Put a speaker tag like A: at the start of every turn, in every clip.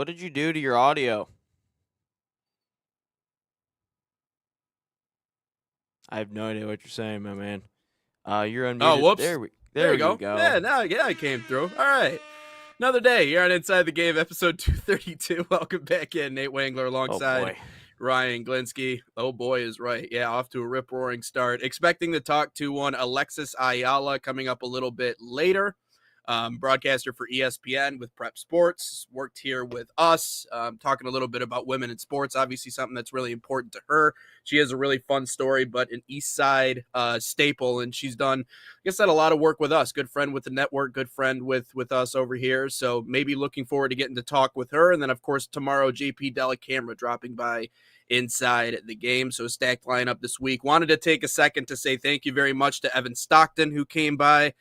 A: what did you do to your audio? I have no idea what you're saying, my man. You're
B: Oh,
A: unmuted.
B: whoops.
A: There
B: There you
A: you
B: go.
A: go.
B: Yeah, it came through. All right. Another day here on Inside the Game, episode 232. Welcome back in. Nate Wangler
A: Oh
B: alongside
A: boy.
B: Ryan Glinsky. Oh, boy, is right. Yeah, off to a rip-roaring start. Expecting to talk to one Alexis Ayala coming up a little bit later. Broadcaster for ESPN with Prep Sports, worked here with us, talking a little bit about women in sports, obviously something that's really important to her. She has a really fun story, but an East Side staple, and she's done, like I said, a lot of work with us. Good friend with the network, good friend with us over here. So maybe looking forward to getting to talk with her. And then, of course, tomorrow, JP Dellacamera dropping by inside the game. So stacked lineup this week. Wanted to take a second to say thank you very much to Evan Stockton, who came by.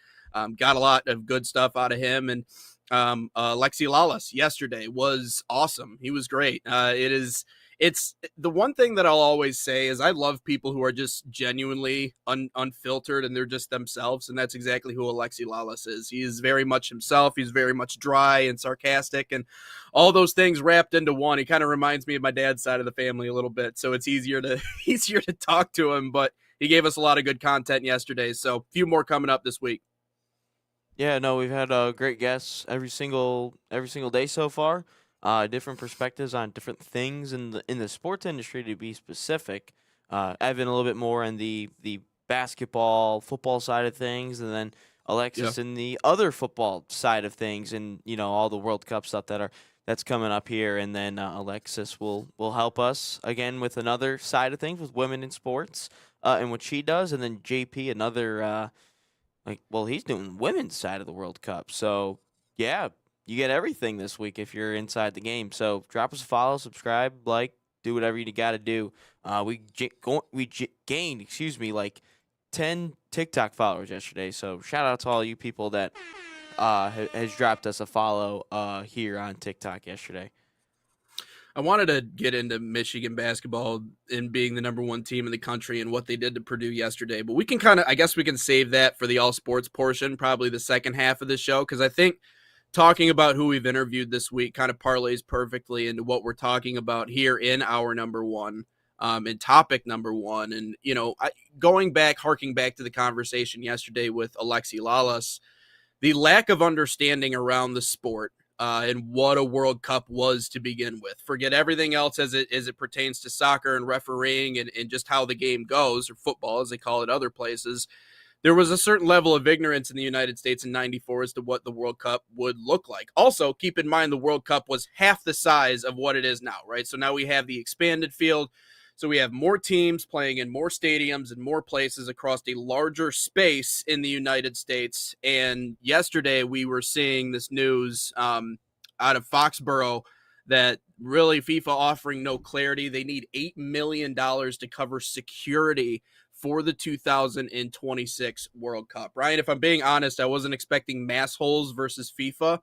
B: Got a lot of good stuff out of him. And Lexi Lawless yesterday was awesome. He was great. It's the one thing that I'll always say is I love people who are just genuinely unfiltered and they're just themselves. And that's exactly who Alexi Lawless is. He is very much himself. He's very much dry and sarcastic and all those things wrapped into one. He kind of reminds me of my dad's side of the family a little bit. So it's easier to easier to talk to him, but he gave us a lot of good content yesterday. So a few more coming up this week.
A: Yeah, no, we've had great guests every single day so far. Different perspectives on different things in the sports industry, to be specific. Evan a little bit more on the basketball, football side of things, and then
B: Yeah.
A: Alexis in the other football side of things, and all the World Cup stuff that's coming up here. And then Alexis will help us again with another side of things with women in sports, and what she does, and then JP another. Well, he's doing women's side of the World Cup. So, yeah, you get everything this week if you're inside the game. So, drop us a follow, subscribe, like, do whatever you got to do. Gained, like 10 TikTok followers yesterday. So, shout out to all you people that has dropped us a follow here on TikTok yesterday.
B: I wanted to get into Michigan basketball and being the number one team in the country and what they did to Purdue yesterday, but we can I guess we can save that for the all sports portion, probably the second half of the show, because I think talking about who we've interviewed this week kind of parlays perfectly into what we're talking about here in our number one, in topic number one. And, harking back to the conversation yesterday with Alexi Lalas, the lack of understanding around the sport and what a World Cup was to begin with. Forget everything else as it pertains to soccer and refereeing and just how the game goes, or football as they call it other places. There was a certain level of ignorance in the United States in '94 as to what the World Cup would look like. Also, keep in mind the World Cup was half the size of what it is now, right? So now we have the expanded field. So we have more teams playing in more stadiums and more places across a larger space in the United States. And yesterday we were seeing this news out of Foxborough that really FIFA offering no clarity. They need $8 million to cover security for the 2026 World Cup. Ryan, if I'm being honest, I wasn't expecting mass holes versus FIFA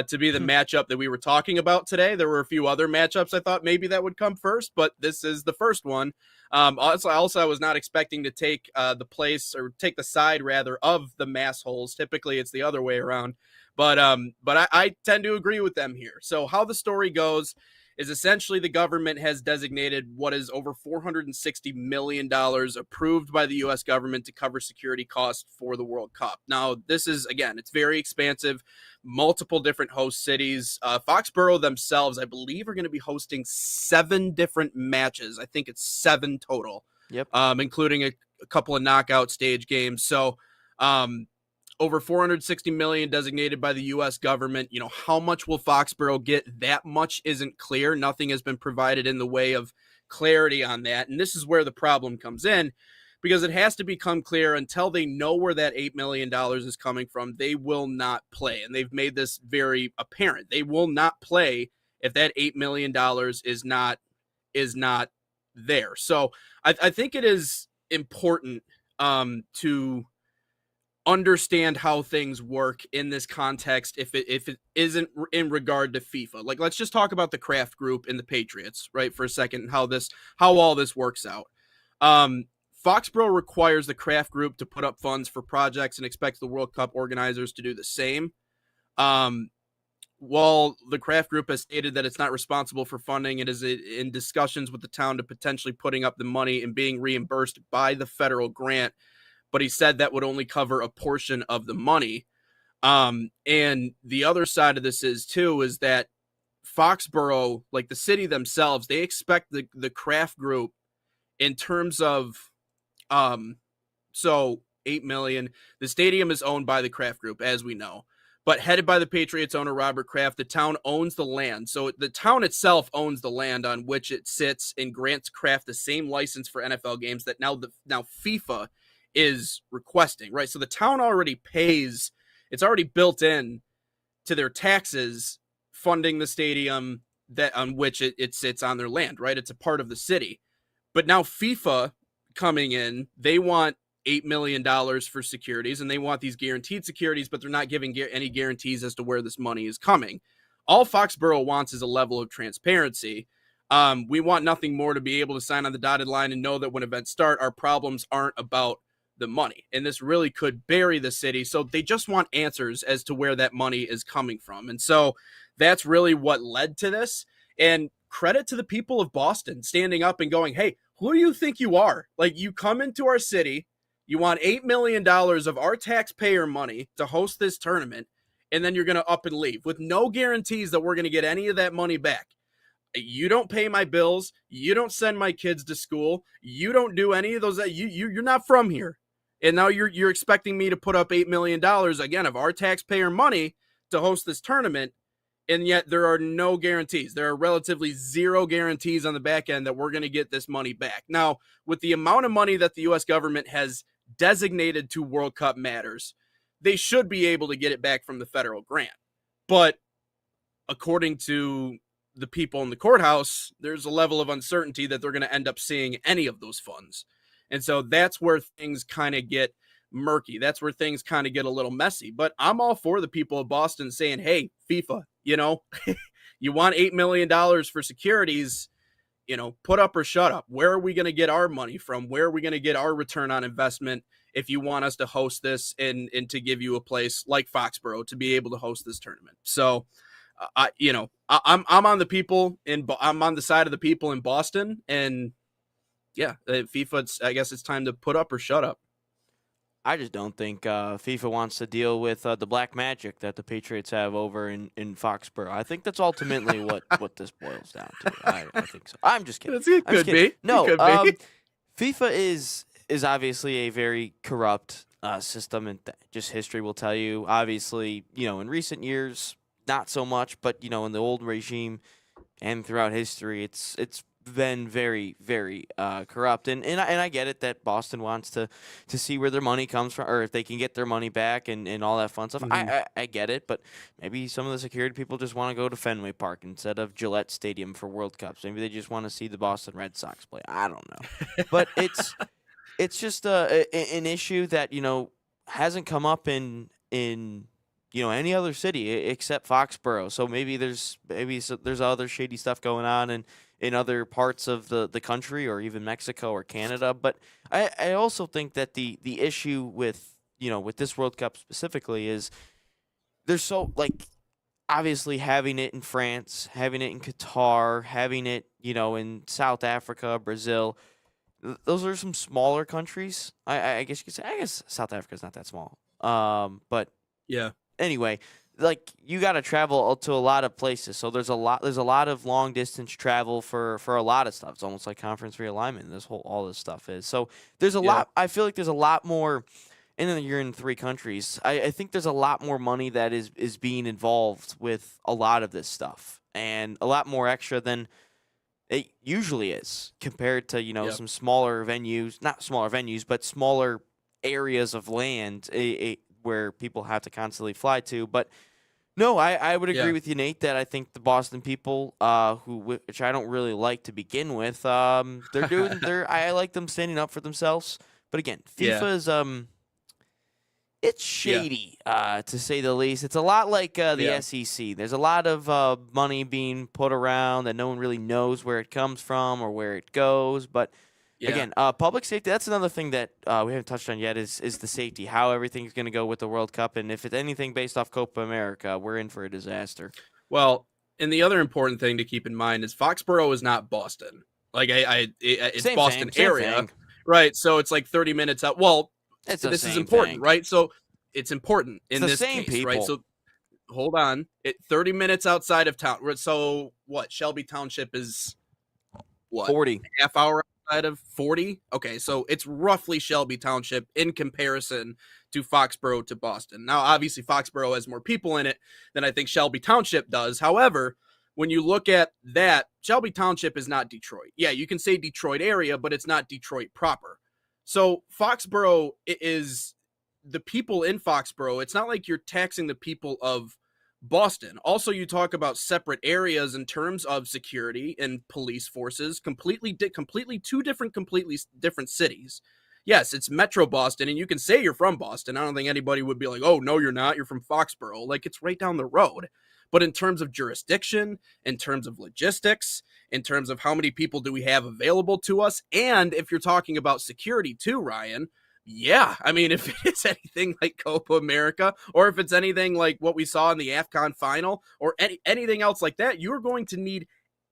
B: to be the matchup that we were talking about today. There were a few other matchups I thought maybe that would come first, but this is the first one. Also, I was not expecting to take the place, or take the side rather, of the mass holes. Typically, it's the other way around. But I tend to agree with them here. So how the story goes is essentially the government has designated what is over $460 million approved by the U.S. government to cover security costs for the World Cup. Now, this is, again, it's very expansive, multiple different host cities. Foxborough themselves, I believe, are going to be hosting 7 different matches. I think it's 7 total,
A: Yep.
B: including a couple of knockout stage games. So, over 460 million designated by the US government. How much will Foxborough get? That much isn't clear. Nothing has been provided in the way of clarity on that. And this is where the problem comes in, because it has to become clear. Until they know where that $8 million is coming from, they will not play. And they've made this very apparent. They will not play if that $8 million is not there. So I think it is important to understand how things work in this context, if it isn't in regard to FIFA. Like, let's just talk about the Kraft Group and the Patriots, right, for a second, how all this works out. Foxborough requires the Kraft Group to put up funds for projects and expects the World Cup organizers to do the same. while the Kraft Group has stated that it's not responsible for funding, it is in discussions with the town to potentially putting up the money and being reimbursed by the federal grant. But he said that would only cover a portion of the money. And the other side of this is that Foxborough, like the city themselves, they expect the Kraft Group in terms of so 8 million. The stadium is owned by the Kraft Group, as we know, but headed by the Patriots owner Robert Kraft. The town owns the land, so the town itself owns the land on which it sits and grants Kraft the same license for NFL games that now FIFA is requesting. Right, so the town already pays; it's already built in to their taxes, funding the stadium that on which it sits on their land. Right, it's a part of the city, but now FIFA coming in, they want $8 million for securities, and they want these guaranteed securities, but they're not giving any guarantees as to where this money is coming. All Foxborough wants is a level of transparency. We want nothing more to be able to sign on the dotted line and know that when events start, our problems aren't about the money. And this really could bury the city. So they just want answers as to where that money is coming from. And so that's really what led to this. And credit to the people of Boston standing up and going, hey, who do you think you are? Like, you come into our city, you want $8 million of our taxpayer money to host this tournament, and then you're going to up and leave with no guarantees that we're going to get any of that money back. You don't pay my bills. You don't send my kids to school. You don't do any of those. You're not from here. And now you're expecting me to put up $8 million, again, of our taxpayer money to host this tournament. And yet there are no guarantees. There are relatively zero guarantees on the back end that we're going to get this money back. Now, with the amount of money that the U.S. government has designated to World Cup matters, they should be able to get it back from the federal grant. But according to the people in the courthouse, there's a level of uncertainty that they're going to end up seeing any of those funds. And so that's where things kind of get murky. That's where things kind of get a little messy. But I'm all for the people of Boston saying, hey, FIFA, you want $8 million for securities, put up or shut up. Where are we going to get our money from? Where are we going to get our return on investment if you want us to host this and to give you a place like Foxborough to be able to host this tournament? So, I'm on the people I'm on the side of the people in Boston, and yeah, FIFA, I guess it's time to put up or shut up.
A: I just don't think FIFA wants to deal with the black magic that the Patriots have over in Foxborough. I think that's ultimately what this boils down to. I think so. I'm just kidding.
B: It could be.
A: No,
B: it could be.
A: FIFA is obviously a very corrupt system, and just history will tell you. Obviously, in recent years, not so much, but in the old regime and throughout history, it's been very, very corrupt, and I get it that Boston wants to see where their money comes from, or if they can get their money back and all that fun stuff.
B: Mhm.
A: I get it, but maybe some of the security people just want to go to Fenway Park instead of Gillette Stadium for World Cups. Maybe they just want to see the Boston Red Sox play. I don't know, but it's just an issue that hasn't come up in any other city except Foxborough. So maybe there's other shady stuff going on in other parts of the country or even Mexico or Canada. But I also think that the issue with this World Cup specifically is there's so obviously having it in France, having it in Qatar, having it in South Africa, Brazil. Those are some smaller countries. I guess you could say. I guess South Africa is not that small. But
B: Yeah.
A: anyway, you got to travel to a lot of places, so there's a lot of long distance travel for a lot of stuff. It's almost like conference realignment. All this stuff is so there's a lot. I feel like there's a lot more, and then you're in 3 countries. I think there's a lot more money that is being involved with a lot of this stuff, and a lot more extra than it usually is compared to some smaller venues, not smaller venues, but smaller areas of land. Where people have to constantly fly to. But no, I would agree with you, Nate, that I think the Boston people, which I don't really like to begin with, I like them standing up for themselves. But again, FIFA is it's shady, to say the least. It's a lot like the SEC. There's a lot of money being put around that no one really knows where it comes from or where it goes. But again, public safety, that's another thing that we haven't touched on yet is the safety, how everything's going to go with the World Cup. And if it's anything based off Copa America, we're in for a disaster.
B: Well, and the other important thing to keep in mind is Foxborough is not Boston. Like it's
A: Same
B: Boston
A: thing. Same
B: area,
A: thing.
B: right? So it's like 30 minutes out. Well,
A: It's the
B: this is
A: same
B: important,
A: thing.
B: right? So it's important
A: It's
B: in
A: the
B: this
A: same
B: case, right?
A: people.
B: So hold on, 30 minutes outside of town. So what? Shelby Township is what,
A: 40.
B: half hour outside of 40? Okay, so it's roughly Shelby Township in comparison to Foxborough to Boston. Now, obviously, Foxborough has more people in it than I think Shelby Township does. However, when you look at that, Shelby Township is not Detroit. Yeah, you can say Detroit area, but it's not Detroit proper. So Foxborough is the people in Foxborough. It's not like you're taxing the people of Boston. Also, you talk about separate areas in terms of security and police forces, completely completely different cities. Yes, it's Metro Boston, and you can say you're from Boston. I don't think anybody would be like, "Oh, no, you're not. You're from Foxborough." Like it's right down the road. But in terms of jurisdiction, in terms of logistics, in terms of how many people do we have available to us, and if you're talking about security too, Ryan, yeah, I mean, if it's anything like Copa America, or if it's anything like what we saw in the AFCON final, or anything else like that, you're going to need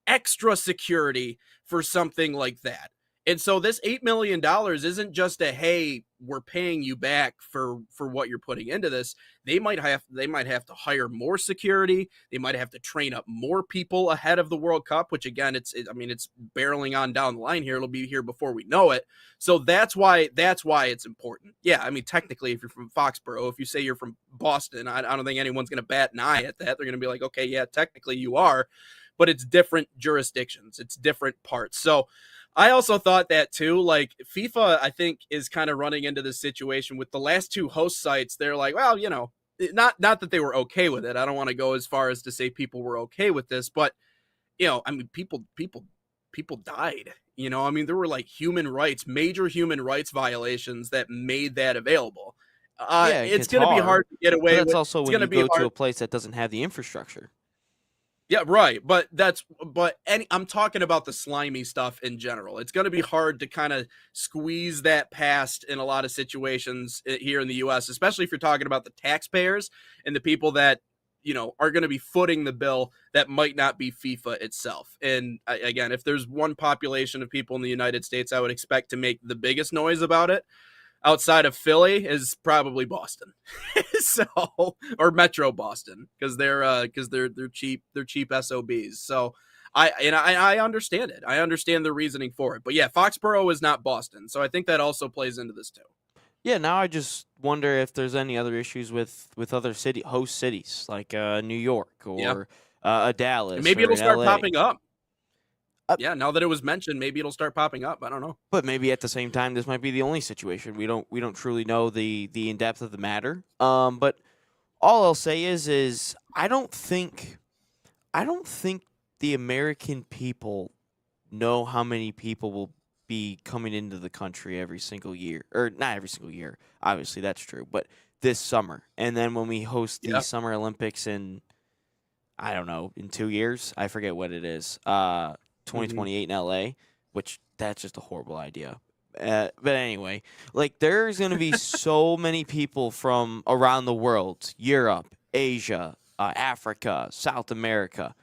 B: extra security for something like that. And so this $8 million isn't just a hey, we're paying you back for what you're putting into this. They might have to hire more security. They might have to train up more people ahead of the World Cup, which again, I mean, it's barreling on down the line here. It'll be here before we know it. So that's why it's important. Yeah, I mean, technically, if you're from Foxborough, if you say you're from Boston, I don't think anyone's going to bat an eye at that. They're going to be like, okay, yeah, technically you are, but it's different jurisdictions, it's different parts. So I also thought that too. Like FIFA, I think is kind of running into this situation with the last two host sites. They're like, well, not that they were okay with it. I don't want to go as far as to say people were okay with this, but I mean, people died. I mean, there were like major human rights violations that made that available.
A: Yeah, in
B: It's going to be
A: Qatar,
B: hard to get
A: but
B: away
A: that's
B: with.
A: also
B: It's
A: when
B: going to
A: you
B: be
A: go to
B: hard.
A: a place that doesn't have the infrastructure.
B: Yeah, right. But I'm talking about the slimy stuff in general. It's going to be hard to kind of squeeze that past in a lot of situations here in the US, especially if you're talking about the taxpayers and the people that, are going to be footing the bill that might not be FIFA itself. And again, if there's one population of people in the United States I would expect to make the biggest noise about it, outside of Philly, is probably Boston. So, or Metro Boston, because they're cheap SOBs. So I understand it. I understand the reasoning for it. But yeah, Foxborough is not Boston. So I think that also plays into this too.
A: Yeah, now I just wonder if there's any other issues with other host cities like New York
B: Yeah.
A: or
B: And
A: Dallas
B: maybe
A: or
B: it'll
A: in
B: start
A: LA.
B: popping up.
A: Uh,
B: Yeah, now that it was mentioned, maybe it'll start popping up. I don't know.
A: but maybe at the same time, this might be the only situation. We don't truly know the in depth of the matter. But all I'll say is I don't think the American people know how many people will be coming into the country every single year, or not every single year. Obviously, that's true, but this summer, and then when we host the
B: Yeah.
A: Summer Olympics in, I don't know, in 2 years, I forget what it is,
B: Hmm.
A: 2028 in LA, which that's just a horrible idea. But anyway, like there's gonna be so many people from around the world, Europe, Asia, Africa, South America.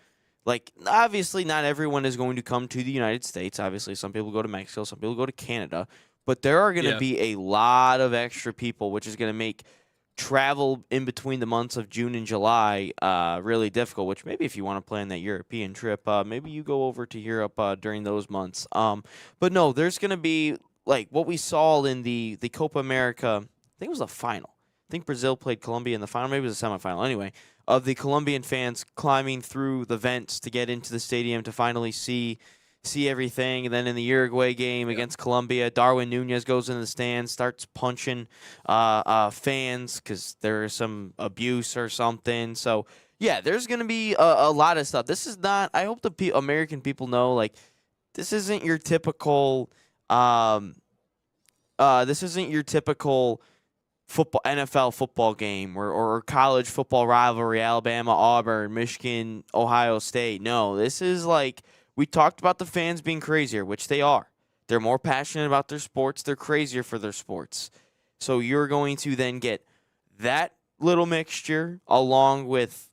A: Like, obviously, not everyone is going to come to the United States. Obviously, some people go to Mexico, some people go to Canada. But there are going to
B: Yeah.
A: be a lot of extra people, which is going to make travel in between the months of June and July really difficult. Which maybe if you want to plan that European trip, maybe you go over to Europe during those months. But no, there's going to be like what we saw in the Copa America. I think it was the final. I think Brazil played Colombia in the final. Maybe it was a semifinal. Anyway, of the Colombian fans climbing through the vents to get into the stadium to finally see everything. And then in the Uruguay game
B: Yeah.
A: against Colombia, Darwin Nunez goes in the stands, starts punching fans because there is some abuse or something. So yeah, there's gonna be a lot of stuff. This is not. I hope the American people know like this isn't your typical. Um, this isn't your typical NFL football game or college football rivalry, Alabama, Auburn, Michigan, Ohio State. No, this is like we talked about the fans being crazier, which they are. They're more passionate about their sports, they're crazier for their sports. So you're going to then get that little mixture along with,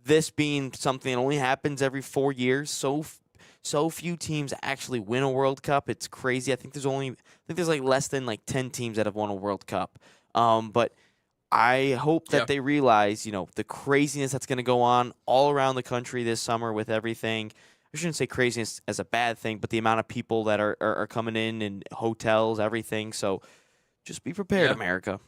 A: this being something that only happens every 4 years, so few teams actually win a World Cup. It's crazy. I think there's like less than like 10 teams that have won a World Cup. But I hope
B: Yeah.
A: that they realize, the craziness that's going to go on all around the country this summer with everything. I shouldn't say craziness as a bad thing, but the amount of people that are coming in and hotels, everything. So just be prepared,
B: Yeah.
A: America.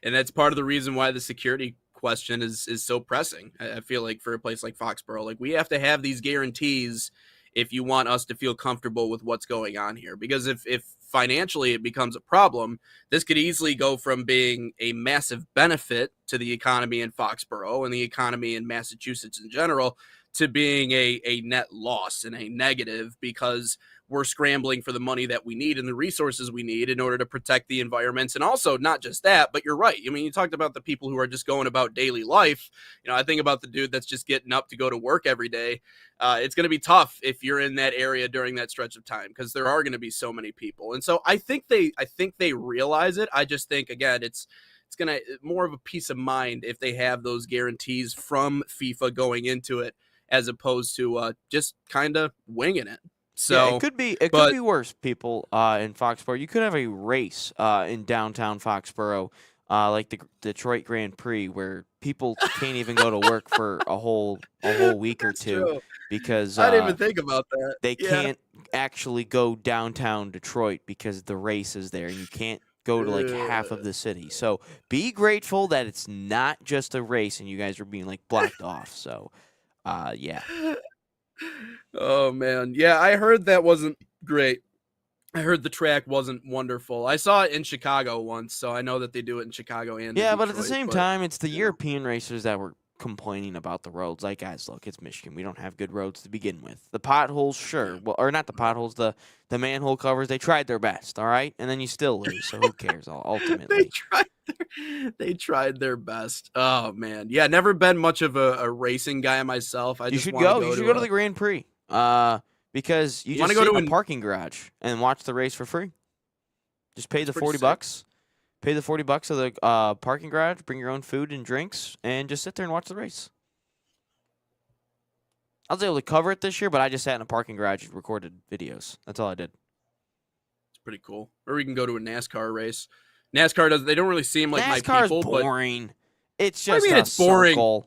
B: And that's part of the reason why the security question is so pressing. I feel like for a place like Foxborough, like we have to have these guarantees if you want us to feel comfortable with what's going on here. Because if financially it becomes a problem, this could easily go from being a massive benefit to the economy in Foxborough and the economy in Massachusetts in general to being a net loss and a negative, because we're scrambling for the money that we need and the resources we need in order to protect the environments. And also not just that, but you're right. I mean, you talked about the people who are just going about daily life. I think about the dude that's just getting up to go to work every day. It's going to be tough if you're in that area during that stretch of time, because there are going to be so many people. And so I think they realize it. I just think, again, it's going to more of a peace of mind if they have those guarantees from FIFA going into it, as opposed to just kind of winging it. So
A: yeah, it could be worse, people, in Foxborough. You could have a race in downtown Foxborough, like the Detroit Grand Prix, where people can't even go to work for a whole week or two
B: true.
A: because
B: I didn't even think about that.
A: they
B: Yeah.
A: can't actually go downtown Detroit because the race is there, and you can't go to like half of the city. So be grateful that it's not just a race and you guys are being like blocked off. So yeah.
B: Oh man, yeah, I heard that wasn't great. I heard the track wasn't wonderful. I saw it in Chicago once, so I know that they do it in Chicago and
A: Yeah,
B: in
A: but at the
B: Detroit,
A: same
B: but,
A: time, it's the European racers that were complaining about the roads. Like, guys, look, it's Michigan. We don't have good roads to begin with. The potholes, sure. Well, or not the potholes, the manhole covers, they tried their best, all right? And then you still lose, so who cares ultimately?
B: they tried their best. Oh man, yeah, never been much of a racing guy myself.
A: You should go to the Grand Prix. Because you just sit in a parking garage and watch the race for free. Just pay the $40. Pay the $40 of the parking garage, bring your own food and drinks, and just sit there and watch the race. I was able to cover it this year, but I just sat in a parking garage and recorded videos. That's all I did.
B: It's pretty cool. Or we can go to a NASCAR race. NASCAR don't really seem like my people.
A: NASCAR's boring. It's just
B: it's boring.
A: Circle.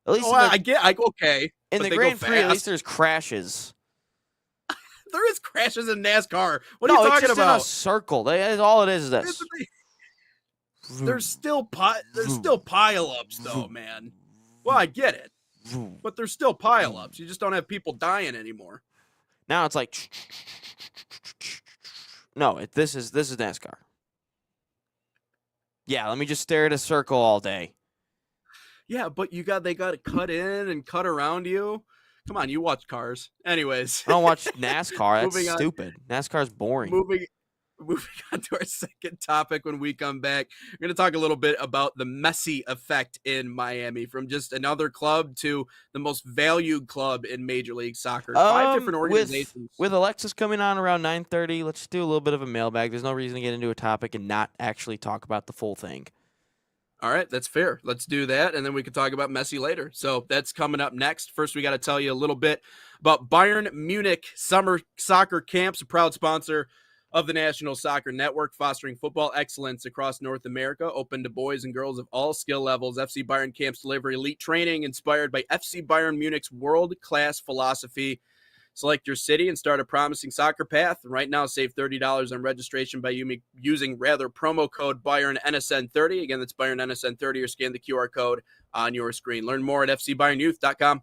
A: At least
B: okay.
A: In the Grand Prix, at least there's crashes.
B: There is crashes in NASCAR. What are
A: No,
B: you talking
A: it's just
B: about?
A: in a circle. That's all it is this.
B: There's still pile-ups, though, man. Well, I get it, but there's still pile-ups. You just don't have people dying anymore.
A: Now it's like, no, this is NASCAR. Yeah, let me just stare at a circle all day.
B: Yeah, but they got to cut in and cut around you. Come on, you watch cars. Anyways.
A: I don't watch NASCAR. That's stupid. NASCAR's boring.
B: Moving on to our second topic when we come back. We're going to talk a little bit about the MESSI effect in Miami, from just another club to the most valued club in Major League Soccer. 5 different organizations.
A: With Alexis coming on around 9:30, let's do a little bit of a mailbag. There's no reason to get into a topic and not actually talk about the full thing.
B: All right, that's fair. Let's do that, and then we can talk about MESSI later. So that's coming up next. First, we got to tell you a little bit about Bayern Munich Summer Soccer Camps, a proud sponsor of the National Soccer Network, fostering football excellence across North America, open to boys and girls of all skill levels. FC Bayern Camps deliver elite training inspired by FC Bayern Munich's world-class philosophy. Select your city and start a promising soccer path. Right now, save $30 on registration by using promo code BayernNSN30. Again, that's BayernNSN30, or scan the QR code on your screen. Learn more at fcbayernyouth.com.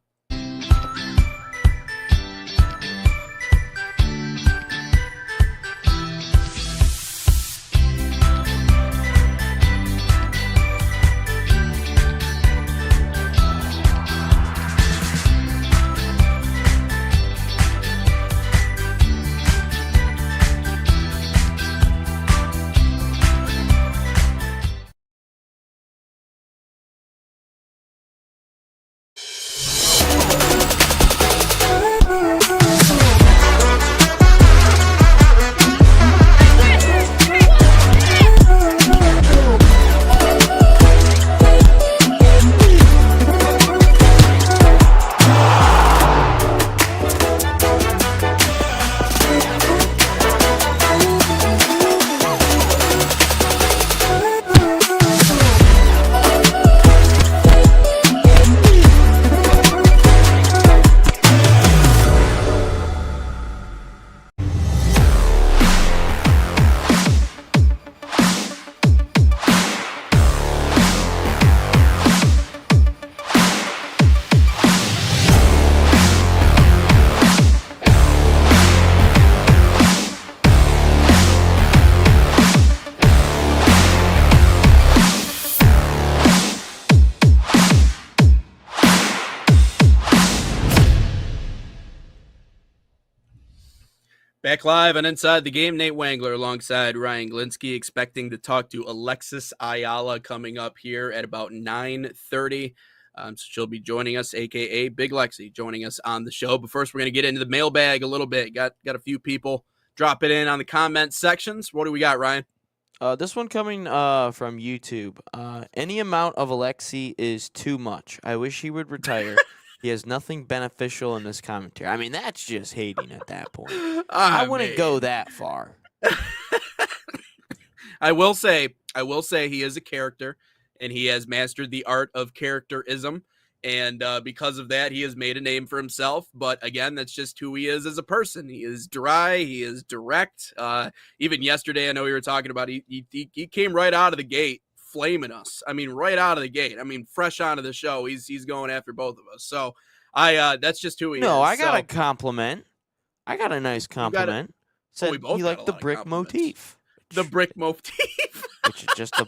B: Back live and inside the game, Nate Wangler alongside Ryan Glinsky, expecting to talk to Alexis Ayala coming up here at about 9:30. So she'll be joining us, aka Big Lexi, joining us on the show. But first, we're going to get into the mailbag a little bit. Got a few people drop it in on the comment sections. What do we got, Ryan?
A: This one coming from YouTube. Any amount of Alexi is too much. I wish he would retire. He has nothing beneficial in this commentary. I mean, that's just hating at that point. I wouldn't go that far.
B: I will say he is a character, and he has mastered the art of characterism. And because of that, he has made a name for himself. But again, that's just who he is as a person. He is dry. He is direct. Even yesterday, I know we were talking about, he came right out of the gate flaming us. I mean, right out of the gate. I mean, fresh onto the show, he's going after both of us. So that's just who he is.
A: No, I got a compliment. I got a nice compliment. Said
B: we both
A: he liked the brick motif.
B: The brick motif.
A: Which is just a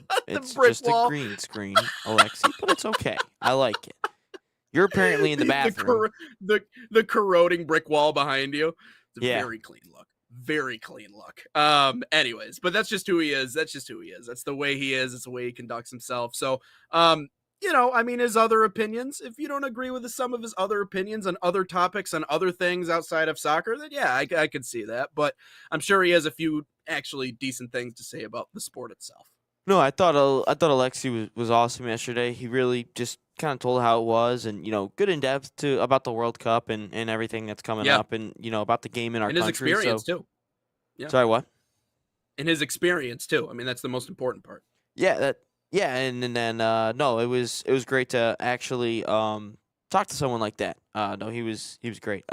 A: green screen, Alexi, but it's okay. I like it. You're apparently in the bathroom.
B: The corroding brick wall behind you. It's a very clean look. Very clean look. Anyways, but that's just who he is. That's just who he is. That's the way he is. It's the way he conducts himself. So, I mean, his other opinions, if you don't agree with some of his other opinions on other topics, on other things outside of soccer, then yeah, I could see that. But I'm sure he has a few actually decent things to say about the sport itself.
A: No, I thought Alexi was awesome yesterday. He really just kind of told how it was, and good in depth about the World Cup and everything that's coming up, and about the game in our country.
B: And his experience too.
A: Yeah. Sorry, what?
B: And his experience too. I mean, that's the most important part.
A: Yeah, and then no, it was great to actually talk to someone like that. No, he was great.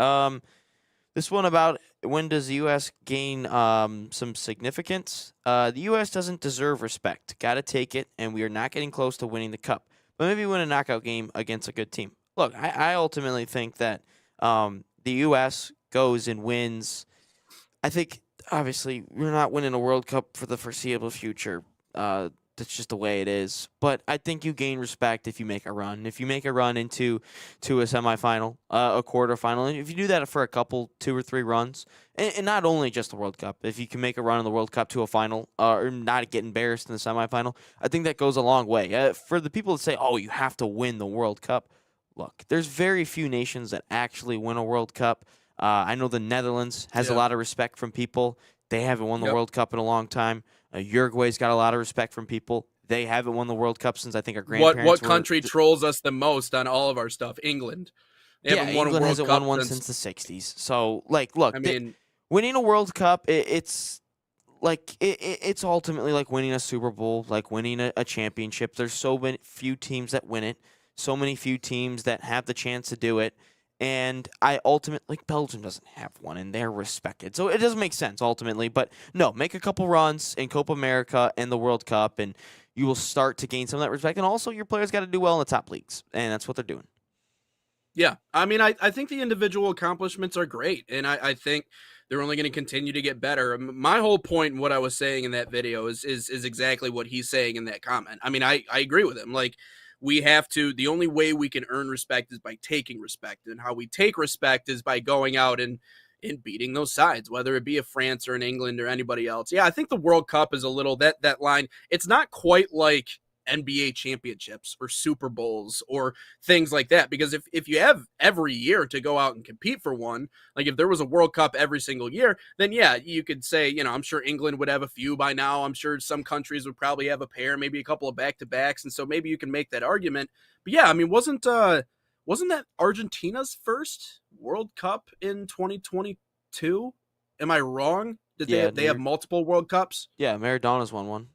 A: This one about when does the U.S. gain some significance? The U.S. doesn't deserve respect. Got to take it, and we are not getting close to winning the cup. But maybe win a knockout game against a good team. Look, I ultimately think that the U.S. goes and wins. I think, obviously, we're not winning a World Cup for the foreseeable future. That's just the way it is. But I think you gain respect if you make a run. If you make a run into a semifinal, a quarterfinal, and if you do that for a couple, 2 or 3 runs, and not only just the World Cup, if you can make a run in the World Cup to a final or not get embarrassed in the semifinal, I think that goes a long way. For the people that say, oh, you have to win the World Cup, look, there's very few nations that actually win a World Cup. I know the Netherlands has a lot of respect from people. They haven't won the World Cup in a long time. Uruguay's got a lot of respect from people. They haven't won the World Cup since I think our grandparents.
B: What country trolls us the most on all of our stuff? England.
A: England hasn't won one since the '60s. So, look, I mean, winning a World Cup, it's ultimately like winning a Super Bowl, like winning a championship. There's so few teams that win it, so many few teams that have the chance to do it. And I ultimately, Belgium doesn't have one, and they're respected. So it doesn't make sense, ultimately. But, no, make a couple runs in Copa America and the World Cup, and you will start to gain some of that respect. And also, your players got to do well in the top leagues, and that's what they're doing.
B: Yeah, I mean, I think the individual accomplishments are great, and I think they're only going to continue to get better. My whole point in what I was saying in that video is exactly what he's saying in that comment. I mean, I agree with him. We have to, the only way we can earn respect is by taking respect. And how we take respect is by going out and beating those sides, whether it be a France or an England or anybody else. Yeah, I think the World Cup is a little, that line, it's not quite like NBA championships or Super Bowls or things like that. Because if you have every year to go out and compete for one, like if there was a World Cup every single year, then yeah, you could say, I'm sure England would have a few by now. I'm sure some countries would probably have a pair, maybe a couple of back-to-backs. And so maybe you can make that argument. But yeah, I mean, wasn't that Argentina's first World Cup in 2022? Am I wrong? Did they have multiple World Cups?
A: Yeah, Maradona's won one.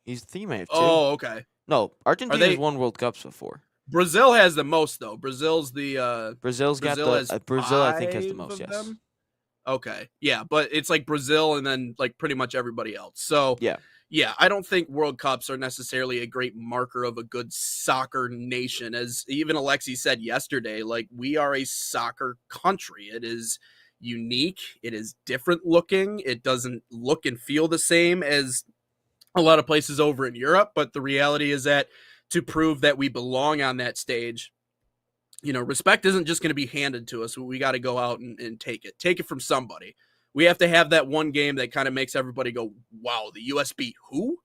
A: He's the teammate too.
B: Oh, okay.
A: No, Argentina's won World Cups before.
B: Brazil has the most though. Brazil's
A: got the Brazil. I think has the most. Yes. Them?
B: Okay. Yeah, but it's like Brazil and then like pretty much everybody else. So yeah. I don't think World Cups are necessarily a great marker of a good soccer nation. As even Alexi said yesterday, like we are a soccer country. It is unique. It is different looking. It doesn't look and feel the same as a lot of places over in Europe, but the reality is that to prove that we belong on that stage, respect isn't just going to be handed to us. We got to go out and take it from somebody, We have to have that one game that kind of makes everybody go, wow, the US beat who?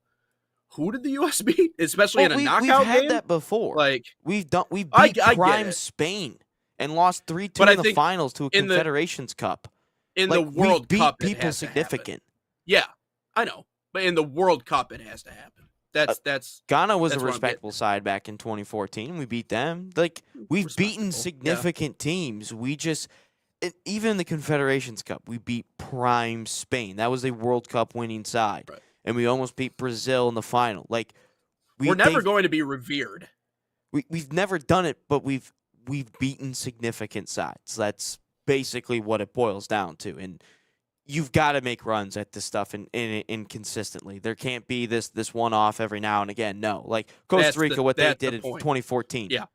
B: Who did the US beat? Especially in a knockout
A: we've had
B: game?
A: that before.
B: Like,
A: We've
B: I
A: beat
B: get
A: prime
B: it.
A: Spain and lost 3-2
B: But I
A: in the
B: think
A: finals to a
B: in the
A: Confederations Cup.
B: in the
A: Like, we've
B: World
A: beat
B: Cup, it
A: people
B: has to happen.
A: significant.
B: Yeah, I know. But in the World Cup, it has to happen. That's
A: Ghana was
B: that's
A: a
B: where I'm getting
A: respectable side back in 2014. We beat them. Like, we've beaten
B: respectable. Yeah.
A: significant teams. We just even in the Confederations Cup, we beat prime Spain. That was a World Cup winning side,
B: Right.
A: and we almost beat Brazil in the final. Like,
B: We're never going to be revered.
A: we've never done it, but we've beaten significant sides. That's basically what it boils down to. And you've got to make runs at this stuff and consistently. There can't be this one off every now and again. No, like Costa Rica, what they did in 2014.
B: Yeah,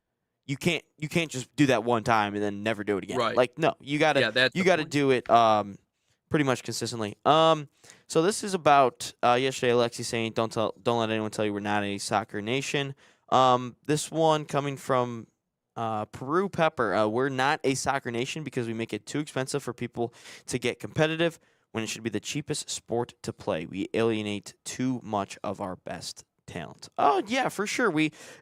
A: you can't just do that one time and then never do it again.
B: Right.
A: Like, no, you gotta do it pretty much consistently. So this is about yesterday. Alexi saying don't let anyone tell you we're not a soccer nation. This one coming from Peru Pepper. We're not a soccer nation because we make it too expensive for people to get competitive when it should be the cheapest sport to play. We alienate too much of our best talent. Oh yeah, for sure.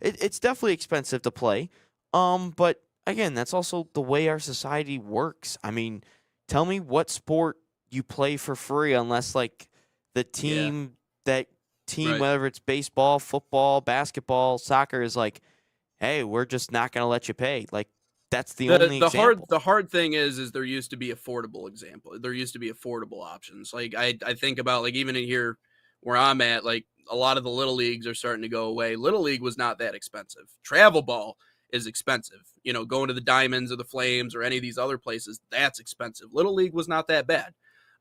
A: It's definitely expensive to play. But again, that's also the way our society works. I mean, tell me what sport you play for free unless like the team
B: Right.
A: whether it's baseball, football, basketball, soccer is like, hey, we're just not going to let you pay. Like, that's the only example.
B: The hard thing is there used to be affordable example. There used to be affordable options. Like I think about like even in here where I'm at, like a lot of the little leagues are starting to go away. Little league was not that expensive. Travel ball is expensive. You know, going to the Diamonds or the Flames or any of these other places, that's expensive. Little league was not that bad.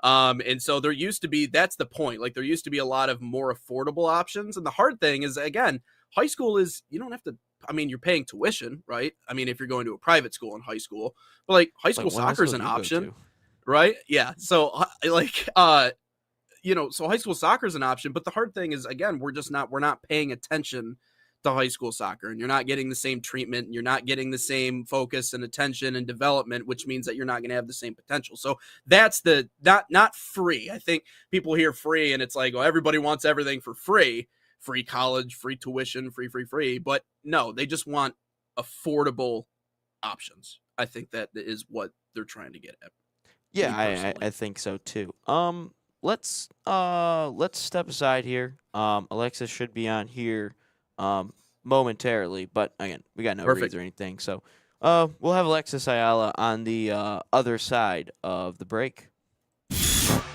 B: And so there used to be, that's the point. Like there used to be a lot of more affordable options. And the hard thing is, again, high school is, you don't have to, I mean, you're paying tuition, right? I mean, if you're going to a private school in high school, but like high school soccer is an option, right? Yeah. So so high school soccer is an option, but the hard thing is, again, we're not paying attention to high school soccer, and you're not getting the same treatment, and you're not getting the same focus and attention and development, which means that you're not going to have the same potential. So that's the not free. I think people hear free and it's like, oh, everybody wants everything for free college, free tuition, free, but no, they just want affordable options. I think that is what they're trying to get at.
A: Yeah, I think so too. Let's step aside here. Alexis should be on here momentarily, but again, we got no reads or anything. So we'll have Alexis Ayala on the other side of the break.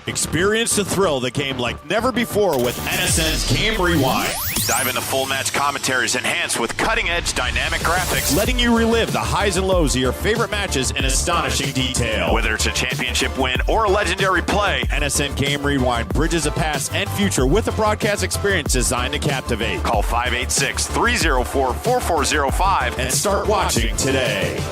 C: Experience the thrill of the game like never before with NSN's Game Rewind.
D: Dive into full match commentaries enhanced with cutting-edge dynamic graphics,
C: letting you relive the highs and lows of your favorite matches in astonishing detail.
D: Whether it's a championship win or a legendary play,
C: NSN Game Rewind bridges the past and future with a broadcast experience designed to captivate.
D: Call 586-304-4405
C: and start watching today.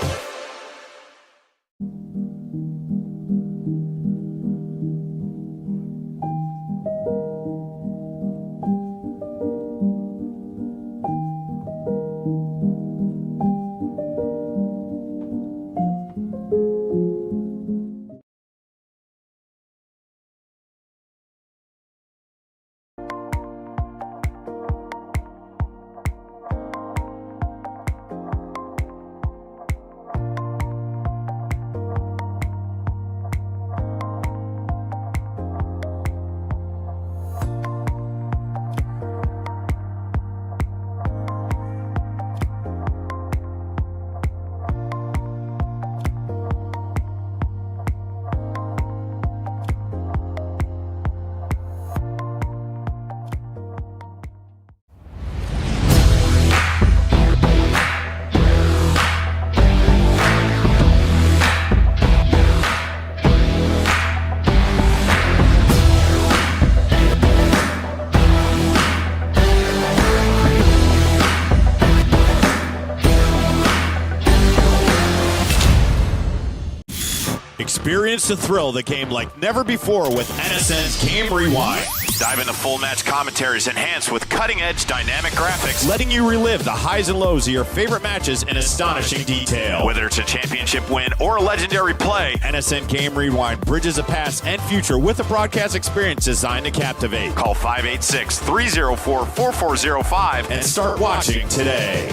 C: Experience the thrill of the game like never before with NSN's Game Rewind.
D: Dive into full match commentaries enhanced with cutting-edge dynamic graphics,
C: Letting you relive the highs and lows of your favorite matches in astonishing detail.
D: whether it's a championship win or a legendary play.
C: NSN Game Rewind bridges the past and future with a broadcast experience designed to captivate.
D: Call 586-304-4405
C: And start watching today.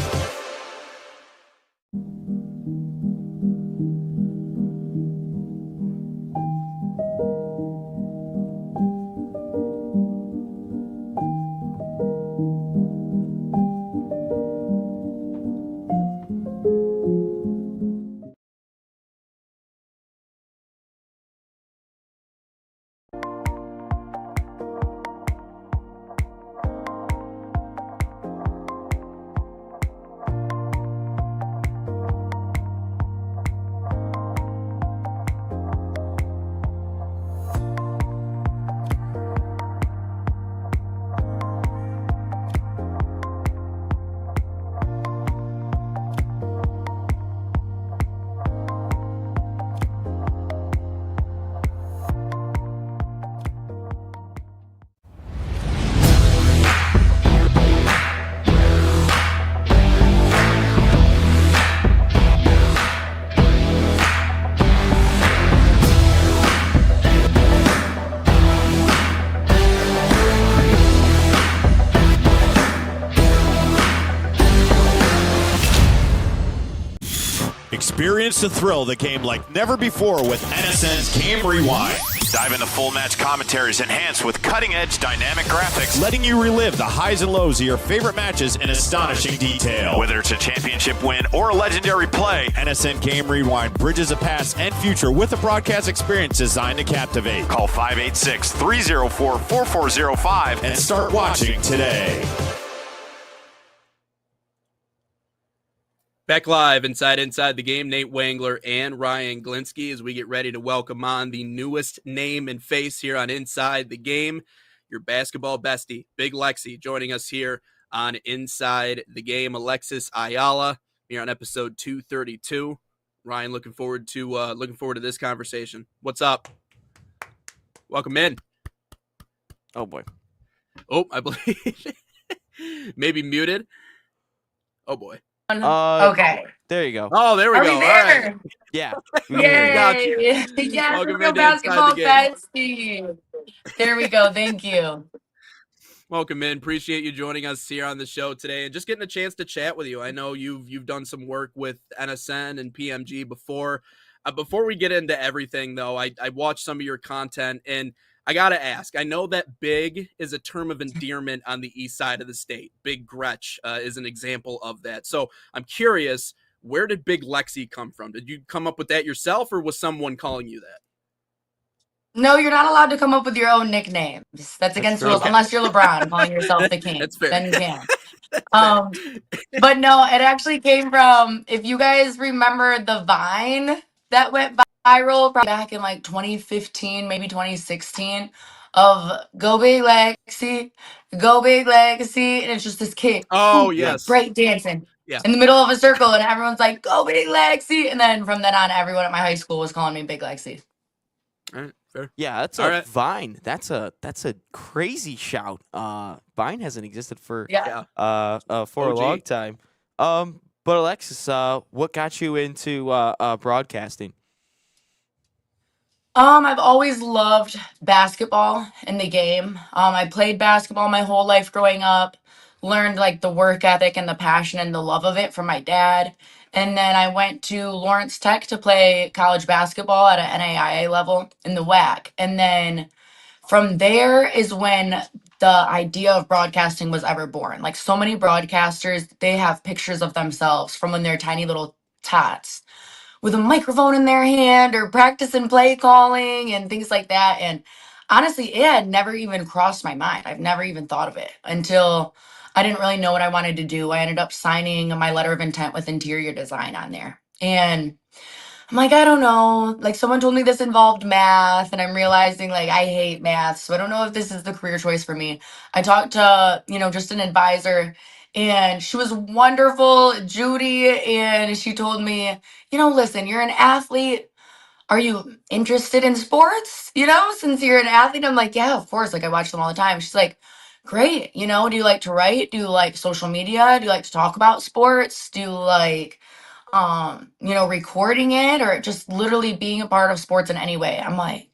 C: Experience the thrill of the game like never before with NSN's Game Rewind.
D: Dive into full match commentaries enhanced with cutting-edge dynamic graphics,
C: Letting you relive the highs and lows of your favorite matches in astonishing detail.
D: whether it's a championship win or a legendary play.
C: NSN Game Rewind bridges the past and future with a broadcast experience designed to captivate.
D: Call 586-304-4405
C: And start watching today.
B: Back live inside the game, Nate Wangler and Ryan Glinsky as we get ready to welcome on the newest name and face here on Inside the Game, your basketball bestie, Big Lexi, joining us here on Inside the Game. Alexis Ayala here on episode 232. Ryan, looking forward to this conversation. What's up? Welcome in.
A: Oh boy.
B: Oh, I believe maybe muted. Oh boy.
E: Okay.
A: There you go.
B: Oh, there we
E: Are
B: go.
E: we
B: All
E: there?
B: right.
A: Yeah.
B: Got you.
E: Yay! Yes,
B: Welcome
E: real
B: into Inside
E: basketball
B: the Game.
E: bestie. There we go. Thank you.
B: Welcome in. Appreciate you joining us here on the show today and just getting a chance to chat with you. I know you've done some work with NSN and PMG before. Before we get into everything, though, I watched some of your content, and I got to ask, I know that big is a term of endearment on the east side of the state. Big Gretch is an example of that. So I'm curious, where did Big Lexi come from? Did you come up with that yourself, or was someone calling you that?
E: No, you're not allowed to come up with your own nicknames. That's against
A: fair.
E: rules,
B: Okay.
E: unless you're LeBron calling yourself the king.
B: That's fair.
E: Then you can. But no, it actually came from, if you guys remember the Vine that went viral probably back in like 2015, maybe 2016, of Go Big Lexi, Go Big Lexi, and it's just this kid
B: Oh,
E: like,
B: yes.
E: break dancing
B: Yeah.
E: in the middle of a circle, and everyone's like, Go Big Lexi, and then from then on, everyone at my high school was calling me Big Lexi.
B: All right, fair.
A: Yeah, that's
B: All
A: a
B: right.
A: Vine. That's a crazy shout. Vine hasn't existed for
E: Yeah.
A: for a
B: OG.
A: long time. But Alexis, what got you into broadcasting?
E: I've always loved basketball and the game. I played basketball my whole life growing up, learned like the work ethic and the passion and the love of it from my dad. And then I went to Lawrence Tech to play college basketball at an NAIA level in the WAC. And then from there is when the idea of broadcasting was ever born. Like so many broadcasters, they have pictures of themselves from when they're tiny little tots with a microphone in their hand or practicing play calling and things like that. And honestly, it had never even crossed my mind. I've never even thought of it until I didn't really know what I wanted to do. I ended up signing my letter of intent with interior design on there. And I'm like, I don't know. Like someone told me this involved math, and I'm realizing like I hate math. So I don't know if this is the career choice for me. I talked to, just an advisor, and she was wonderful, Judy, and she told me, listen, you're an athlete. are you interested in sports? You know, since you're an athlete? I'm like, yeah, of course. Like, I watch them all the time. She's like, great. You know, do you like to write? Do you like social media? Do you like to talk about sports? Do you like, recording it or just literally being a part of sports in any way? I'm like,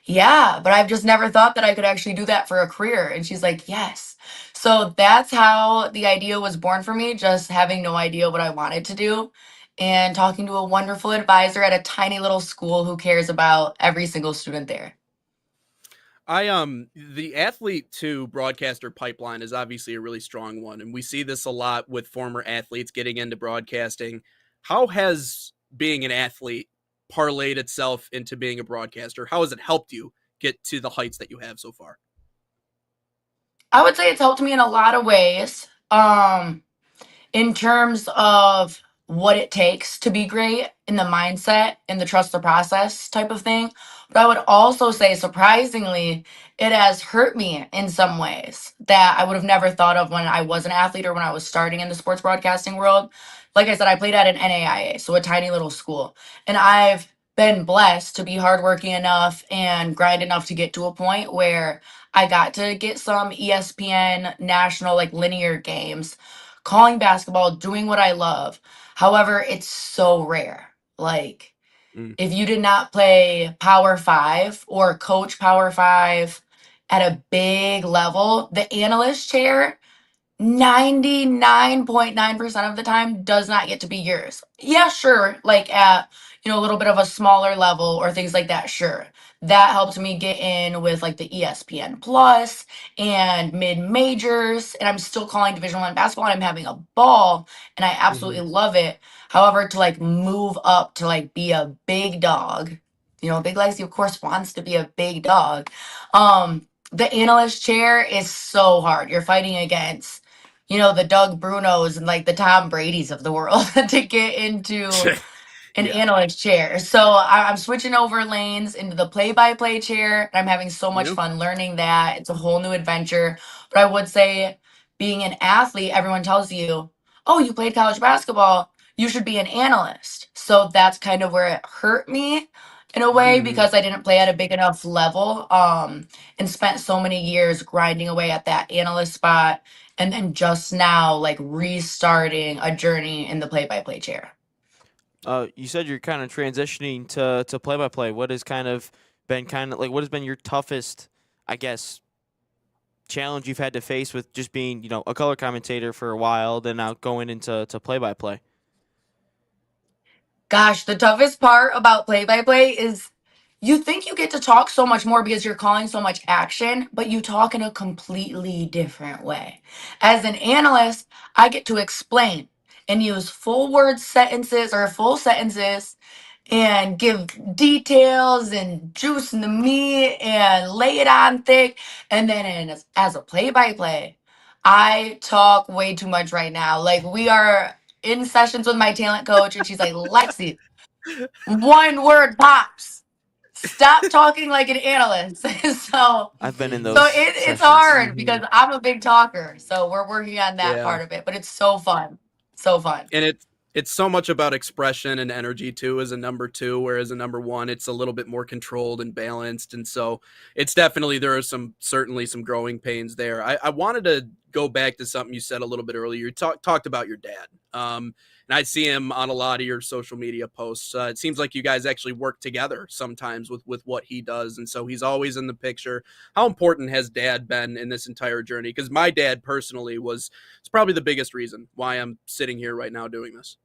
E: yeah, but I've just never thought that I could actually do that for a career. And she's like, yes. So that's how the idea was born for me, just having no idea what I wanted to do and talking to a wonderful advisor at a tiny little school who cares about every single student there.
B: The athlete to broadcaster pipeline is obviously a really strong one, and we see this a lot with former athletes getting into broadcasting. How has being an athlete parlayed itself into being a broadcaster? How has it helped you get to the heights that you have so far?
E: I would say it's helped me in a lot of ways. In terms of what it takes to be great in the mindset and the trust the process type of thing. But I would also say, surprisingly, it has hurt me in some ways that I would have never thought of when I was an athlete or when I was starting in the sports broadcasting world. Like I said, I played at an NAIA, so a tiny little school. And I've been blessed to be hardworking enough and grind enough to get to a point where I got to get some ESPN national, like linear games calling basketball, doing what I love. However, it's so rare. Like,
A: Mm.
E: if you did not play Power Five or coach Power Five at a big level, the analyst chair 99.9% of the time does not get to be yours. Yeah, sure. Like at, a little bit of a smaller level or things like that, sure. That helped me get in with like the ESPN Plus and mid majors, and I'm still calling Division One basketball and I'm having a ball and I absolutely
B: Mhm.
E: love it. However, to like move up to like be a big dog, Big Legacy of course wants to be a big dog. The analyst chair is so hard. You're fighting against the Doug Brunos and like the Tom Brady's of the world to get into an
B: Yeah.
E: analyst chair. So I'm switching over lanes into the play-by-play chair, and I'm having so much
B: Yeah.
E: fun learning that. It's a whole new adventure. But I would say, being an athlete, everyone tells you, "Oh, you played college basketball. You should be an analyst." So that's kind of where it hurt me in a way
B: Mhm.
E: because I didn't play at a big enough level, and spent so many years grinding away at that analyst spot, and then just now like restarting a journey in the play-by-play chair.
A: You said you're kind of transitioning to play by play. What has what has been your toughest, I guess, challenge you've had to face with just being a color commentator for a while, then now going into to play by play?
E: Gosh, the toughest part about play by play is you think you get to talk so much more because you're calling so much action, but you talk in a completely different way. As an analyst, I get to explain and use full word sentences or full sentences and give details and juice in the meat and lay it on thick. And then as a play by play, I talk way too much right now. Like, we are in sessions with my talent coach, and she's like, Lexi, one word pops. Stop talking like an analyst. so
A: I've been in
E: so
A: those
E: it's
A: sessions.
E: hard
B: Mhm.
E: because I'm a big talker. So we're working on that
B: Yeah.
E: part of it, but it's so fun. So fun.
B: And it's so much about expression and energy too as a number two, whereas a number one, it's a little bit more controlled and balanced. And so it's definitely, there are certainly some growing pains there. I wanted to go back to something you said a little bit earlier. You talked about your dad. And I see him on a lot of your social media posts. It seems like you guys actually work together sometimes with what he does. And so he's always in the picture. How important has dad been in this entire journey? Because my dad personally it's probably the biggest reason why I'm sitting here right now doing this.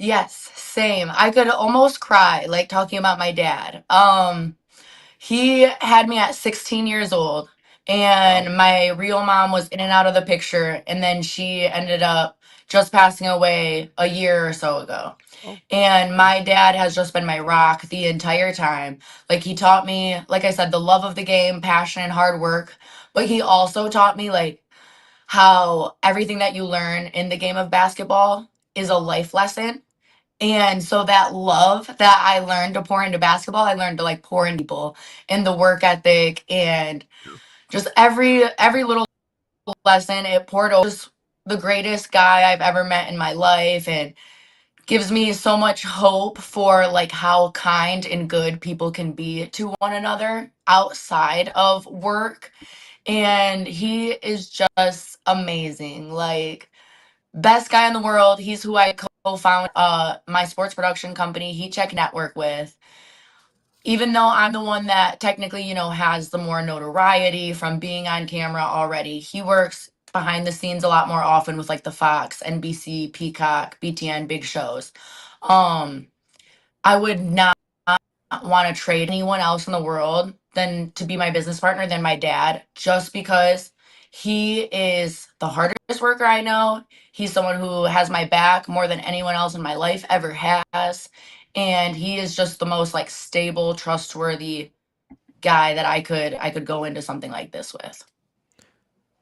E: Yes, same. I could almost cry like talking about my dad. He had me at 16 years old,
B: Wow.
E: and my real mom was in and out of the picture, and then she ended up just passing away a year or so ago.
B: Oh,
E: And
B: okay.
E: my dad has just been my rock the entire time. Like, he taught me, like I said, the love of the game, passion, and hard work. But he also taught me like how everything that you learn in the game of basketball is a life lesson. And so that love that I learned to pour into basketball, I learned to like pour into people and the work ethic and just every little lesson it poured over. Just the greatest guy I've ever met in my life, and gives me so much hope for like how kind and good people can be to one another outside of work. And he is just amazing. Like, best guy in the world. He's who I co-found my sports production company, Heat Check Network, with. Even though I'm the one that technically, has the more notoriety from being on camera already, he works behind the scenes a lot more often with like the Fox, NBC, Peacock, BTN big shows. Um, I would not want to trade anyone else in the world than to be my business partner than my dad, just because he is the hardest worker I know. He's someone who has my back more than anyone else in my life ever has. And he is just the most like stable, trustworthy guy that I could go into something like this with.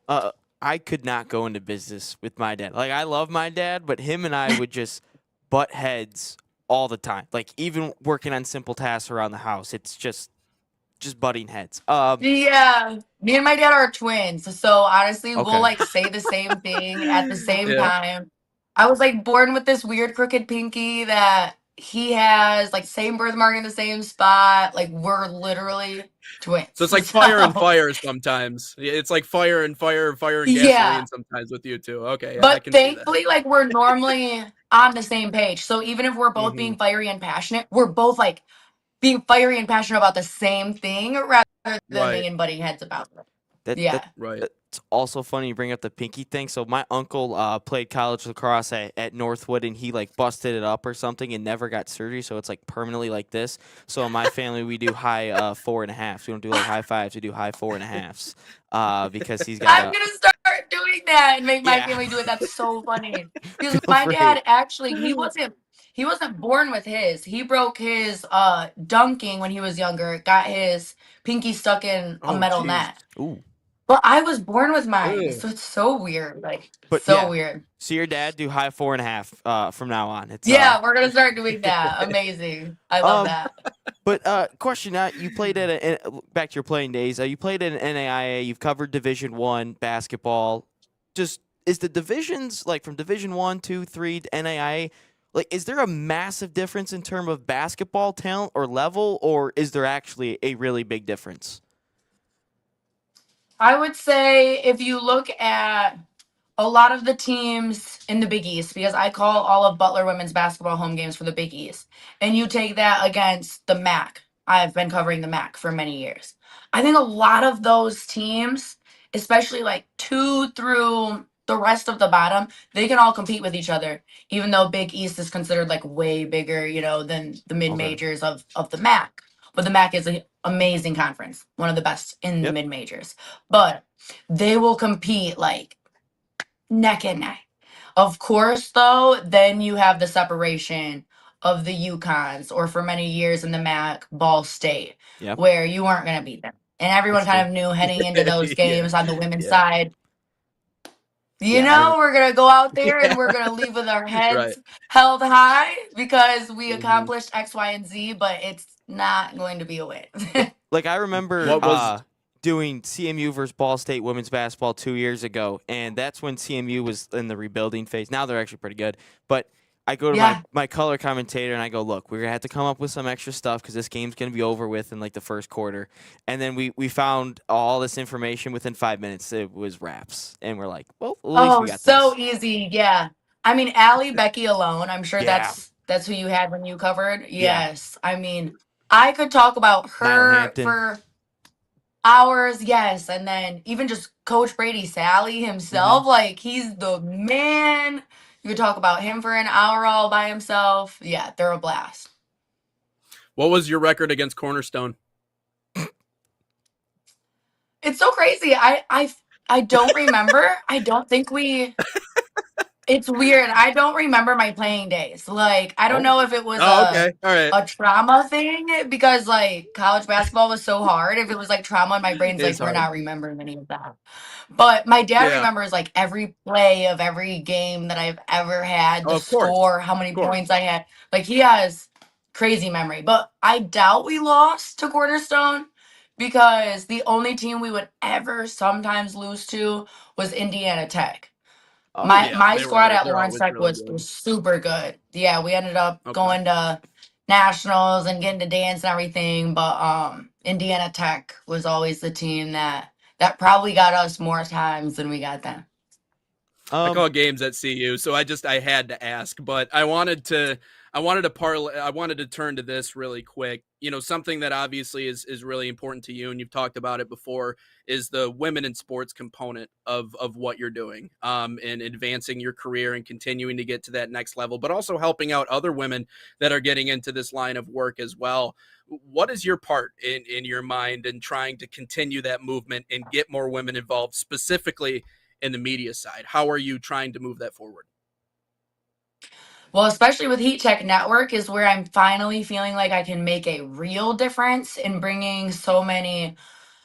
A: Uh, I could not go into business with my dad. Like, I love my dad, but him and I would just butt heads all the time. Like, even working on simple tasks around the house, it's just butting heads.
E: Yeah, me and my dad are twins, so honestly, we'll
A: Okay.
E: like say the same thing at the same
B: Yeah.
E: time. I was like born with this weird crooked pinky that he has, like same birthmark in the same spot. Like we're literally twins.
B: So it's like fire and
E: So,
B: fire sometimes. It's like fire and fire, fire and
E: yeah,
B: gasoline sometimes with you too. Okay, yeah, I
E: but
B: can see that.
E: thankfully, like we're normally on the same page. So even if we're both
B: Hmm.
E: being fiery and passionate, we're both like being fiery and passionate about the same thing rather than
B: Right,
E: being butting heads about it.
A: That
E: Yeah.
A: that
B: right.
A: that's also funny you bring up the pinky thing. So my uncle played college lacrosse at Northwood, and he like busted it up or something and never got surgery, so it's like permanently like this. So in my family we do high 4.5s. We don't do like high fives. We do high 4.5s. Because he's got
E: I'm
A: a
E: gonna start doing that and make my
A: yeah.
E: family do it. That's so funny. Because
A: Feel
E: my
A: free.
E: dad actually he wasn't born with his. He broke his dunking when he was younger, got his pinky stuck in a
B: Oh,
E: metal
B: jeez.
E: net.
A: Ooh,
E: But I was born with mine,
B: Ugh.
E: so it's so weird. Like
A: but
E: so
A: yeah.
E: weird.
A: So your dad do high 4.5 from now on. It's
E: Yeah, we're gonna start doing that. Amazing. I love
A: um.
E: that.
A: But question: you played back to your playing days. You played at an NAIA. You've covered Division 1 basketball. Just is the divisions like from Division 1, 2, 3 to NAIA? Like, is there a massive difference in terms of basketball talent or level, or is there actually a really big difference?
E: I would say if you look at a lot of the teams in the Big East, because I call all of Butler women's basketball home games for the Big East, and you take that against the MAC. I've been covering the MAC for many years. I think a lot of those teams, especially like 2 through the rest of the bottom, they can all compete with each other, even though Big East is considered like way bigger, than the mid
A: Okay.
E: majors of the MAC. But the MAC is an amazing conference, one of the best in the
A: Yep.
E: mid majors. But they will compete like neck and neck. Of course, though, then you have the separation of the Yukons, or for many years in the MAC, Ball State,
A: Yep.
E: where you weren't going to beat them. And everyone
A: That's true.
E: kind of knew heading into those
B: Yeah,
E: games on the women's
B: yeah,
E: side,
A: Yeah. I
E: we're going to go out there and
B: yeah.
E: we're going to leave with our
B: Right.
E: heads held high because we
B: Hmm.
E: accomplished X, Y, and Z, but it's not going to be a win.
A: Like I remember
B: What was?
A: doing CMU versus Ball State women's basketball 2 years ago, and that's when CMU was in the rebuilding phase. Now they're actually pretty good, but I go to
E: Yeah.
A: my color commentator and I go, look, we're gonna have to come up with some extra stuff because this game's gonna be over with in like the first quarter. And then we found all this information within 5 minutes. It was wraps, and we're like, well, at least we
E: Oh,
A: got
E: so
A: this.
E: easy. Yeah. I mean, Allie, Becky alone, I'm sure
A: Yeah,
E: that's who you had when you covered.
A: yeah.
E: Yes. I mean, I could talk about
A: Nyla
E: her
A: Hampton.
E: for hours. Yes. And then even just Coach Brady Sally
A: Hmm.
E: himself, like he's the man. You could talk about him for an hour all by himself. Yeah, they're a blast.
B: What was your record against Cornerstone?
E: It's so crazy. I don't remember. I don't think we It's weird. I don't remember my playing days. Like, I don't
A: Oh,
E: know if it was
B: Oh, okay. All right.
E: a trauma thing because like college basketball was so hard. If it was like trauma, my brain's
B: It's
E: like, we're
B: hard.
E: not remembering any of that. But my dad
B: Yeah.
E: remembers like every play of every game that I've ever had,
B: Oh,
E: the
B: of course.
E: score, how
B: Of
E: many points
B: course.
E: I had. Like he has crazy memory. But I doubt we lost to Cornerstone because the only team we would ever sometimes lose to was Indiana Tech.
A: Oh,
E: My
B: They were
E: squad
B: always,
E: at
B: they're
E: Lawrence
B: always
E: Tech
B: really
E: was
B: good.
E: super good. Yeah, we ended up
B: Okay.
E: going to nationals and getting to dance and everything, but Indiana Tech was always the team that probably got us more times than we got them.
B: I
A: um,
B: call games at CU, so I had to ask, but I wanted to turn to this really quick. You know, something that obviously is really important to you, and you've talked about it before, is the women in sports component of what you're doing, and advancing your career and continuing to get to that next level, but also helping out other women that are getting into this line of work as well. What is your part in your mind in trying to continue that movement and get more women involved, specifically in the media side? How are you trying to move that forward?
E: Well, especially with Heat Tech Network is where I'm finally feeling like I can make a real difference in bringing so many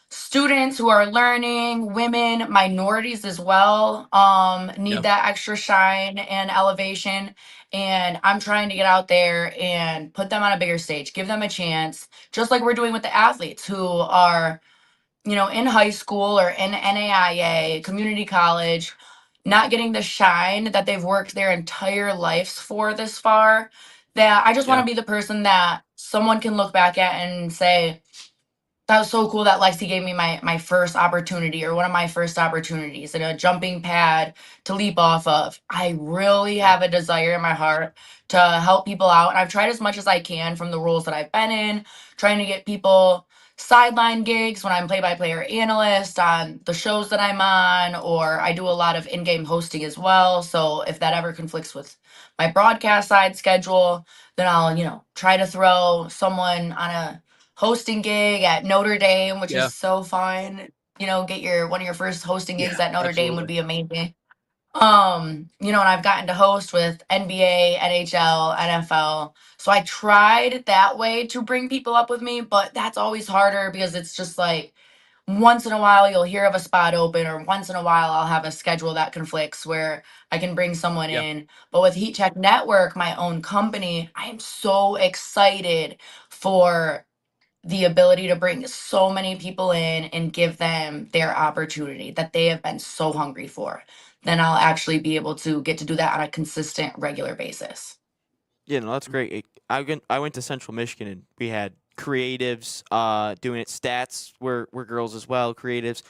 E: students who are learning, women, minorities as well, need
B: Yeah.
E: that extra shine and elevation. And I'm trying to get out there and put them on a bigger stage, give them a chance, just like we're doing with the athletes who are, in high school or in NAIA, community college, not getting the shine that they've worked their entire lives for this far. That I just want
B: Yeah.
E: to be the person that someone can look back at and say, that was so cool that Lexi gave me my first opportunity or one of my first opportunities and a jumping pad to leap off of. I really
B: Yeah.
E: have a desire in my heart to help people out. And I've tried as much as I can from the roles that I've been in, trying to get people sideline gigs when I'm play-by-play or analyst on the shows that I'm on, or I do a lot of in-game hosting as well. So if that ever conflicts with my broadcast side schedule, then I'll, try to throw someone on a hosting gig at Notre Dame, which is
B: Yeah.
E: so fun. Get your one of your first hosting
B: Yeah.
E: gigs at Notre Dame would
B: Absolutely.
E: be amazing. And I've gotten to host with NBA, NHL, NFL. So I tried that way to bring people up with me, but that's always harder because it's just like once in a while you'll hear of a spot open, or once in a while I'll have a schedule that conflicts where I can bring someone
B: Yeah.
E: in. But with Heat Check Network, my own company, I am so excited for the ability to bring so many people in and give them their opportunity that they have been so hungry for, then I'll actually be able to get to do that on a consistent, regular basis.
A: Yeah, no, that's great. I went to Central Michigan and we had creatives doing it. Stats were girls as well. Creatives,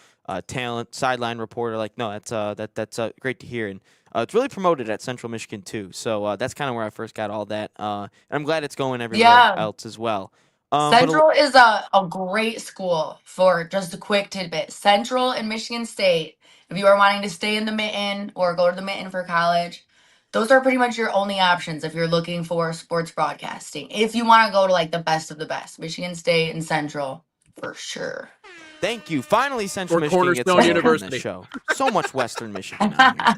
A: talent, sideline reporter. Like, no, that's great to hear, and it's really promoted at Central Michigan too. So that's kind of where I first got all that. And I'm glad it's going everywhere
E: Yeah.
A: else as well. But
E: Central is a great school. For just a quick tidbit, Central and Michigan State, if you are wanting to stay in the mitten or go to the mitten for college, those are pretty much your only options if you're looking for sports broadcasting. If you want to go to like the best of the best, Michigan State and Central for sure.
A: thank you. Finally, Central
B: Or
A: Michigan gets
B: Cornerstone
A: some love on this
B: University.
A: show. So much Western Michigan on here.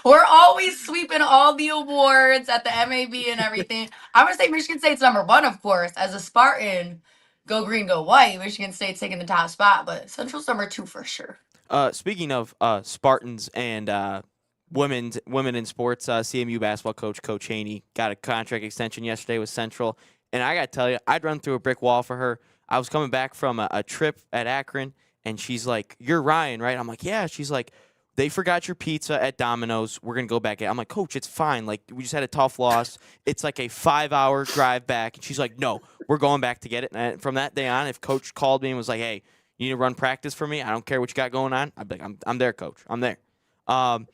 E: We're always sweeping all the awards at the MAB and everything. I'm gonna say Michigan State's number one, of course. As a Spartan, go green, go white. Michigan State's taking the top spot, but Central's number two for sure.
A: Speaking of Spartans and women in sports, CMU basketball Coach Haney got a contract extension yesterday with Central, and I got to tell you, I'd run through a brick wall for her. I was coming back from a trip at Akron, and she's like, "You're Ryan, right?" I'm like, "Yeah." She's like, "They forgot your pizza at Domino's. We're gonna go back." I'm like, "Coach, it's fine. Like, we just had a tough loss. It's like a 5-hour drive back." And she's like, "No, we're going back to get it." And from that day on, if Coach called me and was like, "Hey, you need to run practice for me. I don't care what you got going on." I'd be like, I'm there, coach. I'm there. Um,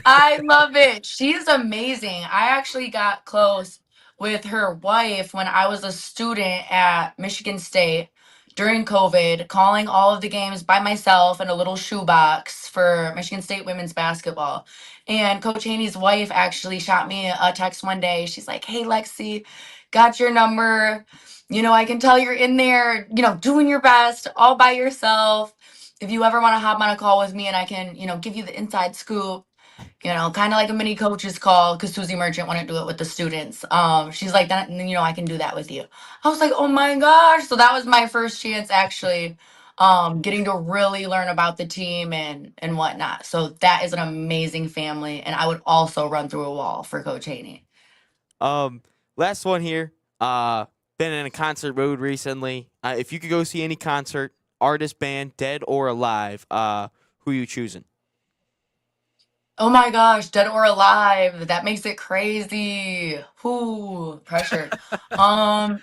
E: I love it. She's amazing. I actually got close with her wife when I was a student at Michigan State during COVID, calling all of the games by myself in a little shoebox for Michigan State women's basketball. And Coach Haney's wife actually shot me a text one day. She's like, "Hey, Lexi, got your number. I can tell you're in there, doing your best all by yourself. If you ever want to hop on a call with me and I can, give you the inside scoop, kind of like a mini coach's call, because Susie Merchant wouldn't do it with the students. She's like, that, I can do that with you." I was like, oh my gosh. So that was my first chance actually getting to really learn about the team and whatnot. So that is an amazing family. And I would also run through a wall for Coach Haney.
A: um, last one here. Been in a concert mood recently. If you could go see any concert, artist, band, dead or alive, who you choosing?
E: Oh my gosh, dead or alive. That makes it crazy. Whoo, pressure. Um,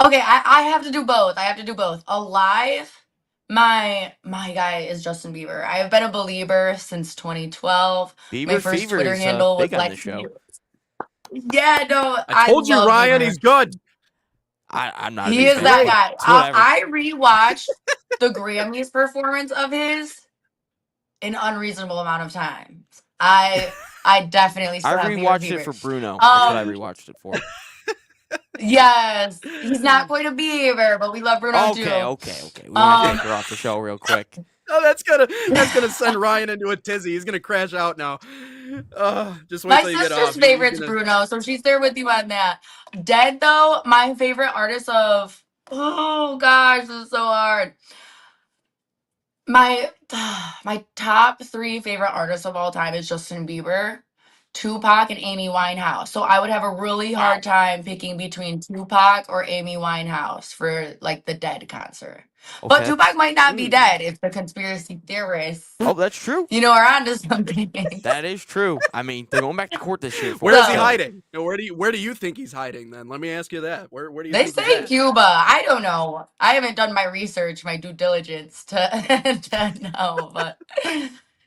E: okay, I have to do both. I have to do both. Alive, my guy is Justin Bieber. I have been a believer since 2012. My
A: Bieber
E: first
A: fever
E: Twitter
A: is
E: handle was
A: big on the
E: Lexi.
A: show.
E: Yeah, no,
B: I
E: I
B: told you,
E: love
B: Ryan,
E: Bieber.
B: he's good.
A: I'm not a
E: He
A: big
E: is
B: He's
A: fan,
E: that
B: great.
A: but
E: guy.
A: it's whatever.
E: I rewatched the Grammys performance of his an unreasonable amount of times. I definitely
A: I
E: still have Bieber
A: rewatched it
E: fever.
A: for Bruno. That's what I
E: Um,
A: rewatched it for.
E: yes, he's not quite a Bieber, but we love Bruno
A: Okay,
E: too.
A: okay, okay. We might
E: Um,
A: take her off the show real quick.
B: Oh, that's gonna send Ryan into a tizzy. He's gonna crash out now. Just wait
E: my
B: till you get
E: sister's
B: off. He's
E: favorite's
B: gonna.
E: Bruno, so she's there with you on that. Dead though, my favorite artist of oh gosh, this is so hard. My my top three favorite artists of all time is Justin Bieber, Tupac, and Amy Winehouse. So I would have a really hard
A: Wow.
E: time picking between Tupac or Amy Winehouse for like the Dead concert. But
A: Okay.
E: Tupac might not be
B: Mm.
E: dead if the conspiracy theorists,
A: Oh, that's true.
E: are onto something.
A: That is true. I mean, they're going back to court this year for
B: Where
A: it.
B: is he
E: So
B: hiding? Now, where do you think he's hiding? Then let me ask you that. Where do you
E: they
B: think he's
E: say
B: at?
E: Cuba. I don't know. I haven't done my research, my due diligence to to know, but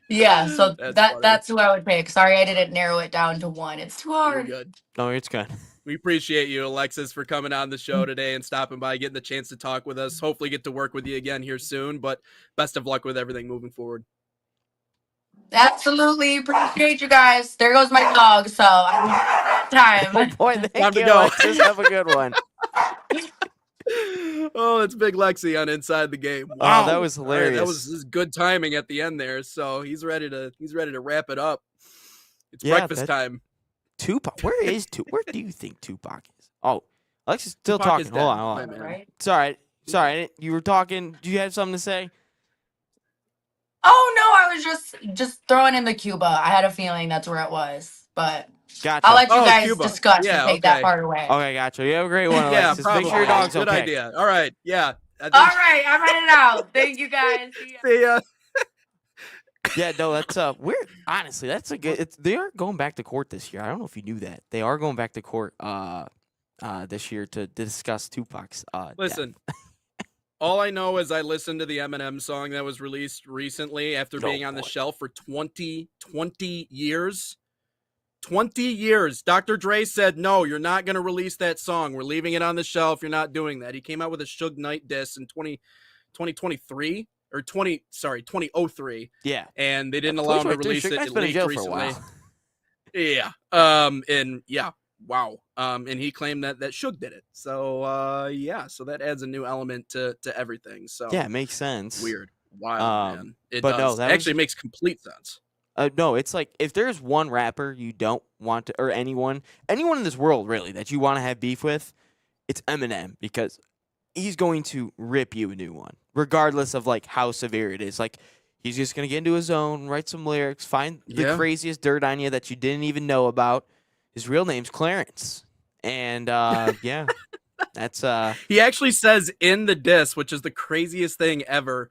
E: yeah, so
B: That's funny.
E: that's who I would pick. Sorry I didn't narrow it down to one. It's too
B: You're
E: hard.
B: good.
A: No, it's good.
B: We appreciate you, Alexis, for coming on the show today and stopping by, getting the chance to talk with us. Hopefully, get to work with you again here soon. But best of luck with everything moving forward.
E: Absolutely appreciate you guys. There goes my dog, so I have that
A: Oh
E: time.
A: boy,
B: Time
A: thank
B: to
A: you,
B: go.
A: Alexis. Have a good one.
B: Oh, it's Big Lexi on Inside the Game.
A: Wow,
B: Wow,
A: that was
B: All right, that
A: hilarious.
B: was good timing at the end there. So he's ready to wrap it up. It's
A: Yeah,
B: breakfast time.
A: Tupac. Where do you think Tupac is? Oh, Alexis is still
B: Tupac is
A: talking. Hold
B: dead,
A: on,
B: my
A: hold on.
B: man.
E: Right?
A: It's all right. It's all right. You were talking. Do you have something to say?
E: Oh no, I was just throwing in the Cuba. I had a feeling that's where it was, but
A: Gotcha.
E: I'll let you
B: Oh,
E: guys
B: Cuba.
E: discuss and
B: Yeah,
E: take that
B: okay.
E: part away.
A: Okay, gotcha. You have a great one,
B: Yeah,
A: Alexis. Make
B: probably.
A: sure your dog's
B: Good
A: okay.
B: idea. All right. Yeah. I think-
E: All right, I'm headed out. Thank you guys. See ya.
B: See ya.
A: Yeah, no, that's we're honestly that's a good. They are going back to court this year. I don't know if you knew that they are going back to court this year to discuss Tupac's death.
B: Listen, all I know is I listened to the Eminem song that was released recently after
A: Oh,
B: being on the
A: boy.
B: shelf for 20 years. 20 years. Dr. Dre said, no, you're not going to release that song. We're leaving it on the shelf. You're not doing that. He came out with a Suge Knight diss in 2023 or 2003.
A: Yeah,
B: And they didn't allow him to release
A: Suge
B: it
A: Knight's been in
B: late
A: jail
B: recently.
A: for a while.
B: Yeah. And yeah. Wow. And he claimed that Suge did it. So yeah, so that adds a new element to everything. So
A: Yeah, it makes sense.
B: weird. Wild, man. It
A: but no,
B: does.
A: that
B: Actually
A: was-
B: makes complete sense.
A: No, it's like if there's one rapper you don't want to, or anyone in this world really that you want to have beef with, it's Eminem because he's going to rip you a new one, regardless of like how severe it is. Like he's just gonna get into his zone, write some lyrics, find the
B: Yeah.
A: craziest dirt on you that you didn't even know about. His real name's Clarence, and yeah, that's
B: He actually says in the diss, which is the craziest thing ever.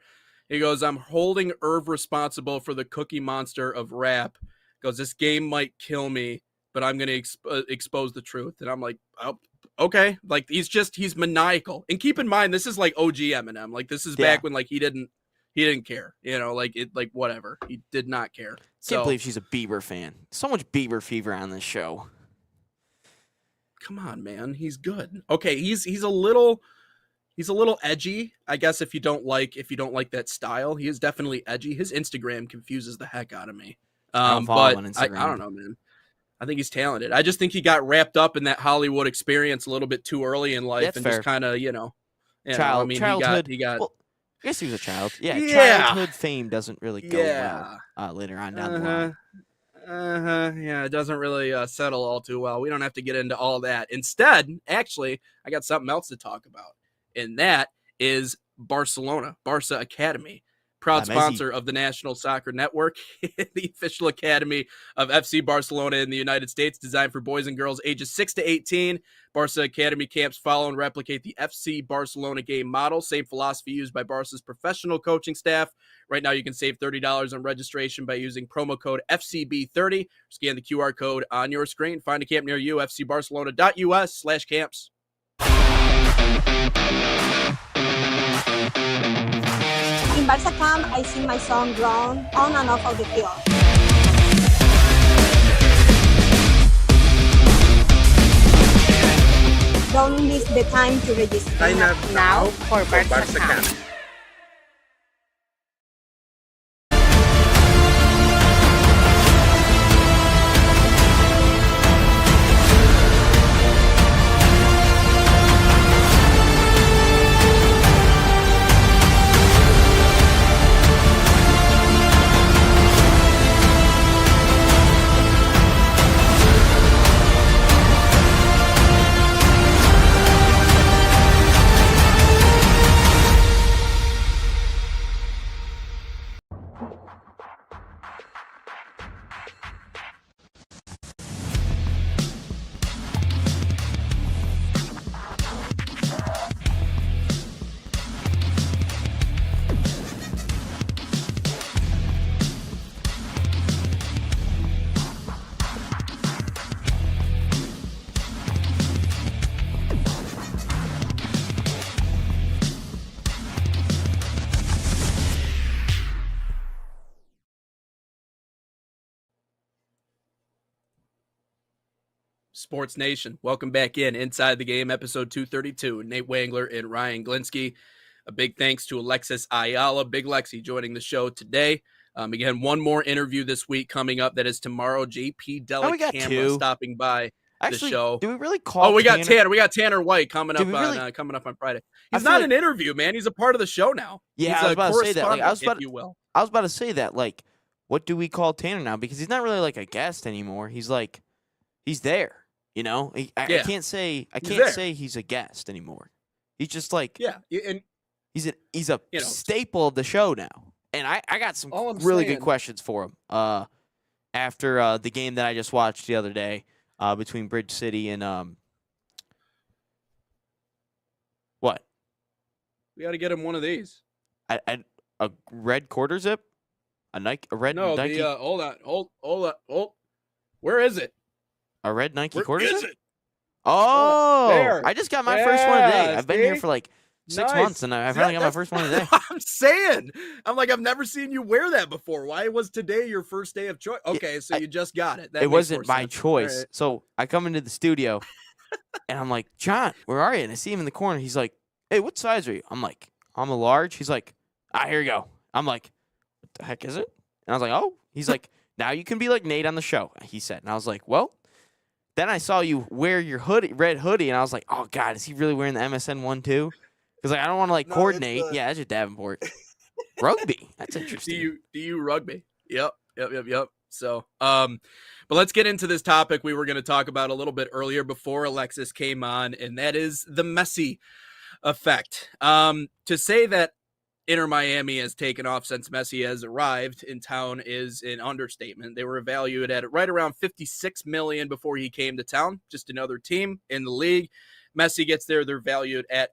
B: He goes, I'm holding Irv responsible for the cookie monster of rap. Goes, this game might kill me, but I'm going to expose the truth. And I'm like, oh, okay. Like, he's maniacal. And keep in mind, this is like OG Eminem. Like, this is back when, like, he didn't care, like whatever. He did not care.
A: can't believe she's a Bieber fan. So much Bieber fever on this show.
B: Come on, man. He's good. Okay. He's a little edgy, I guess. If you don't like that style, he is definitely edgy. His Instagram confuses the heck out of me.
A: I don't follow
B: But
A: him on
B: I
A: Instagram.
B: don't know, man. I think he's talented. I just think he got wrapped up in that Hollywood experience a little bit too early in life,
A: That's
B: and
A: fair.
B: just kind of,
A: Childhood.
B: he got.
A: Well, I guess he was a child. Yeah,
B: Yeah.
A: childhood fame doesn't really go well later on down the line.
B: Yeah, it doesn't really settle all too well. We don't have to get into all that. Instead, actually, I got something else to talk about, and that is Barcelona, Barca Academy. proud
A: MESSI.
B: sponsor of the National Soccer Network, the official academy of FC Barcelona in the United States, designed for boys and girls ages 6 to 18. Barca Academy camps follow and replicate the FC Barcelona game model, same philosophy used by Barca's professional coaching staff. Right now, you can save $30 on registration by using promo code FCB30. Scan the QR code on your screen. Find a camp near you, fcbarcelona.us/camps.
F: In Barca camp, I see my son grown on and off of the field. Don't miss the time to register.
G: Sign up now for Barca camp.
B: Sports Nation, welcome back in Inside the Game, episode 232. Nate Wangler and Ryan Glinsky. A big thanks to Alexis Ayala, Big Lexi, joining the show today. Again, one more interview this week coming up. That is tomorrow. JP Dellacamera stopping by the show.
A: Do we really call?
B: Oh, we got Tanner. We got Tanner White coming up on Friday. He's not an interview, man. He's a part of the show now.
A: Yeah,
B: he's
A: I was about to say that. Like, I was about
B: to
A: say that. Like, what do we call Tanner now? Because he's not really like a guest anymore. He's like, he's there. You know, I can't say he's a guest anymore. He's just like,
B: and
A: he's a staple of the show now. And I got some really good questions for him after the game that I just watched the other day between Bridge City and what?
B: We got to get him one of these.
A: A red quarter zip, a red Nike.
B: Hold on. Where is it?
A: A red Nike
B: Where
A: quarter
B: is
A: zip?
B: it?
A: Oh,
B: there.
A: I just got my first one today. I've been here
B: see?
A: for like 6 months, and I finally got my first one today.
B: I'm saying. I'm like, I've never seen you wear that before. Why was today your first day of choice? Okay, so you just got it.
A: It wasn't my choice. Right. So I come into the studio, and I'm like, John, where are you? And I see him in the corner. He's like, hey, what size are you? I'm like, I'm a large. He's like, here you go. I'm like, what the heck is it? And I was like, oh. He's like, now you can be like Nate on the show, he said. And I was like, well. Then I saw you wear your red hoodie, and I was like, "Oh God, is he really wearing the MSN one too?" Because like I don't want to coordinate. Yeah, that's your Davenport. Rugby. That's interesting.
B: Do you rugby? Yep. So, but let's get into this topic we were going to talk about a little bit earlier before Alexis came on, and that is the MESSI effect. To say that Inter Miami has taken off since MESSI has arrived in town is an understatement. They were valued at right around $56 million before he came to town. Just another team in the league. MESSI gets there, they're valued at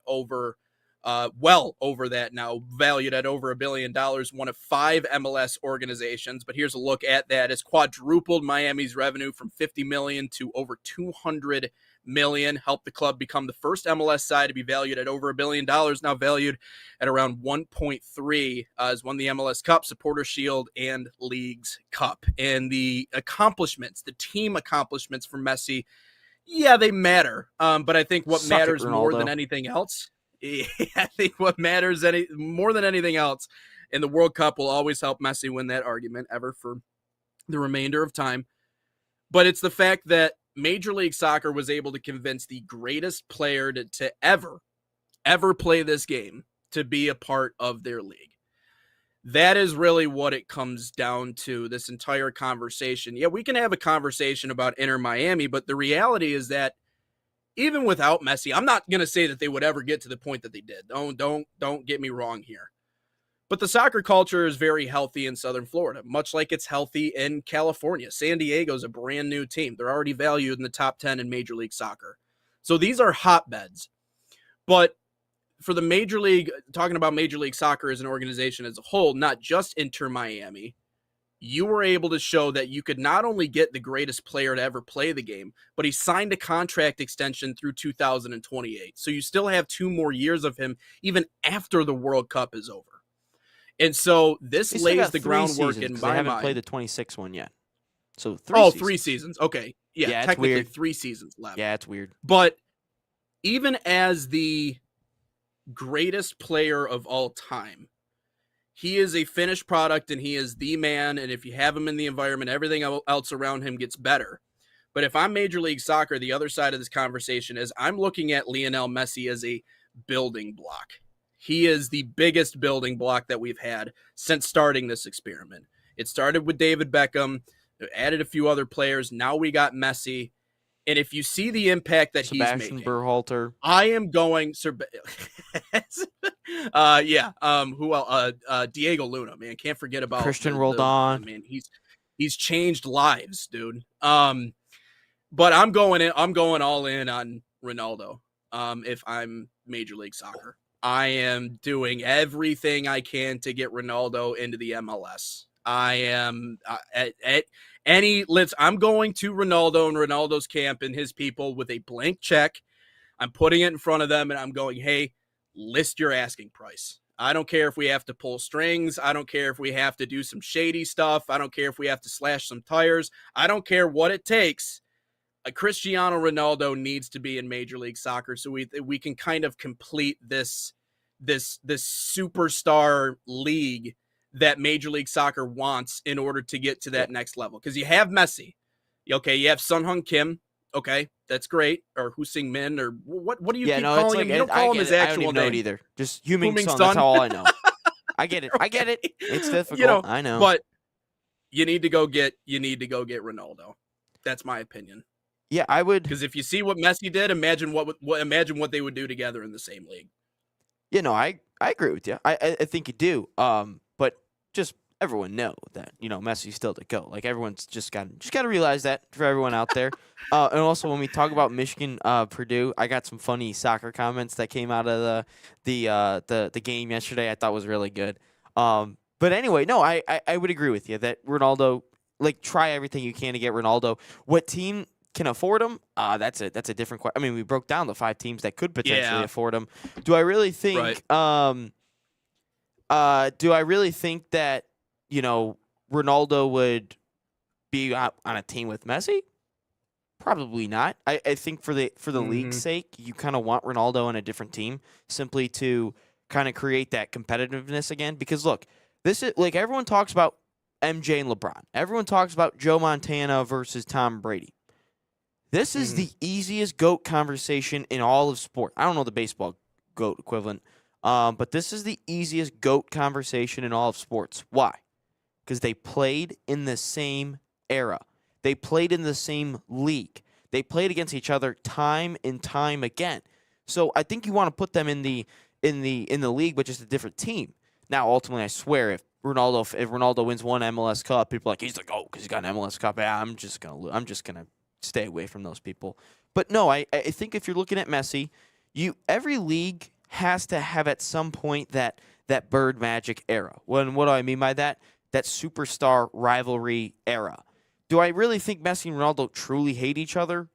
B: well over that now, valued at over $1 billion, one of 5 MLS organizations. But here's a look at that. It's quadrupled Miami's revenue from $50 million to over $200 million, helped the club become the first MLS side to be valued at over $1 billion, now valued at around 1.3, has won the MLS Cup, Supporter Shield, and Leagues Cup. And the accomplishments, the team accomplishments for MESSI, yeah, they matter. But I think what matters more than anything else, I think what matters more than anything else, and the World Cup will always help MESSI win that argument ever for the remainder of time. But it's the fact that Major League Soccer was able to convince the greatest player to ever play this game to be a part of their league. That is really what it comes down to, this entire conversation. Yeah, we can have a conversation about Inter Miami, but the reality is that even without MESSI, I'm not going to say that they would ever get to the point that they did. Don't get me wrong here. But the soccer culture is very healthy in Southern Florida, much like it's healthy in California. San Diego's a brand new team. They're already valued in the top 10 in Major League Soccer. So these are hotbeds. But for the Major League, talking about Major League Soccer as an organization as a whole, not just Inter Miami, you were able to show that you could not only get the greatest player to ever play the game, but he signed a contract extension through 2028. So you still have 2 more years of him even after the World Cup is over. And so this
A: They still
B: lays
A: got
B: the
A: 3
B: groundwork
A: seasons
B: in
A: 'cause
B: my
A: they haven't
B: mind.
A: played the 26 one yet. So
B: 3 seasons. Okay. Yeah,
A: Yeah, it's
B: technically
A: weird.
B: 3 seasons left.
A: Yeah, it's weird.
B: But even as the greatest player of all time, he is a finished product and he is the man. And if you have him in the environment, everything else around him gets better. But if I'm Major League Soccer, the other side of this conversation is I'm looking at Lionel Messi as a building block. He is the biggest building block that we've had since starting this experiment. It started with David Beckham, added a few other players. Now we got Messi. And if you see the impact that
A: Sebastian
B: he's making,
A: Berhalter.
B: I am going. Who else? Diego Luna, man, can't forget about
A: Christian Roldan.
B: Man, he's changed lives, dude. But I'm going all in on Ronaldo. If I'm Major League Soccer, I am doing everything I can to get Ronaldo into the MLS. I am I'm going to Ronaldo and Ronaldo's camp and his people with a blank check. I'm putting it in front of them and I'm going, hey, list your asking price. I don't care if we have to pull strings. I don't care if we have to do some shady stuff. I don't care if we have to slash some tires. I don't care what it takes. A Cristiano Ronaldo needs to be in Major League Soccer so we can kind of complete this superstar league that Major League Soccer wants in order to get to that next level. Because you have Messi. Okay, you have Sun Hung Kim. Okay, that's great. Or Hussein Min, or what do you keep calling him? You don't call him his
A: I don't
B: actual
A: even know it
B: name.
A: either. Just Huming
B: Huming
A: Son.
B: Son.
A: That's all I know. I get it. I get it. It's difficult. I know.
B: But you need to go get Ronaldo. That's my opinion.
A: Yeah, I would.
B: Because if you see what Messi did, imagine what they would do together in the same league.
A: You know, I agree with you. I think you do. But just everyone know that Messi's still to go. Like everyone's just got to realize that for everyone out there. And also when we talk about Michigan, Purdue, I got some funny soccer comments that came out of the game yesterday. I thought was really good. But anyway, no, I would agree with you that Ronaldo, like, try everything you can to get Ronaldo. What team can afford him? That's a different question. I mean, we broke down the 5 teams that could potentially afford him. Do I really think?
B: Right.
A: Do I really think that Ronaldo would be on a team with Messi? Probably not. I think for the league's sake, you kind of want Ronaldo on a different team simply to kind of create that competitiveness again. Because look, this is like everyone talks about MJ and LeBron. Everyone talks about Joe Montana versus Tom Brady. This is the easiest GOAT conversation in all of sport. I don't know the baseball GOAT equivalent, but this is the easiest GOAT conversation in all of sports. Why? Because they played in the same era. They played in the same league. They played against each other time and time again. So I think you want to put them in the league, but just a different team. Now, ultimately, I swear, if Ronaldo wins one MLS Cup, people are like, he's like, oh, because he's got an MLS Cup. Yeah, I'm just gonna stay away from those people. But no, I think if you're looking at Messi, every league has to have at some point that Bird Magic era. What do I mean by that? That superstar rivalry era. Do I really think Messi and Ronaldo truly hate each other?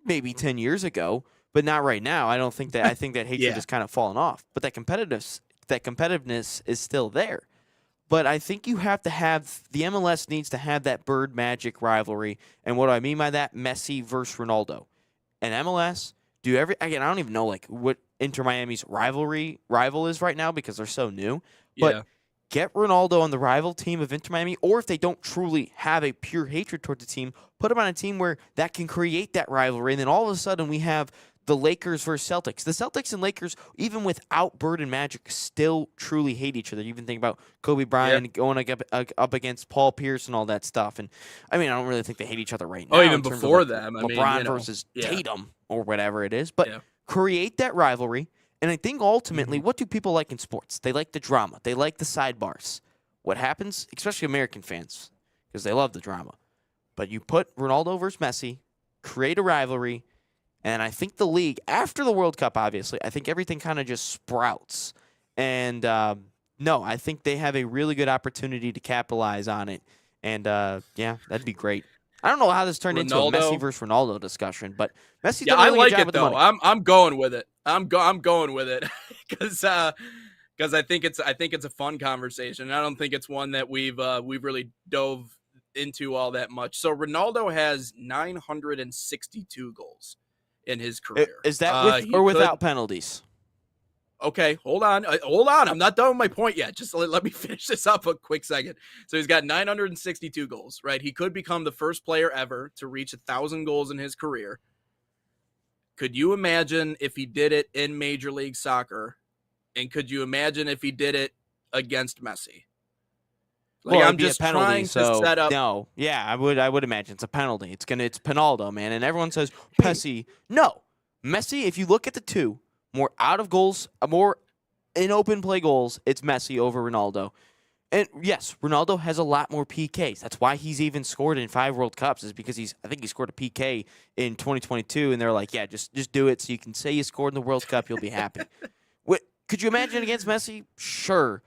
A: Maybe 10 years ago, but not right now. I don't think that. I think that hatred has kind of fallen off. But that competitiveness is still there. But I think you have to have the MLS needs to have that Bird Magic rivalry. And what do I mean by that? Messi versus Ronaldo. And MLS again, I don't even know like what Inter Miami's rival is right now because they're so new. But get Ronaldo on the rival team of Inter Miami, or if they don't truly have a pure hatred towards the team, put him on a team where that can create that rivalry. And then all of a sudden we have the Lakers versus Celtics. The Celtics and Lakers, even without Bird and Magic, still truly hate each other. You even think about Kobe Bryant going up against Paul Pierce and all that stuff. And I mean, I don't really think they hate each other right now.
B: Oh, even before them.
A: LeBron versus Tatum or whatever it is. But create that rivalry And I think ultimately, what do people like in sports? They like the drama. They like the sidebars. What happens, especially American fans, because they love the drama. But you put Ronaldo versus Messi, create a rivalry, and I think the league, after the World Cup, obviously, I think everything kind of just sprouts. And no, I think they have a really good opportunity to capitalize on it. And yeah, that'd be great. I don't know how this turned into a Messi versus Ronaldo discussion, but Messi's done a really good job with the money.
B: I'm going with it. I'm going with it because I think it's a fun conversation. I don't think it's one that we've really dove into all that much. So Ronaldo has 962 goals in his career.
A: Is that with or without penalties?
B: Okay, hold on. I'm not done with my point yet. Just let me finish this up a quick second. So he's got 962 goals, right? He could become the first player ever to reach 1,000 goals in his career. Could you imagine if he did it in Major League Soccer? And could you imagine if he did it against Messi?
A: Like, well, I'm just trying to set up. No, yeah, I would imagine it's a penalty. It's Pinaldo, man, and everyone says Messi. No, Messi. If you look at the two, more out of goals, more in open play goals, it's Messi over Ronaldo. And yes, Ronaldo has a lot more PKs. That's why he's even scored in 5 World Cups, is because I think he scored a PK in 2022, and they're like, yeah, just do it so you can say you scored in the World Cup, you'll be happy. Could you imagine against Messi? Sure.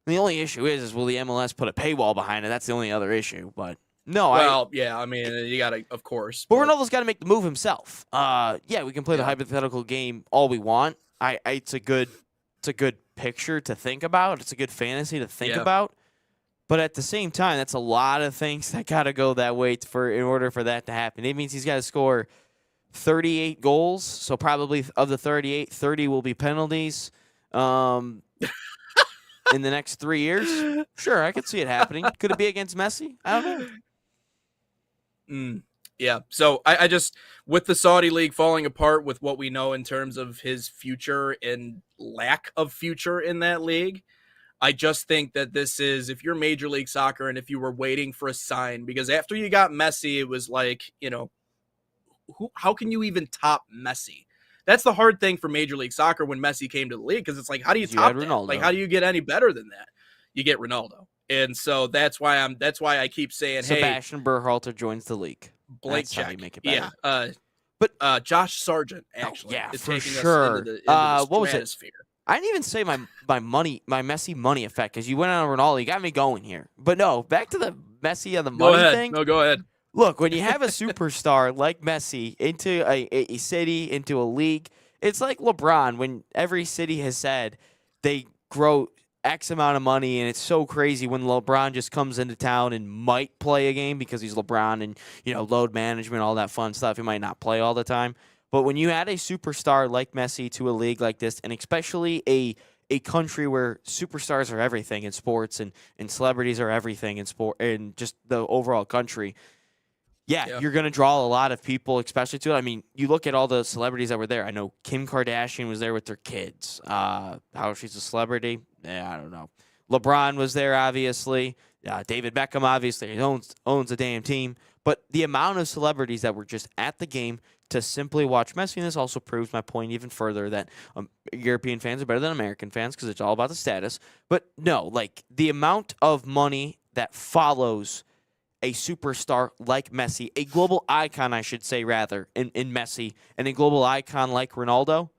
A: The only issue is will the MLS put a paywall behind it? That's the only other issue. But no,
B: yeah, I mean, you got to, of course.
A: But Ronaldo's got to make the move himself. Yeah, we can play the hypothetical game all we want. It's a good picture to think about. It's a good fantasy to think about. But at the same time, that's a lot of things that got to go that way in order for that to happen. It means he's got to score 38 goals. So probably of the 38, 30 will be penalties. In the next 3 years? Sure, I could see it happening. Could it be against Messi? I don't
B: know. Yeah. So I just, with the Saudi League falling apart with what we know in terms of his future and lack of future in that league, I just think that this is, if you're Major League Soccer and if you were waiting for a sign, because after you got Messi, it was like, how can you even top Messi? That's the hard thing for Major League Soccer when Messi came to the league, because it's like, how do you top that? Like, how do you get any better than that? You get Ronaldo, and so that's why I keep saying,
A: Sebastian Berhalter joins the league.
B: Blank
A: that's
B: check.
A: How you make it better.
B: Yeah, but Josh Sargent actually,
A: is
B: for
A: taking sure.
B: Us into the
A: what was
B: it?
A: I didn't even say my Messi money effect, because you went on Ronaldo. You got me going here, but no. Back to the Messi and the money thing.
B: No, go ahead.
A: Look, when you have a superstar like Messi into a city, into a league, it's like LeBron. When every city has said they grow X amount of money, and it's so crazy when LeBron just comes into town and might play a game because he's LeBron and, load management, all that fun stuff. He might not play all the time. But when you add a superstar like Messi to a league like this, and especially a country where superstars are everything in sports and celebrities are everything in sport and just the overall country, you're going to draw a lot of people, especially to it. I mean, you look at all the celebrities that were there. I know Kim Kardashian was there with their kids. How she's a celebrity? I don't know. LeBron was there, obviously. David Beckham, obviously, he owns a damn team. But the amount of celebrities that were just at the game to simply watch Messi, and this also proves my point even further that European fans are better than American fans because it's all about the status. But no, like the amount of money that follows a superstar like Messi, a global icon, I should say, rather, in Messi, and a global icon like Ronaldo,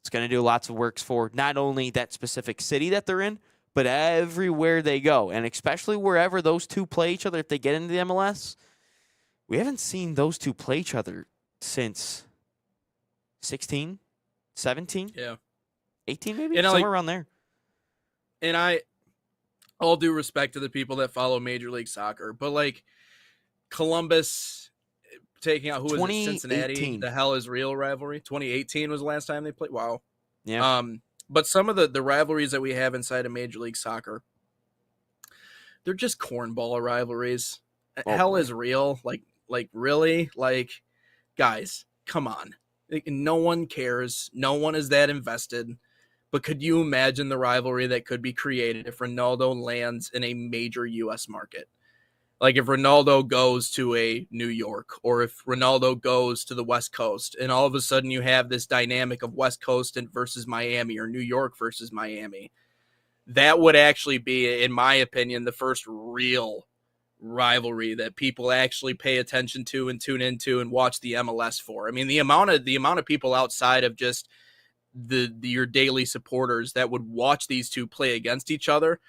A: it's going to do lots of works for not only that specific city that they're in, but everywhere they go, and especially wherever those two play each other. If they get into the MLS, we haven't seen those two play each other since 16, 17, 18 maybe, somewhere around there.
B: And all due respect to the people that follow Major League Soccer, but like Columbus taking out, who was it, Cincinnati? The hell is real rivalry? 2018 was the last time they played. Wow.
A: Yeah.
B: But some of the rivalries that we have inside of Major League Soccer, they're just cornball rivalries. Hell is real. Like really? Like, guys, come on. No one cares. No one is that invested. But could you imagine the rivalry that could be created if Ronaldo lands in a major U.S. market? Like if Ronaldo goes to a New York or if Ronaldo goes to the West Coast and all of a sudden you have this dynamic of West Coast versus Miami or New York versus Miami, that would actually be, in my opinion, the first real rivalry that people actually pay attention to and tune into and watch the MLS for. I mean, the amount of people outside of just your daily supporters that would watch these two play against each other,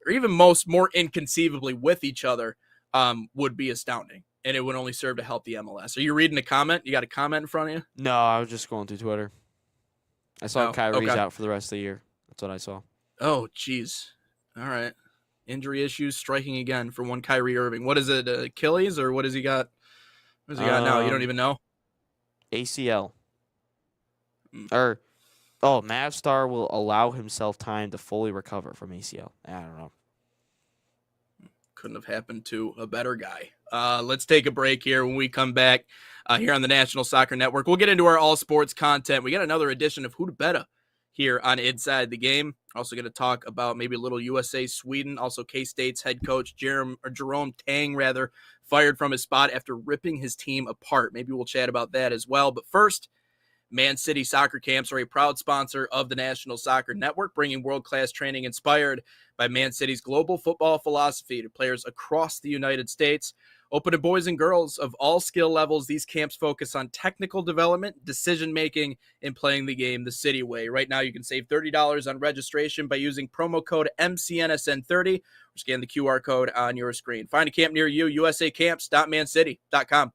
B: or even more inconceivably with each other, would be astounding. And it would only serve to help the MLS. Are you reading a comment? You got a comment in front of you?
A: No, I was just scrolling through Twitter. I saw Kyrie's out for the rest of the year. That's what I saw.
B: Oh, geez. All right. Injury issues striking again for one Kyrie Irving. What is it, Achilles, or what has he got? What does he got now? You don't even know?
A: ACL. Mavs star will allow himself time to fully recover from ACL. I don't know.
B: Couldn't have happened to a better guy. Let's take a break here. When we come back here on the National Soccer Network, we'll get into our all sports content. We got another edition of Who to Betta here on Inside the Game. Also going to talk about maybe a little USA Sweden. Also K-State's head coach Jerome Tang fired from his spot after ripping his team apart. Maybe we'll chat about that as well. But first, Man City soccer camps are a proud sponsor of the National Soccer Network, bringing world-class training inspired by Man City's global football philosophy to players across the United States. Open to boys and girls of all skill levels, these camps focus on technical development, decision-making, and playing the game the City way. Right now, you can save $30 on registration by using promo code MCNSN30 or scan the QR code on your screen. Find a camp near you, usacamps.mancity.com.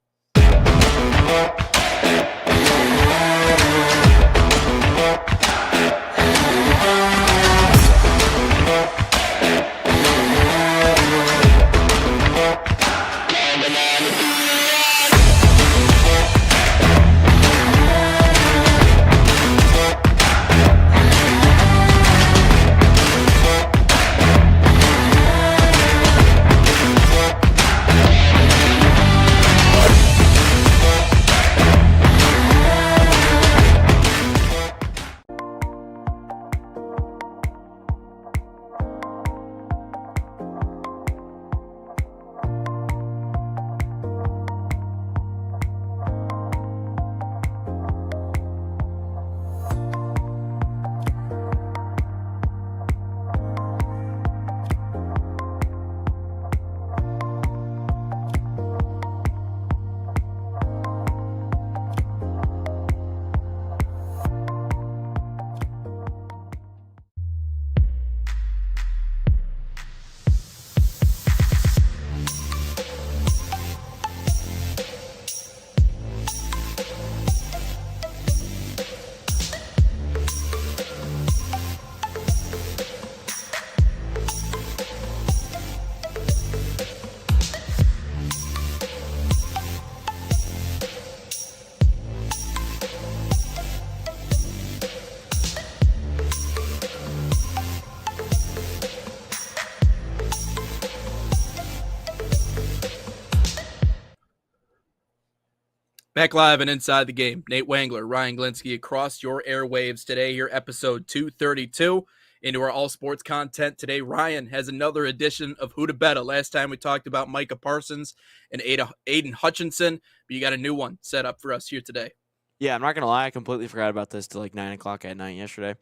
B: Back live and inside the game. Nate Wangler, Ryan Glinsky across your airwaves today. Here, episode 232. Into our all sports content today. Ryan has another edition of Who to Betta. Last time we talked about Micah Parsons and Aiden Hutchinson, but you got a new one set up for us here today.
A: Yeah, I'm not going to lie. I completely forgot about this till like 9 o'clock at night yesterday.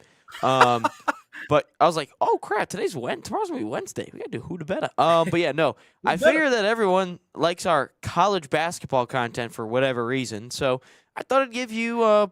A: But I was like, oh, crap, tomorrow's going to be Wednesday. We got to do Who to Betta. But yeah, no, I figure that everyone likes our college basketball content for whatever reason. So I thought I'd give you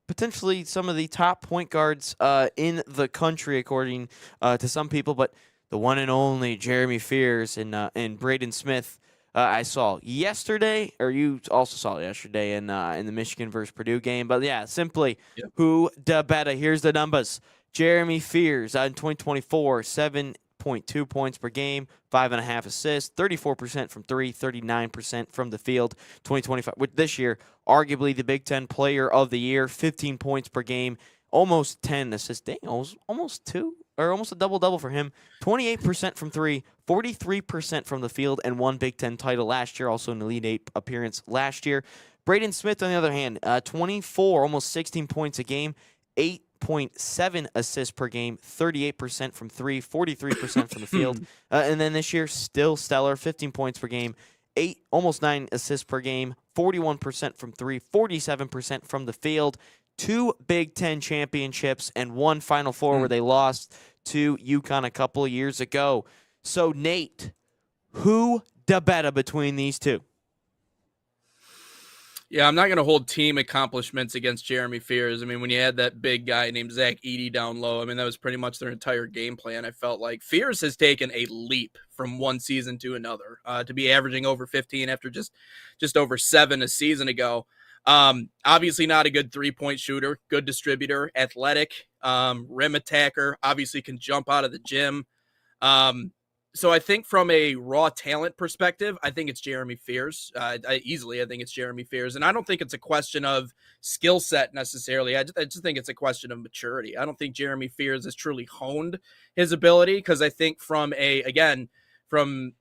A: potentially some of the top point guards in the country, according to some people. But the one and only Jeremy Fears and Braden Smith, I saw yesterday, or you also saw yesterday in the Michigan versus Purdue game. But yeah, simply Who to Betta. Here's the numbers. Jeremy Fears in 2024, 7.2 points per game, 5.5 assists, 34% from three, 39% from the field. 2025, with this year, arguably the Big Ten Player of the Year, 15 points per game, almost 10 assists. Dang, almost a double-double for him. 28% from three, 43% from the field, and one Big Ten title last year, also an Elite Eight appearance last year. Braden Smith, on the other hand, 24, almost 16 points a game, 8 8.7 assists per game, 38% from three, 43% from the field. And then this year, still stellar, 15 points per game, almost 9 assists per game, 41% from three, 47% from the field. 2 Big Ten championships and 1 Final Four where they lost to UConn a couple of years ago. So, Nate, who da better between these two?
B: Yeah, I'm not going to hold team accomplishments against Jeremy Fears. I mean, when you had that big guy named Zach Edey down low, I mean, that was pretty much their entire game plan. I felt like Fears has taken a leap from one season to another, to be averaging over 15 after just over 7 a season ago. Obviously not a good 3-point shooter, good distributor, athletic, rim attacker, obviously can jump out of the gym. So I think from a raw talent perspective, I think it's Jeremy Fears. I think it's Jeremy Fears. And I don't think it's a question of skill set necessarily. I just think it's a question of maturity. I don't think Jeremy Fears has truly honed his ability, because I think from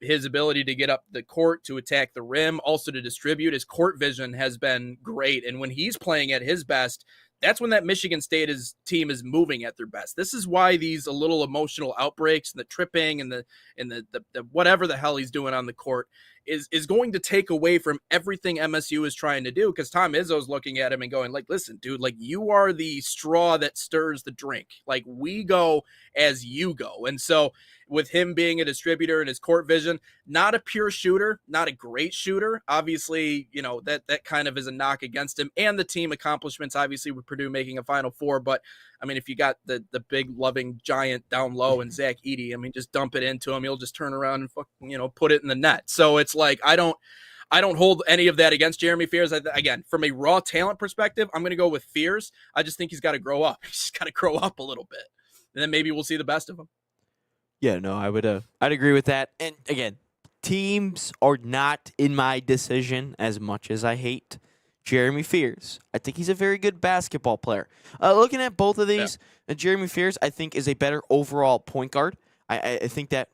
B: his ability to get up the court, to attack the rim, also to distribute, his court vision has been great. And when he's playing at his best, that's when that Michigan State team is moving at their best. This is why these little emotional outbreaks and the tripping and the whatever the hell he's doing on the court is going to take away from everything MSU is trying to do, because Tom Izzo's looking at him and going like, listen, dude, like, you are the straw that stirs the drink. Like, we go as you go. And so with him being a distributor and his court vision, not a pure shooter, not a great shooter, obviously, that kind of is a knock against him, and the team accomplishments, obviously, with Purdue making a Final Four. But I mean, if you got the big loving giant down low and Zach Edey, I mean, just dump it into him. He'll just turn around and put it in the net. So it's like, I don't hold any of that against Jeremy Fears. Again, from a raw talent perspective, I'm going to go with Fears. I just think he's got to grow up. He's just got to grow up a little bit, and then maybe we'll see the best of him.
A: Yeah, no, I'd agree with that. And again, teams are not in my decision as much as I hate Jeremy Fears. I think he's a very good basketball player. Looking at both of these, Jeremy Fears, I think, is a better overall point guard. I think that,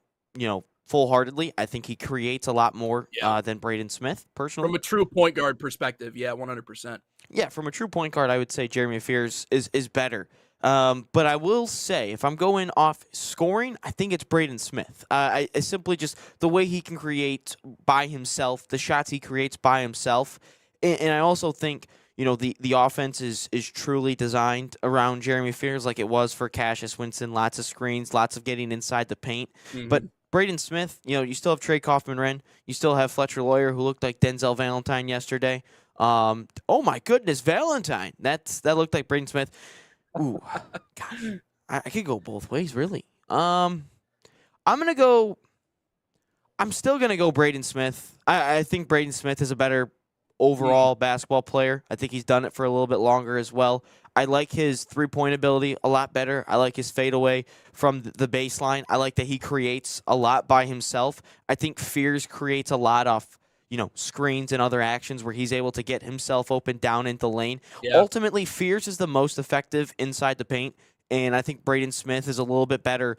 A: full-heartedly, I think he creates a lot more than Braden Smith, personally.
B: From a true point guard perspective, 100%.
A: Yeah, from a true point guard, I would say Jeremy Fears is better. But I will say, if I'm going off scoring, I think it's Braden Smith. I simply just the way he can create by himself, the shots he creates by himself. And I also think, the offense is truly designed around Jeremy Fears, like it was for Cassius Winston. Lots of screens, lots of getting inside the paint. Mm-hmm. But Braden Smith, you still have Trey Kaufman-Renn. You still have Fletcher Lawyer, who looked like Denzel Valentine yesterday. Oh, my goodness, Valentine. That looked like Braden Smith. Ooh, gosh. I could go both ways, really. I'm still going to go Braden Smith. I think Braden Smith is a better overall basketball player. I think he's done it for a little bit longer as well. I like his three-point ability a lot better. I like his fadeaway from the baseline. I like that he creates a lot by himself. I think Fears creates a lot off, screens and other actions where he's able to get himself open down into the lane. Yeah. Ultimately, Fears is the most effective inside the paint. And I think Braden Smith is a little bit better,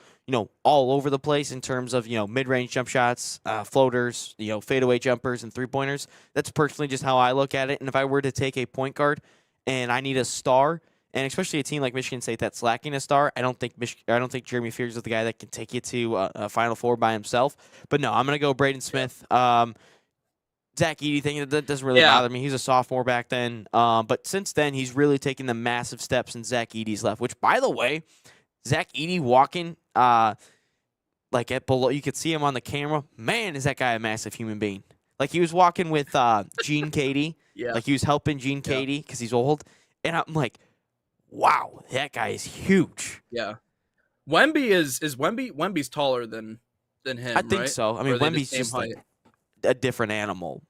A: all over the place in terms of, mid-range jump shots, floaters, fadeaway jumpers, and three-pointers. That's personally just how I look at it. And if I were to take a point guard and I need a star, and especially a team like Michigan State that's lacking a star, I don't think Jeremy Fears is the guy that can take you to a Final Four by himself. But no, I'm going to go Braden Smith. Zach Edey thing, that doesn't really bother me. He's a sophomore back then. But since then, he's really taken the massive steps in Zach Edey's left, which, by the way, Zach Edey walking like at below, you could see him on the camera. Man, is that guy a massive human being. Like, he was walking with Gene Katie. Yeah. Like, he was helping Gene Katie because he's old. And I'm like, wow, that guy is huge.
B: Yeah. Wemby's taller than him,
A: I think so. I mean, Wemby's just like a different animal.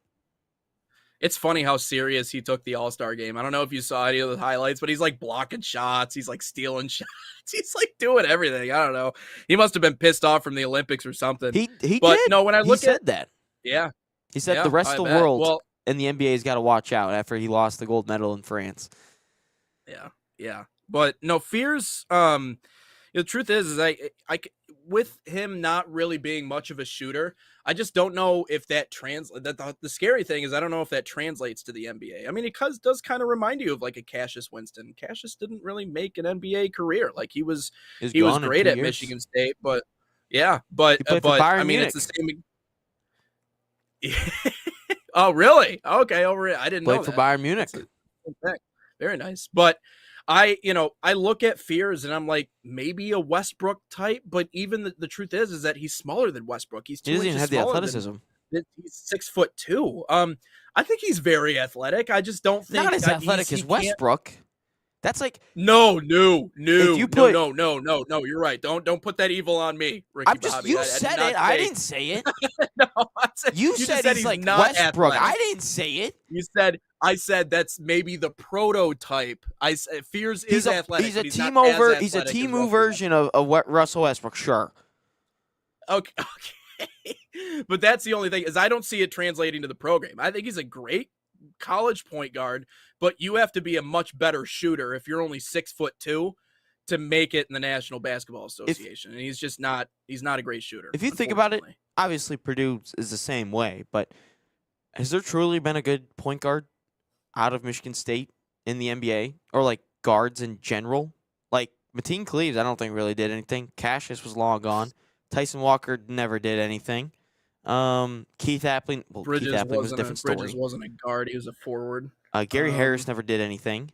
B: It's funny how serious he took the All-Star game. I don't know if you saw any of the highlights, but he's like blocking shots. He's like stealing shots. He's like doing everything. I don't know. He must have been pissed off from the Olympics or something.
A: He
B: but
A: did.
B: No, when I look
A: he said that.
B: Yeah.
A: He said the rest of the world and the NBA's got to watch out after he lost the gold medal in France.
B: Yeah. But no, Fears, the truth is I with him not really being much of a shooter, I just don't know if that the scary thing is I don't know if that translates to the NBA. I mean, it does kind of remind you of like a Cassius Winston. Cassius didn't really make an NBA career. Like he was
A: gone in
B: great
A: 2
B: at
A: years.
B: Michigan State, but yeah, but
A: He played for Bayern
B: I mean,
A: Munich.
B: it's the same. Oh, really? Okay, I didn't know
A: Played for
B: that.
A: Bayern Munich.
B: Very nice. But I look at Fears and I'm like, maybe a Westbrook type, but even the truth is that he's smaller than Westbrook. He's 2
A: He doesn't
B: inches
A: even have the
B: smaller
A: athleticism.
B: he's 6'2". I think he's very athletic. I just don't think
A: Not as athletic as Westbrook. That's like
B: No.
A: If you put-
B: No. You're right. Don't put that evil on me, Ricky
A: I'm just
B: Bobby.
A: you
B: I did
A: said
B: not
A: it. I
B: say-
A: didn't say it.
B: No, I said,
A: You
B: just
A: said he's like
B: not
A: Westbrook.
B: athletic.
A: I didn't say it.
B: I said that's maybe the prototype. I said Fears is athletic.
A: He's a
B: but he's not
A: Timo
B: as
A: He's a
B: athletic as
A: Timu
B: Russell
A: version of what Russell Westbrook. Sure.
B: Okay. But that's the only thing is I don't see it translating to the program. I think he's a great college point guard, but you have to be a much better shooter if you're only 6'2" to make it in the National Basketball Association. And he's just not. He's not a great shooter.
A: If you think about it,
B: unfortunately.
A: obviously Purdue is the same way, but has there truly been a good point guard out of Michigan State in the NBA or like guards in general? Like Mateen Cleaves, I don't think really did anything. Cassius was long gone. Tyson Walker never did anything. Keith Appling,
B: Bridges
A: Keith Appling was a
B: wasn't
A: different story.
B: Bridges wasn't a guard; he was a forward.
A: Gary Harris never did anything.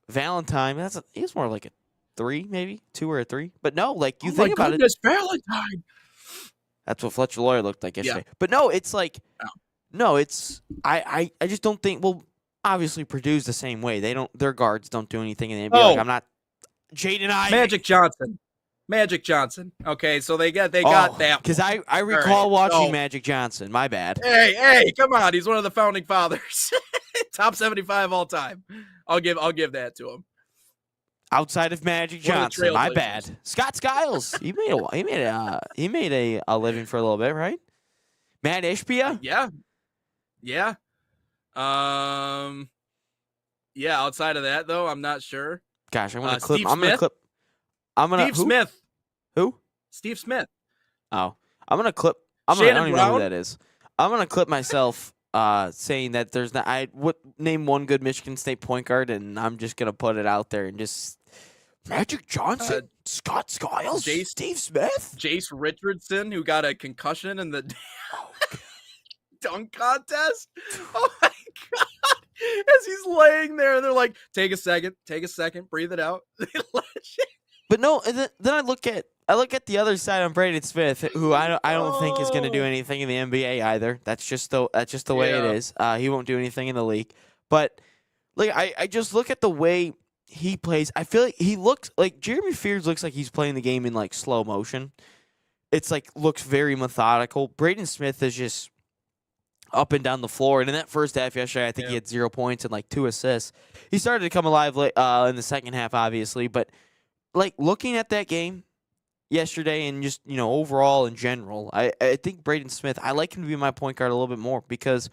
A: Valentine, he's more like a 3, maybe 2 or a 3. But no, like you think about it,
B: Valentine.
A: that's what Fletcher Lawyer looked like yesterday. But no, it's like, no, it's I just don't think. Well, obviously Purdue's the same way. Their guards don't do anything in the NBA. Like I'm not Jaden
B: Magic Johnson. Okay, so they got that
A: because I recall
B: right,
A: watching
B: so-
A: Magic Johnson. My bad.
B: Hey, come on! He's one of the founding fathers, top 75 all time. I'll give that to him.
A: Outside of Magic
B: One of the
A: Johnson, my
B: trailblazers.
A: bad. Scott Skiles, he made a living for a little bit, right? Matt Ishbia,
B: Yeah. Outside of that though, I'm not sure.
A: gosh, I'm gonna
B: Steve
A: clip. I'm gonna
B: Smith?
A: clip. I'm gonna
B: Steve
A: who?
B: Smith.
A: Who?
B: Steve Smith.
A: Oh, I'm gonna clip. I
B: Shannon
A: don't even know who
B: Brown?
A: that is. I'm gonna clip myself saying that there's not. I would name one good Michigan State point guard, and I'm just gonna put it out there and just Magic Johnson, Scott Skiles, Steve Smith,
B: Jace Richardson, who got a concussion in the dunk contest. Oh my god! As he's laying there, they're like, take a second, breathe it out.
A: But no, and then I look at the other side on Braden Smith, who I don't think is going to do anything in the NBA either. That's just the way it is. He won't do anything in the league. But like I just look at the way he plays. I feel like he looks like Jeremy Fears looks like he's playing the game in like slow motion. It's like looks very methodical. Braden Smith is just up and down the floor. And in that first half yesterday, I think he had 0 points and like 2 assists. He started to come alive in the second half, obviously, but like looking at that game yesterday and just, overall in general, I think Braden Smith, I like him to be my point guard a little bit more because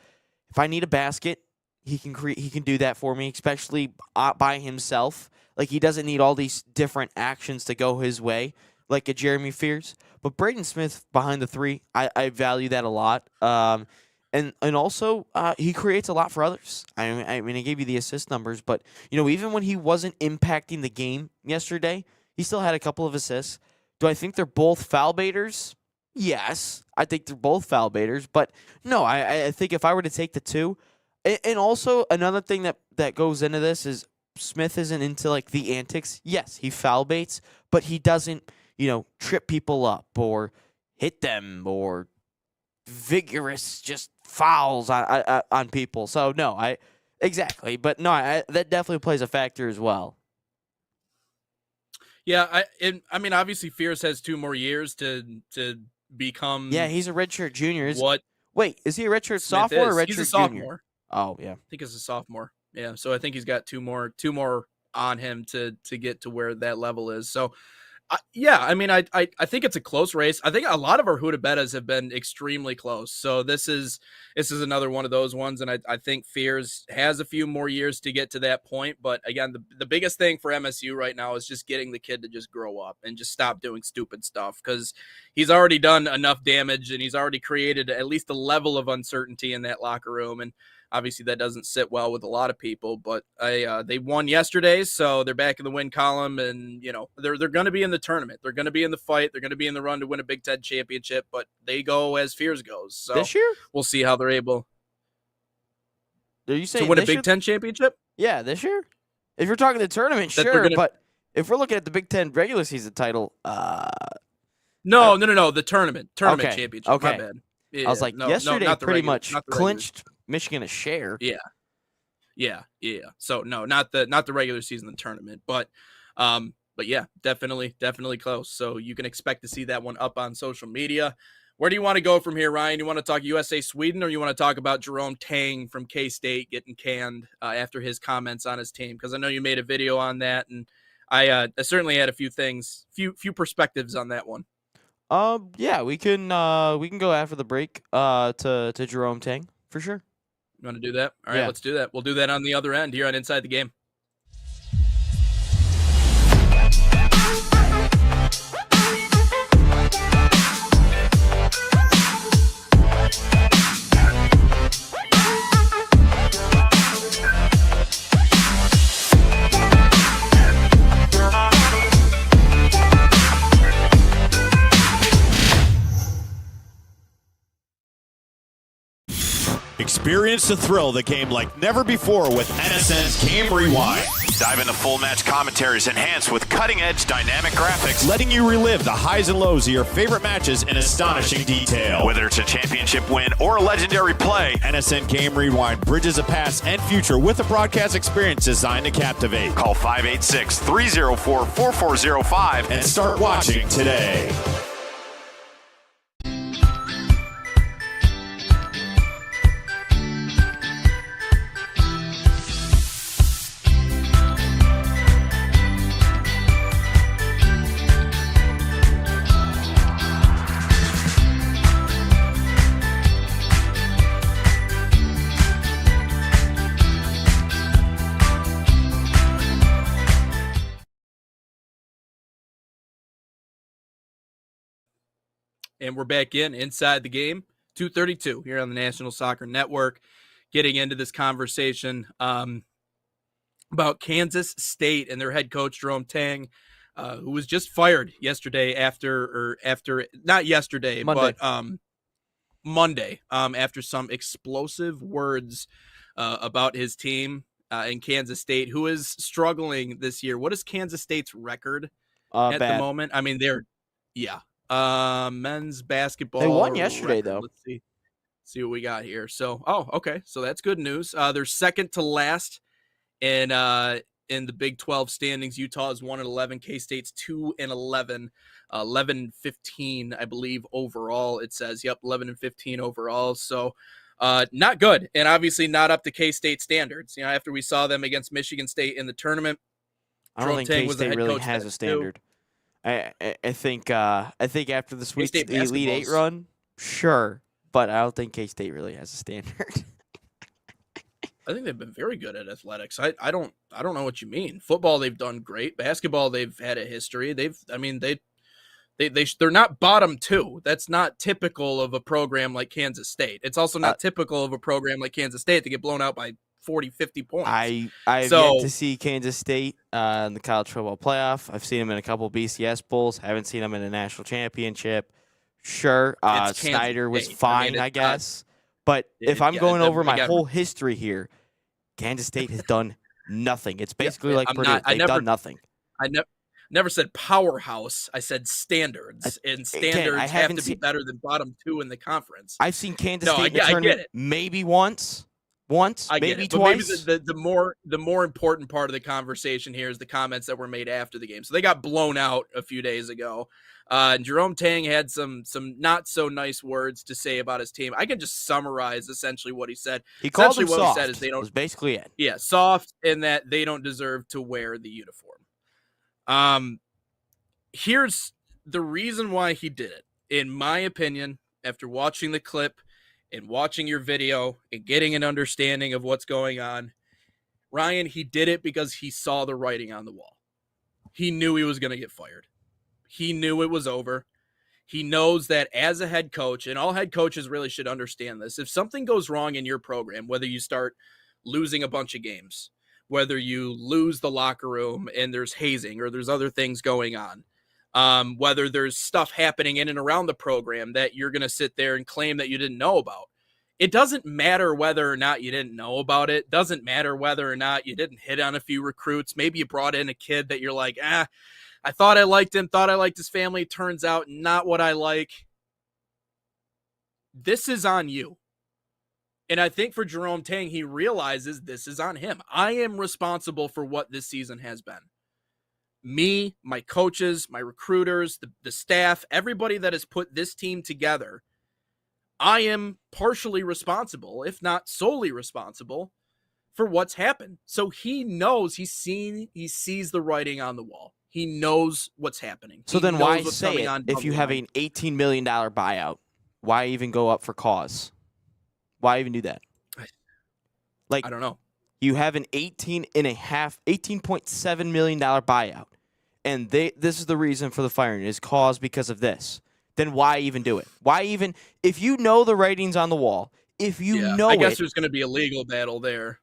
A: if I need a basket, he can do that for me, especially by himself. Like he doesn't need all these different actions to go his way like a Jeremy Fears. But Braden Smith behind the 3, I value that a lot. And also, he creates a lot for others. I mean, I gave you the assist numbers, but even when he wasn't impacting the game yesterday, he still had a couple of assists. Do I think they're both foul baiters? Yes, I think they're both foul baiters. But no, I think if I were to take the 2, and also another thing that goes into this is Smith isn't into like the antics. Yes, he foul baits, but he doesn't trip people up or hit them or vigorous just fouls on people. So no, exactly. But no, that definitely plays a factor as well.
B: Yeah, I mean, obviously, Fierce has 2 more years to become.
A: Yeah, he's a redshirt junior.
B: What?
A: Wait, is he a redshirt
B: Smith
A: sophomore
B: is.
A: or redshirt
B: He's a
A: junior?
B: sophomore.
A: Oh yeah,
B: I think he's a sophomore. Yeah, so I think he's got 2 more on him to get to where that level is. So Yeah, I mean, I think it's a close race. I think a lot of our Huda Bettas have been extremely close. So this is another one of those ones, and I think Fears has a few more years to get to that point. But again, the biggest thing for MSU right now is just getting the kid to just grow up and just stop doing stupid stuff, because he's already done enough damage and he's already created at least a level of uncertainty in that locker room. And obviously, that doesn't sit well with a lot of people, but they won yesterday, so they're back in the win column, and they're going to be in the tournament. They're going to be in the fight. They're going to be in the run to win a Big Ten championship, but they go as Fears goes. So
A: This year?
B: we'll see how they're able
A: Are you
B: to
A: saying
B: win a
A: this
B: Big
A: year?
B: Ten championship.
A: Yeah, this year. If you're talking the tournament,
B: That they're
A: sure.
B: gonna-
A: But if we're looking at the Big Ten regular season title,
B: No, the tournament
A: Okay,
B: championship.
A: okay.
B: My bad. Yeah,
A: I was like,
B: no,
A: yesterday
B: not the
A: pretty
B: regular-
A: much
B: not the regular-
A: clinched Michigan a share.
B: Yeah. So no, not the regular season, the tournament, but yeah, definitely close. So you can expect to see that one up on social media. Where do you want to go from here, Ryan? You want to talk USA Sweden, or you want to talk about Jerome Tang from K-State getting canned after his comments on his team? Because I know you made a video on that, and I certainly had a few perspectives on that one.
A: Yeah, we can go after the break to Jerome Tang for sure.
B: You want to do that? All right,
A: Yeah.
B: let's do that. We'll do that on the other end here on Inside the Game.
C: Experience the thrill of the game like never before with NSN's Game Rewind.
D: Dive into full match commentaries enhanced with cutting-edge dynamic graphics.
C: Letting you relive the highs and lows of your favorite matches in astonishing detail.
D: Whether it's a championship win or a legendary play,
C: NSN Game Rewind bridges the past and future with a broadcast experience designed to captivate.
D: call 586-304-4405
C: And start watching today.
B: And we're back inside the game, 2:32 here on the National Soccer Network, getting into this conversation about Kansas State and their head coach, Jerome Tang, who was just fired yesterday not yesterday,
A: Monday.
B: but Monday, after some explosive words about his team in Kansas State, who is struggling this year. What is Kansas State's record at
A: Bad.
B: the moment? I mean, men's basketball.
A: They won yesterday,
B: record.
A: though.
B: Let's see what we got here. So, okay. So that's good news. They're second to last in the Big 12 standings. Utah is 1-11. K-State's 2-11. 11-15, I believe, overall. It says, 11-15 overall. So, not good, and obviously not up to K-State standards. After we saw them against Michigan State in the tournament,
A: I don't
B: Jerome
A: think
B: Tang was the
A: K-State
B: head
A: really
B: coach
A: has
B: then,
A: a
B: too.
A: standard. I think after the
B: K-State
A: Elite Eight
B: basketball's-
A: run, sure, but I don't think K-State really has a standard.
B: I think they've been very good at athletics. I don't know what you mean. Football, they've done great. Basketball, they've had a history. They're not bottom two. That's not typical of a program like Kansas State. It's also not typical of a program like Kansas State to get blown out by 40, 50 points.
A: I've yet to see Kansas State in the college football playoff. I've seen them in a couple BCS bowls. Haven't seen them in a national championship. Sure,
B: It's Kansas
A: Snyder was
B: State.
A: fine,
B: it's
A: I
B: not-
A: guess. But if I'm going over my
B: again,
A: whole history here, Kansas State has done nothing. It's basically like
B: I'm
A: Purdue.
B: not- I
A: They've
B: never-
A: done nothing.
B: I never said powerhouse. I said standards, and standards have
A: haven't
B: to be
A: seen-
B: better than bottom two in the conference.
A: I've seen Kansas
B: No,
A: State in the
B: I get
A: tournament
B: it.
A: maybe once,
B: I get
A: maybe
B: it. But
A: twice.
B: maybe the more important part of the conversation here is the comments that were made after the game. So they got blown out a few days ago. And Jerome Tang had some not so nice words to say about his team. I can just summarize essentially what he said.
A: He called
B: Essentially
A: them
B: what he
A: soft.
B: said is they don't-
A: was basically it.
B: Yeah, soft in that they don't deserve to wear the uniform. here's the reason why he did it. In my opinion, after watching the clip and watching your video and getting an understanding of what's going on, Ryan, he did it because he saw the writing on the wall. He knew he was going to get fired. He knew it was over. He knows that as a head coach, and all head coaches really should understand this, if something goes wrong in your program, whether you start losing a bunch of games, whether you lose the locker room and there's hazing or there's other things going on, whether there's stuff happening in and around the program that you're going to sit there and claim that you didn't know about. It doesn't matter whether or not you didn't know about it. Doesn't matter whether or not you didn't hit on a few recruits. Maybe you brought in a kid that you're like, I thought I liked him, thought I liked his family. Turns out not what I like. This is on you. And I think for Jerome Tang, he realizes this is on him. I am responsible for what this season has been. Me, my coaches, my recruiters, the staff, everybody that has put this team together, I am partially responsible, if not solely responsible, for what's happened. So he knows, he sees the writing on the wall. He knows what's happening.
A: So
B: he
A: then
B: knows
A: why
B: what's
A: say
B: coming
A: it
B: on
A: if
B: down
A: you
B: the
A: have
B: line.
A: an $18 million buyout? Why even go up for cause? Why even do that? Like,
B: I don't know.
A: You have an $18.7 million buyout, and this is the reason for the firing is caused because of this. Then why even do it? Why even, if you know the writings on the wall, if you know
B: I guess
A: it,
B: there's going to be a legal battle there.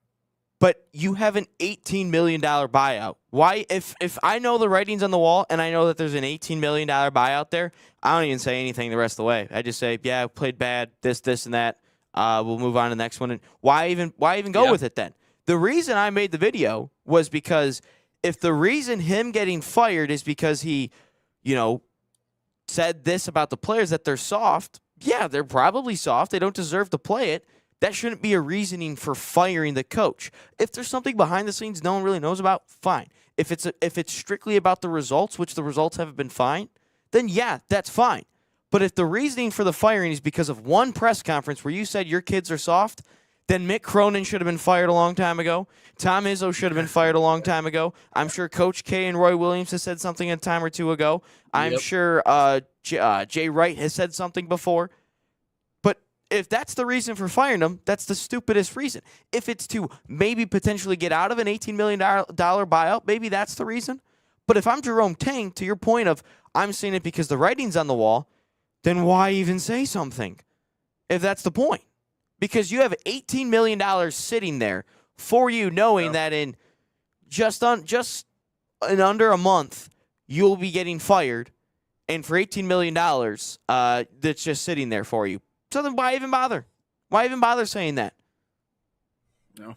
A: but you have an $18 million buyout. Why, if I know the writings on the wall and I know that there's an $18 million buyout there, I don't even say anything the rest of the way. I just say, yeah, played bad, this, and that. We'll move on to the next one. And why even go with it then? The reason I made the video was because if the reason him getting fired is because he, said this about the players that they're soft, yeah, they're probably soft. They don't deserve to play it. That shouldn't be a reasoning for firing the coach. If there's something behind the scenes no one really knows about, fine. If it's strictly about the results, which the results haven't been fine, then yeah, that's fine. But if the reasoning for the firing is because of one press conference where you said your kids are soft, then Mick Cronin should have been fired a long time ago. Tom Izzo should have been fired a long time ago. I'm sure Coach K and Roy Williams has said something a time or two ago. I'm sure Jay Wright has said something before. But if that's the reason for firing them, that's the stupidest reason. If it's to maybe potentially get out of an $18 million buyout, maybe that's the reason. But if I'm Jerome Tang, to your point of I'm saying it because the writing's on the wall, then why even say something if that's the point? Because you have $18 million sitting there for you, knowing that in just under a month, you'll be getting fired. And for $18 million, that's just sitting there for you. So then why even bother? Why even bother saying that?
B: No.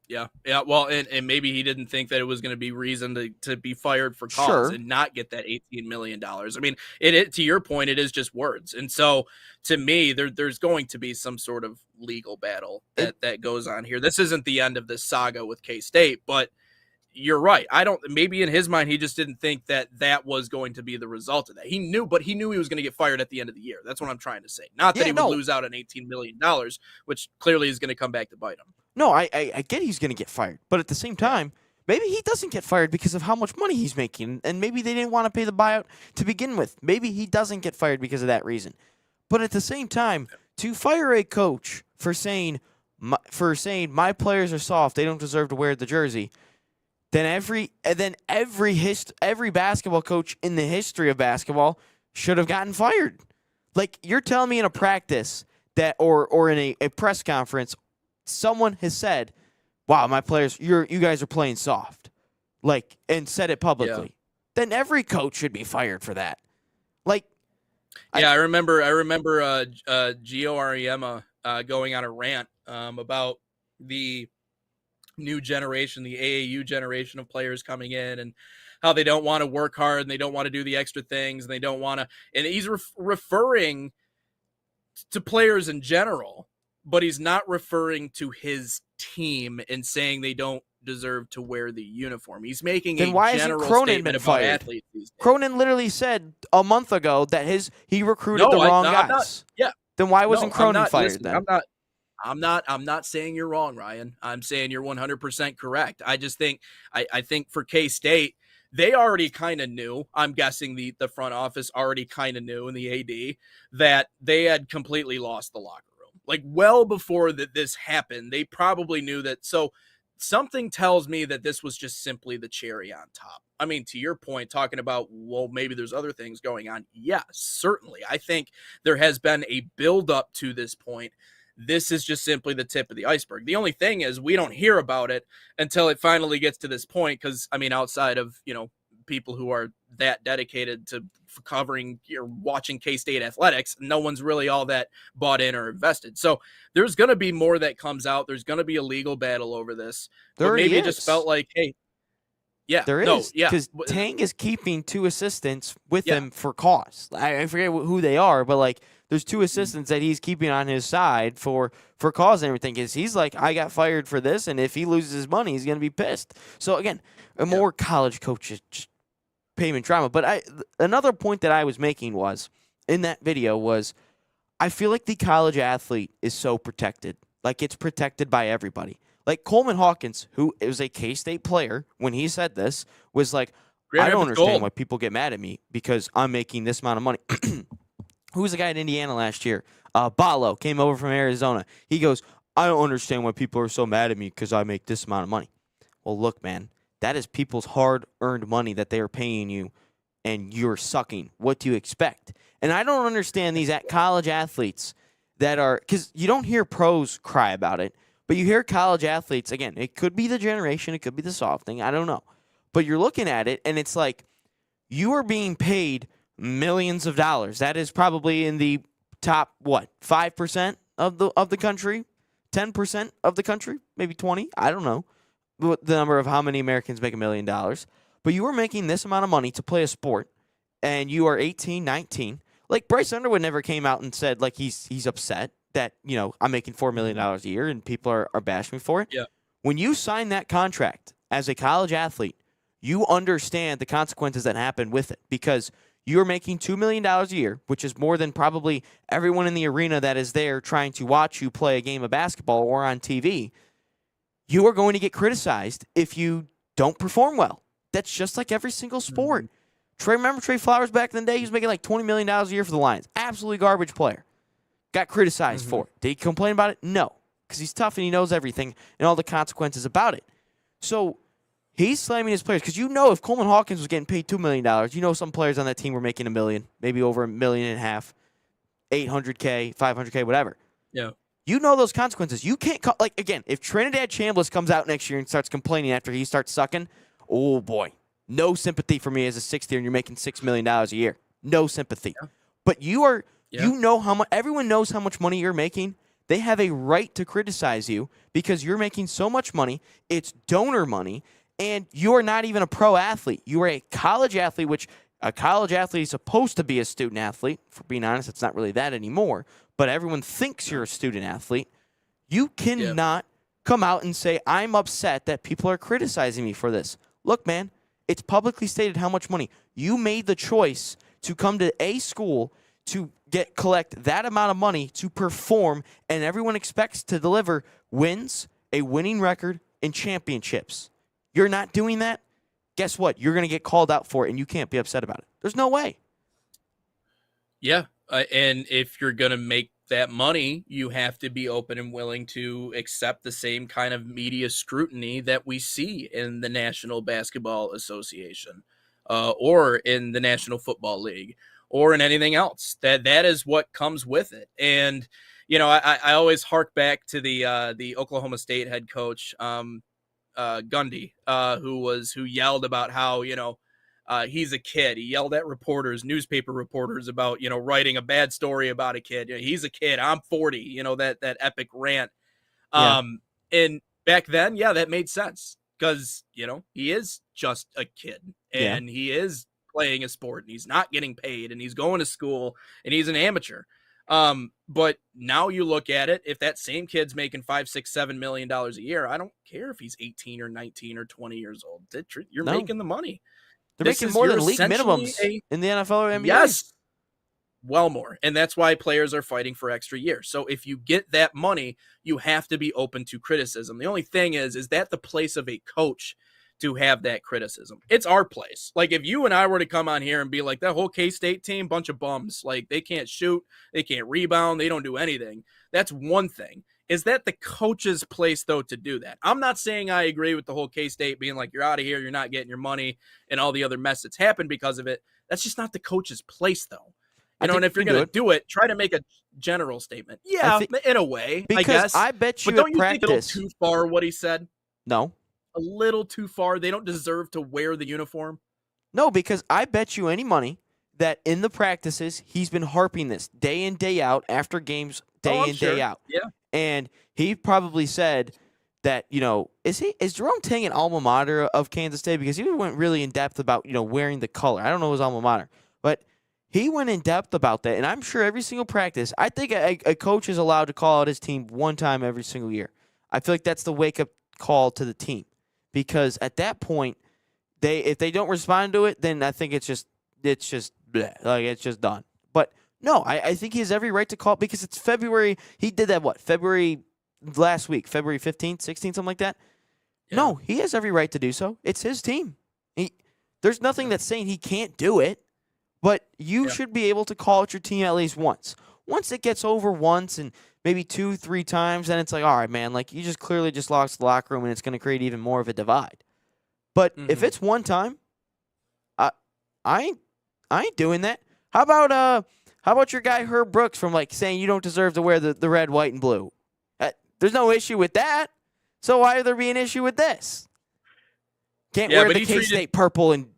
B: Yeah. Well, and maybe he didn't think that it was going to be reason to be fired for cause and not get that $18 million. I mean, to your point, it is just words. And so to me, there's going to be some sort of legal battle that goes on here. This isn't the end of this saga with K-State, but you're right. Maybe in his mind, he just didn't think that was going to be the result of that. He knew he was going to get fired at the end of the year. That's what I'm trying to say. Not that he would lose out on $18 million, which clearly is going to come back to bite him.
A: No, I get he's going to get fired. But at the same time, maybe he doesn't get fired because of how much money he's making. And maybe they didn't want to pay the buyout to begin with. Maybe he doesn't get fired because of that reason. But at the same time, to fire a coach for saying my players are soft, they don't deserve to wear the jersey, then every basketball coach in the history of basketball should have gotten fired. Like, you're telling me in a practice that or in a press conference, someone has said, wow, my players, you guys are playing soft, like, and said it publicly. Then every coach should be fired for that. Like,
B: I remember Gio Ariema going on a rant about the new generation, the AAU generation of players coming in, and how they don't want to work hard and they don't want to do the extra things and they don't want to. And he's referring to players in general, but he's not referring to his team and saying they don't deserve to wear the uniform. He's making
A: then
B: a general statement about athletes these days.
A: Cronin literally said a month ago that he recruited the wrong guys. Then why wasn't Cronin fired then?
B: I'm not saying you're wrong, Ryan. I'm saying you're 100% correct. I just think I think for K-State, they already kind of knew. I'm guessing the front office already kind of knew, and the AD, that they had completely lost the locker room. Like, well before this happened, they probably knew that. So something tells me that this was just simply the cherry on top. I mean, to your point, talking about, well, maybe there's other things going on. Yeah, certainly. I think there has been a buildup to this point. This is just simply the tip of the iceberg. The only thing is we don't hear about it until it finally gets to this point. Because, I mean, outside of, people who are that dedicated to covering or watching K-State athletics, no one's really all that bought in or invested. So there's going to be more that comes out. There's going to be a legal battle over this. But maybe it just felt like, hey, yeah,
A: there is. Because Tang is keeping 2 assistants with him for cost. I forget who they are, but like there's 2 assistants that he's keeping on his side for cause and everything. Because he's like, I got fired for this, and if he loses his money, he's going to be pissed. So again, more college coaches just payment drama. But another point that I was making was in that video was I feel like the college athlete is so protected. Like it's protected by everybody. Like Coleman Hawkins, who is a K-State player, when he said this, was like, I don't understand why people get mad at me because I'm making this amount of money. Who was the guy in Indiana last year? Balo came over from Arizona. He goes, I don't understand why people are so mad at me because I make this amount of money. Well, look, man, that is people's hard-earned money that they are paying you, and you're sucking. What do you expect? And I don't understand these college athletes that are – because you don't hear pros cry about it, but you hear college athletes – again, it could be the generation. It could be the softening. I don't know. But you're looking at it, and it's like you are being paid millions of dollars. That is probably in the top, 5% of the country? 10% of the country? Maybe 20? I don't know. The number of how many Americans make $1 million, but you are making this amount of money to play a sport, and you are 18, 19. Like Bryce Underwood never came out and said like he's upset that I'm making $4 million a year and people are bashing me for it.
B: Yeah.
A: When you sign that contract as a college athlete, you understand the consequences that happen with it because you're making $2 million a year, which is more than probably everyone in the arena that is there trying to watch you play a game of basketball or on TV. You are going to get criticized if you don't perform well. That's just like every single sport. Remember Trey Flowers back in the day? He was making like $20 million a year for the Lions. Absolutely garbage player. Got criticized for it. Did he complain about it? No, because he's tough and he knows everything and all the consequences about it. So he's slamming his players because if Coleman Hawkins was getting paid $2 million, some players on that team were making $1 million, maybe over $1.5 million, $800K, $500K, whatever.
B: Yeah.
A: You know those consequences. You can't again, if Trinidad Chambliss comes out next year and starts complaining after he starts sucking, oh boy, no sympathy for me as a 6th year and you're making $6 million a year. No sympathy. Yeah. But you know how much, everyone knows how much money you're making. They have a right to criticize you because you're making so much money. It's donor money, and you're not even a pro athlete. You are a college athlete, which a college athlete is supposed to be a student athlete. For being honest, it's not really that anymore. But everyone thinks you're a student athlete. You cannot come out and say, I'm upset that people are criticizing me for this. Look, man, it's publicly stated how much money. You made the choice to come to a school to collect that amount of money to perform, and everyone expects to deliver wins, a winning record, and championships. You're not doing that? Guess what? You're going to get called out for it, and you can't be upset about it. There's no way.
B: Yeah. And if you're going to make that money, you have to be open and willing to accept the same kind of media scrutiny that we see in the National Basketball Association or in the National Football League or in anything else. That is what comes with it. And, I always hark back to the Oklahoma State head coach, Gundy, who yelled about how, he's a kid. He yelled at newspaper reporters about, writing a bad story about a kid. He's a kid. I'm 40, that epic rant. And back then, that made sense because, he is just a kid and he is playing a sport and he's not getting paid and he's going to school and he's an amateur. But now you look at it, if that same kid's making $5, $6, $7 million a year, I don't care if he's 18 or 19 or 20 years old. You're making the money.
A: They're making more than league minimums in the NFL or NBA.
B: Yes. Well more. And that's why players are fighting for extra years. So if you get that money, you have to be open to criticism. The only thing is that the place of a coach to have that criticism. It's our place. Like, if you and I were to come on here and be like, that whole K-State team, bunch of bums, like, they can't shoot, they can't rebound, they don't do anything. That's one thing. Is that the coach's place, though, to do that? I'm not saying I agree with the whole K-State being like, you're out of here, you're not getting your money, and all the other mess that's happened because of it. That's just not the coach's place, though. You know, and if you're going to do it, try to make a general statement. Yeah, in a way, I guess.
A: I bet you
B: but don't you
A: practice,
B: think a little too far what he said?
A: No.
B: A little too far. They don't deserve to wear the uniform.
A: No, because I bet you any money that in the practices, he's been harping this day in, day out, after games, day in, day out.
B: Yeah.
A: And he probably said that, you know, is Jerome Tang an alma mater of Kansas State? Because he went really in depth about, you know, wearing the color. I don't know his alma mater, but he went in depth about that. And I'm sure every single practice, I think a coach is allowed to call out his team one time every single year. I feel like that's the wake-up call to the team. Because at that point, if they don't respond to it, then I think it's just bleh, like it's just done. But no, I think he has every right to call it because it's February. He did that February last week, February 15th, 16th, something like that. Yeah. No, he has every right to do so. It's his team. There's nothing that's saying he can't do it, but you should be able to call out your team at least once. Once it gets over once and maybe 2-3 times, then it's like, all right, man, like you just clearly just lost the locker room and it's going to create even more of a divide. But if it's one time, I ain't doing that. How about your guy Herb Brooks from like saying you don't deserve to wear the red, white, and blue? There's no issue with that. So why would there be an issue with this? Can't wear the K-State purple and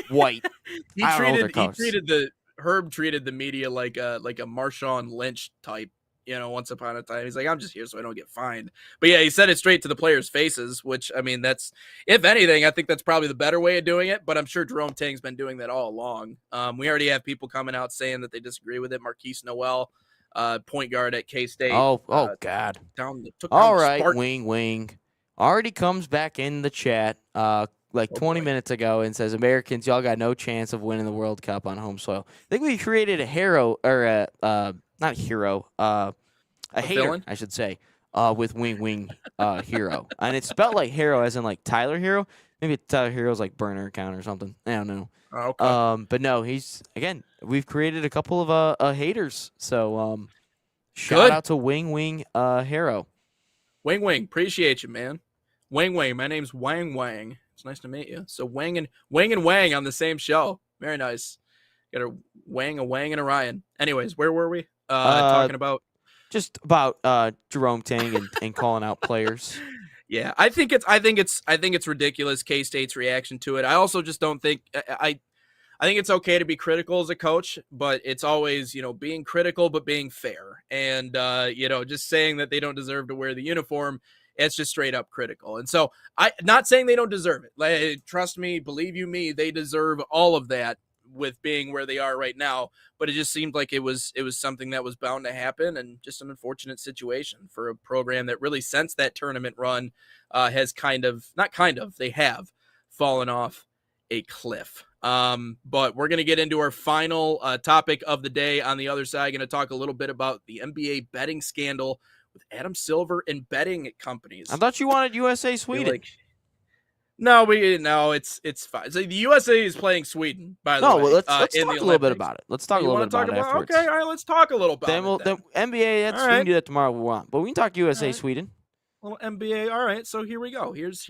A: white.
B: Herb treated the media like a Marshawn Lynch type, you know, once upon a time. He's like, I'm just here so I don't get fined. But yeah, he said it straight to the players' faces, which, I mean, that's, if anything, I think that's probably the better way of doing it. But I'm sure Jerome Tang's been doing that all along. We already have people coming out saying that they disagree with it. Marquise Noel, point guard at K-State.
A: Oh, God. All right, wing. Already comes back in the chat like 20 minutes ago and says, Americans, y'all got no chance of winning the World Cup on home soil. I think we created a hero, or not a hero, a hater, villain? I should say, with wing hero. And it's spelled like hero as in like Tyler Hero. Maybe Tyler Hero's like burner account or something. I don't know.
B: Oh, okay.
A: But no, we've created a couple of haters. So shout out to Wing Hero.
B: Wing, appreciate you, man. Wang, my name's Wang. It's nice to meet you. So Wang and Wang on the same show. Very nice. Got a Wang, and a Ryan. Anyways, where were we? Talking about
A: just about Jerome Tang and calling out players.
B: Yeah, I think it's ridiculous, K-State's reaction to it. I also just don't think I think it's okay to be critical as a coach, but it's always, you know, being critical but being fair. And you know, just saying that they don't deserve to wear the uniform, it's just straight up critical. And so not saying they don't deserve it. Like, trust me, believe you me, they deserve all of that with being where they are right now. But it just seemed like it was something that was bound to happen, and just an unfortunate situation for a program that really, since that tournament run, has they have fallen off a cliff. But we're going to get into our final topic of the day. On the other side, going to talk a little bit about the NBA betting scandal with Adam Silver and betting companies.
A: I thought you wanted USA Sweden.
B: No, it's fine. So the USA is playing Sweden, by the way.
A: No, let's talk a little bit about it. Let's talk a little bit about it afterwards.
B: Okay, all right, let's talk a little about it.
A: Then NBA, we can do that tomorrow if we want. But we can talk USA Sweden.
B: Well, NBA, all right. So here we go. Here's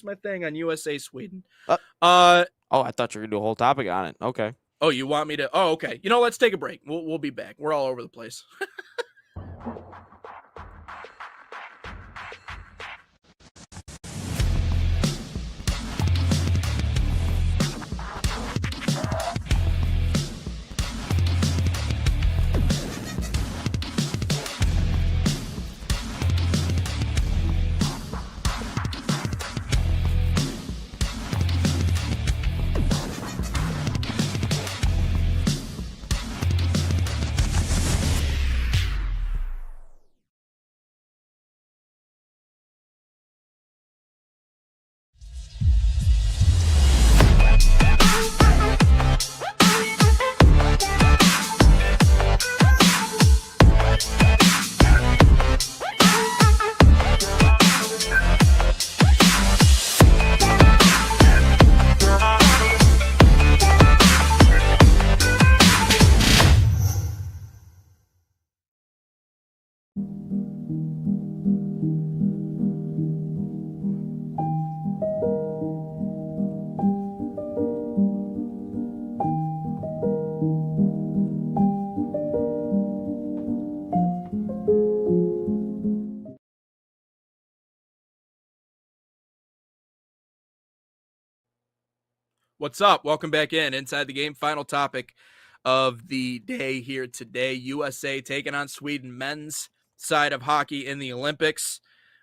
B: my thing on USA Sweden.
A: Oh, I thought you were gonna do a whole topic on it. Okay.
B: Oh, you want me to? Oh, okay. You know, let's take a break. We'll be back. We're all over the place. What's up? Welcome back in Inside the Game. Final topic of the day here today. USA taking on Sweden, men's side of hockey in the Olympics.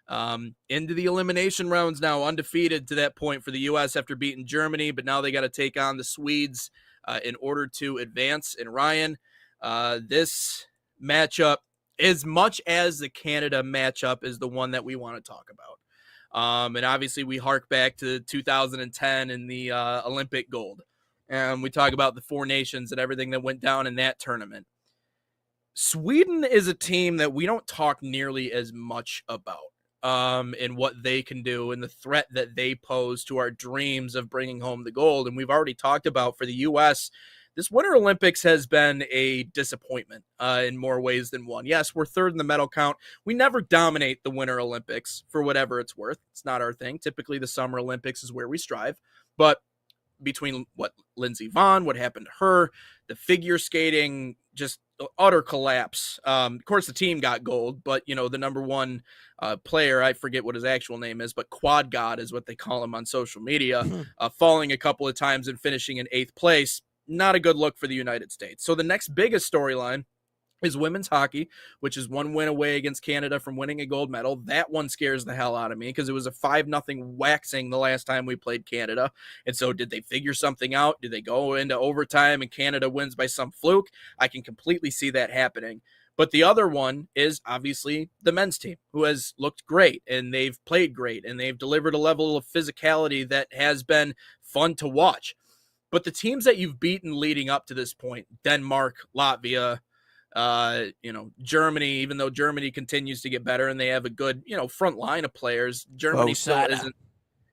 B: Into the elimination rounds now, undefeated to that point for the U.S. after beating Germany, but now they got to take on the Swedes in order to advance. And Ryan, this matchup, as much as the Canada matchup, is the one that we want to talk about. And obviously we hark back to 2010 and the Olympic gold. And we talk about the four nations and everything that went down in that tournament. Sweden is a team that we don't talk nearly as much about and what they can do and the threat that they pose to our dreams of bringing home the gold. And we've already talked about for the U.S., this Winter Olympics has been a disappointment in more ways than one. Yes, we're third in the medal count. We never dominate the Winter Olympics for whatever it's worth. It's not our thing. Typically, the Summer Olympics is where we strive. But between what Lindsey Vonn, what happened to her, the figure skating, just utter collapse. Of course, the team got gold, but, the number one player, I forget what his actual name is, but Quad God is what they call him on social media, falling a couple of times and finishing in 8th place. Not a good look for the United States. So the next biggest storyline is women's hockey, which is one win away against Canada from winning a gold medal. That one scares the hell out of me because it was a 5-0 waxing the last time we played Canada. And so did they figure something out? Did they go into overtime and Canada wins by some fluke? I can completely see that happening. But the other one is obviously the men's team, who has looked great and they've played great and they've delivered a level of physicality that has been fun to watch. But the teams that you've beaten leading up to this point, Denmark, Latvia, Germany, even though Germany continues to get better and they have a good, front line of players, Germany still isn't.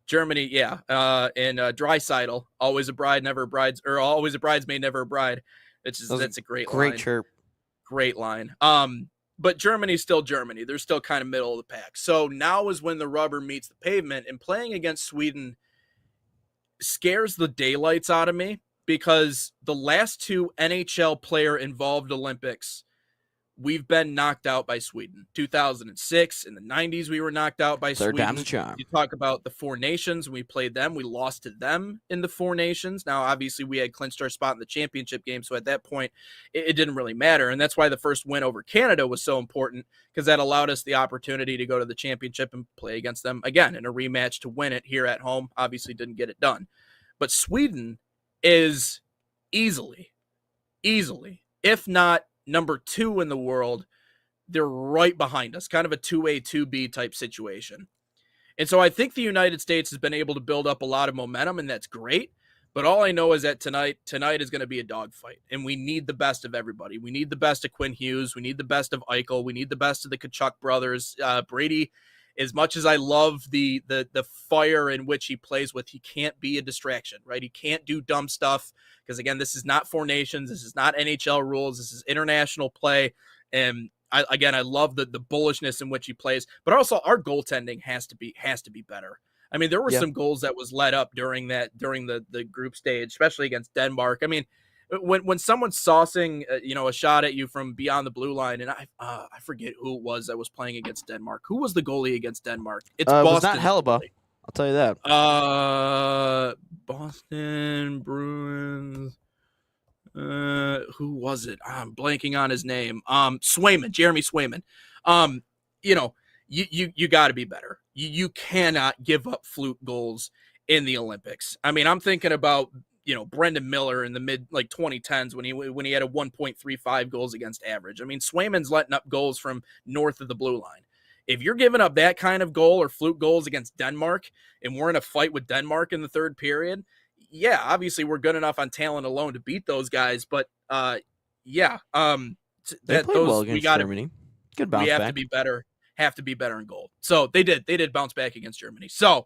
B: Germany, yeah. And Draisaitl, always a bride, never a bride's, or always a bridesmaid, never a bride. That's a great line.
A: Great chirp.
B: Great line. But Germany's still Germany. They're still kind of middle of the pack. So now is when the rubber meets the pavement, and playing against Sweden scares the daylights out of me because the last two NHL player involved Olympics, we've been knocked out by Sweden. 2006, in the 90s, we were knocked out by
A: Third
B: Sweden.
A: time's a charm.
B: You talk about the four nations. When we played them, we lost to them in the four nations. Now, obviously, we had clinched our spot in the championship game, so at that point, it didn't really matter. And that's why the first win over Canada was so important, because that allowed us the opportunity to go to the championship and play against them again in a rematch to win it here at home. Obviously, didn't get it done. But Sweden is easily, if not number 2 in the world, they're right behind us, kind of a 2A, 2B type situation. And so I think the United States has been able to build up a lot of momentum, and that's great. But all I know is that tonight is going to be a dogfight, and we need the best of everybody. We need the best of Quinn Hughes. We need the best of Eichel. We need the best of the Tkachuk brothers. Brady, as much as I love the fire in which he plays with, he can't be a distraction, right? He can't do dumb stuff because, again, this is not four nations. This is not NHL rules. This is international play. And I love the bullishness in which he plays, but also our goaltending has to be better. I mean, there were some goals that was let up during the group stage, especially against Denmark. I mean, when someone's saucing, a shot at you from beyond the blue line, and I forget who it was that was playing against Denmark. Who was the goalie against Denmark? It's Boston.
A: It was not Hellebuck. I'll tell you that.
B: Boston Bruins. Who was it? I'm blanking on his name. Swayman, Jeremy Swayman. You got to be better. You cannot give up fluke goals in the Olympics. I mean, I'm thinking about Brendan Miller in the mid 2010s when he had a 1.35 goals against average. I mean, Swayman's letting up goals from north of the blue line. If you're giving up that kind of goal or fluke goals against Denmark, and we're in a fight with Denmark in the third period, yeah, obviously we're good enough on talent alone to beat those guys. But
A: they played well against Germany. Good bounce back.
B: We have to be better in goal. So they did bounce back against Germany. So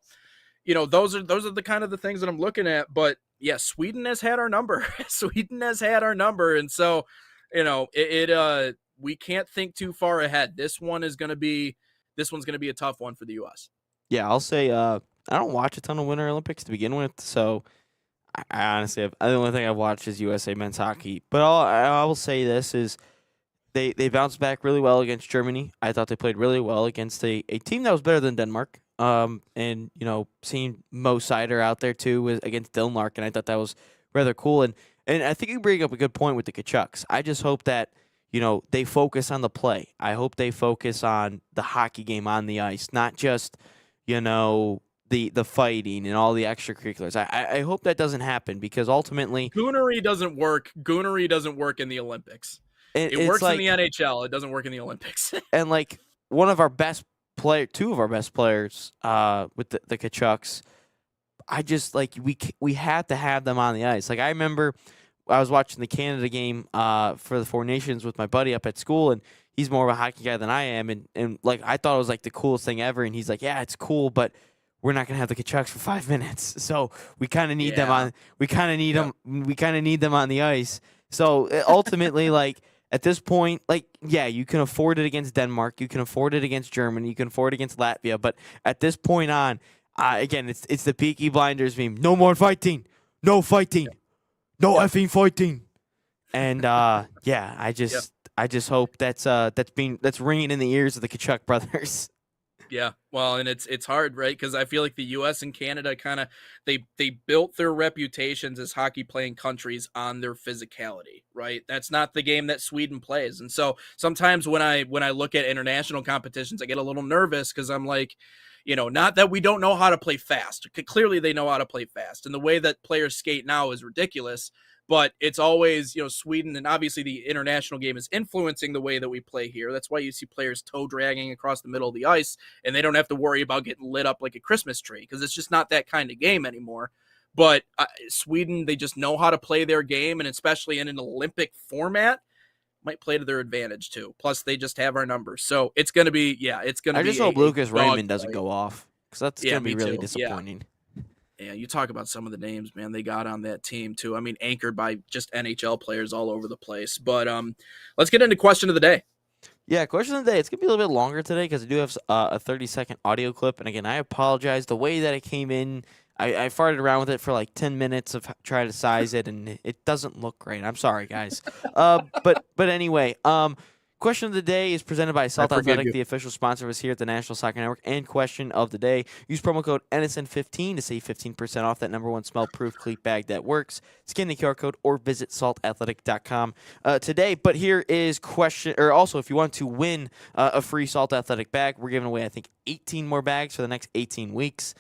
B: those are the kind of the things that I'm looking at. But yeah, Sweden has had our number. And so we can't think too far ahead. This one's gonna be a tough one for the U.S.
A: Yeah, I'll say I don't watch a ton of Winter Olympics to begin with, so I honestly the only thing I've watched is USA men's hockey. But I will say this is they bounced back really well against Germany. I thought they played really well against a team that was better than Denmark. And seeing Mo Sider out there too against Dylan Larkin, I thought that was rather cool. And I think you bring up a good point with the Kachucks. I just hope that they focus on the play. I hope they focus on the hockey game on the ice, not just the fighting and all the extracurriculars. I hope that doesn't happen because ultimately
B: Goonery doesn't work. Goonery doesn't work in the Olympics. It works in the NHL. It doesn't work in the Olympics.
A: And like one of our best two of our best players with the Kachucks, I just we had to have them on the ice. Like I remember I was watching the Canada game for the Four Nations with my buddy up at school, and he's more of a hockey guy than I am, and like I thought it was like the coolest thing ever, and he's like, yeah, it's cool, but we're not gonna have the Kachucks for 5 minutes, so we kind of need them on. We kind of need them. We kind of need them on the ice. So ultimately, like at this point, like yeah, you can afford it against Denmark, you can afford it against Germany, you can afford it against Latvia, but at this point on, again, it's the Peaky Blinders meme. No more fighting. No fighting. No effing fighting. And yeah, I just hope that's ringing in the ears of the Kachuk brothers.
B: Yeah, well, and it's hard, right? Because I feel like the U.S. and Canada kind of they built their reputations as hockey playing countries on their physicality, right? That's not the game that Sweden plays, and so sometimes when I look at international competitions, I get a little nervous because I'm like, not that we don't know how to play fast. Clearly, they know how to play fast, and the way that players skate now is ridiculous. But it's always, Sweden, and obviously the international game is influencing the way that we play here. That's why you see players toe dragging across the middle of the ice, and they don't have to worry about getting lit up like a Christmas tree because it's just not that kind of game anymore. But Sweden, they just know how to play their game, and especially in an Olympic format, might play to their advantage too. Plus, they just have our numbers, so it's going to be, it's going to be.
A: I just hope Lucas Raymond doesn't go off because that's going to be really disappointing.
B: Yeah, you talk about some of the names, man, they got on that team too. I mean, anchored by just NHL players all over the place. But let's get into question of the day.
A: Yeah, question of the day. It's going to be a little bit longer today because I do have a 30-second audio clip. And again, I apologize. The way that it came in, I farted around with it for like 10 minutes of trying to size it, and it doesn't look great. I'm sorry, guys. But anyway, question of the day is presented by Salt Athletic, the official sponsor of us here at the National Soccer Network. And question of the day, use promo code NSN15 to save 15% off that #1 smell-proof cleat bag that works. Scan the QR code or visit saltathletic.com today. But here is question, or also if you want to win a free Salt Athletic bag, we're giving away, I think, 18 more bags for the next 18 weeks.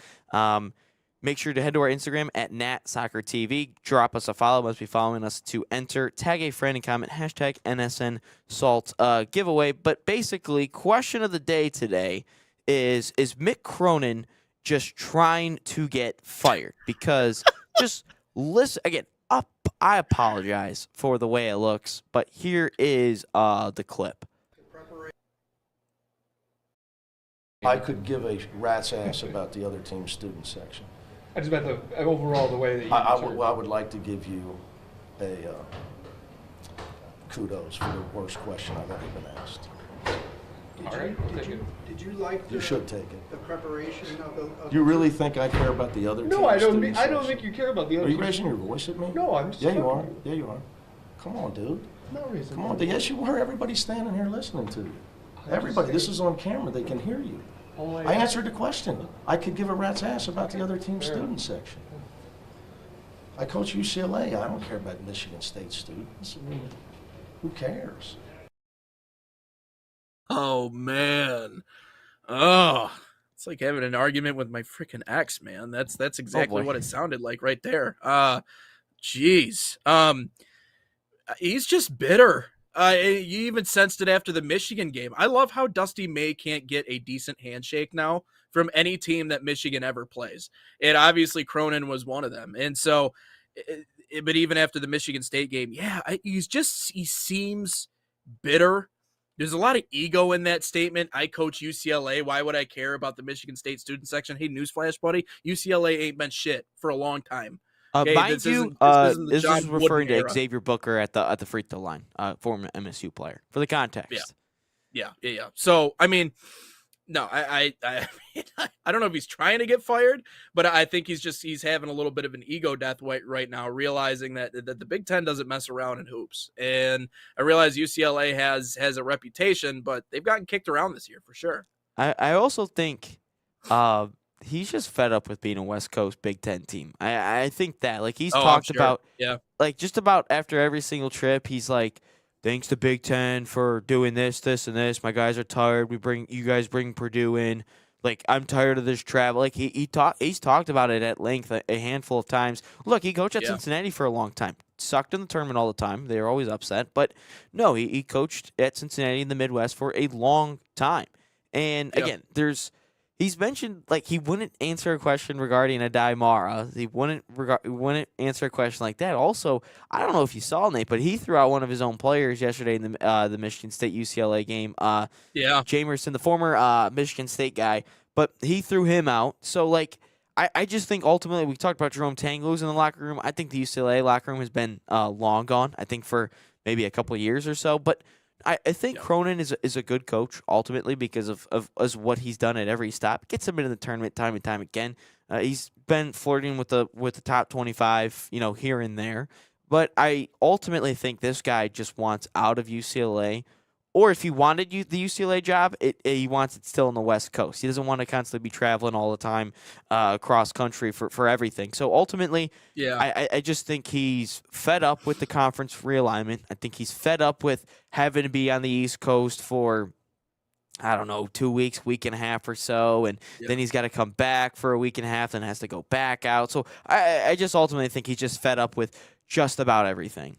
A: Make sure to head to our Instagram at NatSoccerTV. Drop us a follow. Must be following us to enter. Tag a friend and comment hashtag NSNSalt giveaway. But basically, question of the day today is Mick Cronin just trying to get fired? Because just listen again. I apologize for the way it looks, but here is the clip.
H: I could give a rat's ass about the other team's student section.
I: I just meant overall the way that you.
H: I would like to give you a kudos for the worst question I've ever been asked.
I: All right, we'll take it.
J: Did you like?
H: You should take it.
J: The preparation of the.
H: You really think I care about the other team's
I: No, I don't.
H: student
I: I don't
H: section?
I: think you care about the other.
H: Are you
I: team.
H: raising your voice at me?
I: No, I'm just.
H: Yeah, you are.
I: talking to
H: Yeah, you are. Come on, dude.
I: No reason.
H: Come on. Yes, you are. Everybody's standing here listening to you. Everybody. This is on camera. They can hear you. I answered the question. I could give a rat's ass about the other team's student section. I coach UCLA. I don't care about Michigan State students. I mean, who cares?
B: Oh, man. Oh, it's like having an argument with my freaking ex, man. That's exactly what it sounded like right there. Jeez. He's just bitter. You even sensed it after the Michigan game. I love how Dusty May can't get a decent handshake now from any team that Michigan ever plays. And obviously Cronin was one of them. And so, but even after the Michigan State game, he seems bitter. There's a lot of ego in that statement. I coach UCLA. Why would I care about the Michigan State student section? Hey, newsflash, buddy. UCLA ain't been shit for a long time. Okay,
A: mind you, this is referring to Xavier Booker at the free throw line, former MSU player, for the context.
B: Yeah. So, I mean, no, I don't know if he's trying to get fired, but I think he's having a little bit of an ego death right now, realizing that the Big Ten doesn't mess around in hoops. And I realize UCLA has a reputation, but they've gotten kicked around this year for sure.
A: I also think He's just fed up with being a West Coast Big Ten team. I think that, like, he's
B: I'm
A: talked
B: sure.
A: about,
B: Yeah.
A: like, just about after every single trip, he's like, thanks to Big Ten for doing this, this, and this. My guys are tired. You guys bring Purdue in. Like, I'm tired of this travel. Like, he's talked about it at length a handful of times. Look, he coached at Cincinnati for a long time. Sucked in the tournament all the time. They were always upset. But no, he coached at Cincinnati in the Midwest for a long time. And again, he's mentioned, like, he wouldn't answer a question regarding Adai Mara. He wouldn't answer a question like that. Also, I don't know if you saw, Nate, but he threw out one of his own players yesterday in the Michigan State UCLA game. Jamerson, the former Michigan State guy, but he threw him out. So, like, I just think ultimately, we talked about Jerome Tang losing the locker room. I think the UCLA locker room has been long gone. I think for maybe a couple of years or so, but I think Cronin is a good coach ultimately because of what he's done at every stop. Gets him into the tournament time and time again. He's been flirting with the top 25, here and there. But I ultimately think this guy just wants out of UCLA. Or if he wanted the UCLA job, he wants it still on the West Coast. He doesn't want to constantly be traveling all the time across country for everything. So ultimately, I just think he's fed up with the conference realignment. I think he's fed up with having to be on the East Coast for, I don't know, 2 weeks, week and a half or so, and then he's got to come back for a week and a half, then has to go back out. So I just ultimately think he's just fed up with just about everything.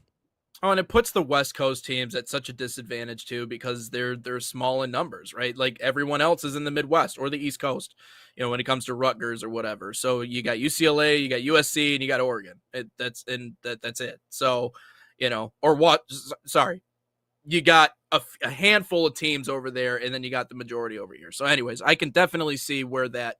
B: Oh, and it puts the West Coast teams at such a disadvantage too because they're small in numbers, right? Like everyone else is in the Midwest or the East Coast, when it comes to Rutgers or whatever. So you got UCLA, you got USC, and you got Oregon. That's it. So, or what? Sorry, you got a handful of teams over there, and then you got the majority over here. So, anyways, I can definitely see where that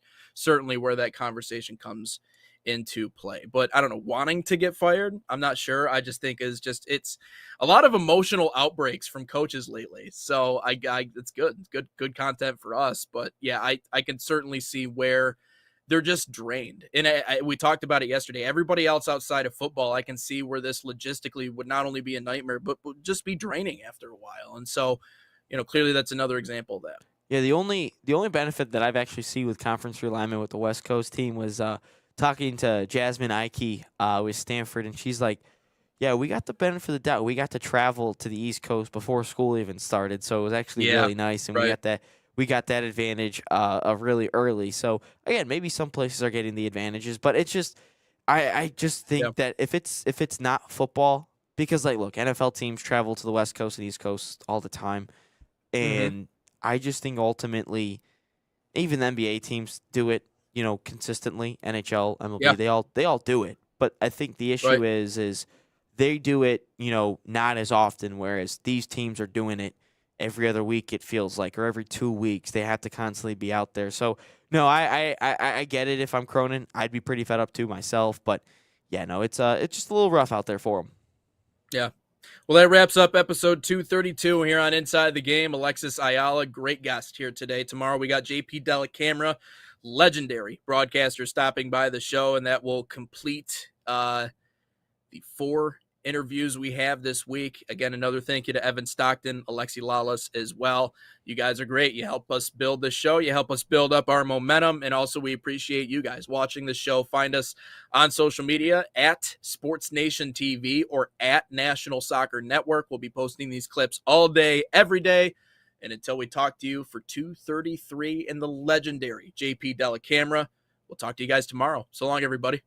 B: conversation comes into play. But I don't know, wanting to get fired, I'm not sure. I just think it's a lot of emotional outbreaks from coaches lately. So it's good content for us. But yeah, I can certainly see where they're just drained. And we talked about it yesterday. Everybody else outside of football, I can see where this logistically would not only be a nightmare, but would just be draining after a while. And so, clearly that's another example of that.
A: Yeah, the only benefit that I've actually seen with conference realignment with the West Coast team was talking to Jasmine Ike with Stanford, and she's like, yeah, we got the benefit of the doubt. We got to travel to the East Coast before school even started, so it was actually really nice, and we got that advantage really early. So again, maybe some places are getting the advantages, but it's just I just think that if it's not football, because like look, NFL teams travel to the West Coast and East Coast all the time, and I just think ultimately even the NBA teams do it, consistently. NHL, MLB, they all do it. But I think the issue is they do it, not as often, whereas these teams are doing it every other week, it feels like, or every 2 weeks. They have to constantly be out there. So, no, I get it. If I'm Cronin, I'd be pretty fed up too myself. But, yeah, no, it's just a little rough out there for him.
B: Yeah. Well, that wraps up episode 232 here on Inside the Game. Alexis Ayala, great guest here today. Tomorrow we got JP Dellacamera, legendary broadcaster, stopping by the show, and that will complete the 4 interviews we have this week. Again, another thank you to Evan Stockton, Alexi Lawless as well. You guys are great. You help us build the show. You help us build up our momentum, and also we appreciate you guys watching the show. Find us on social media at Sports Nation TV or at National Soccer Network. We'll be posting these clips all day, every day. And until we talk to you for 233 in the legendary JP Dellacamera, we'll talk to you guys tomorrow. So long, everybody.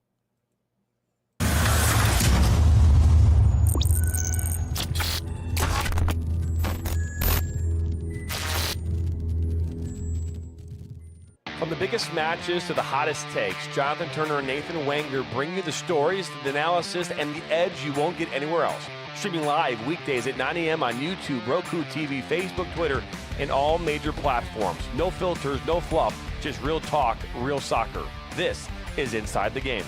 J: From the biggest matches to the hottest takes, Jonathan Turner and Nathan Wenger bring you the stories, the analysis, and the edge you won't get anywhere else. Streaming live weekdays at 9 a.m. on YouTube, Roku TV, Facebook, Twitter, and all major platforms. No filters, no fluff, just real talk, real soccer. This is Inside the Game.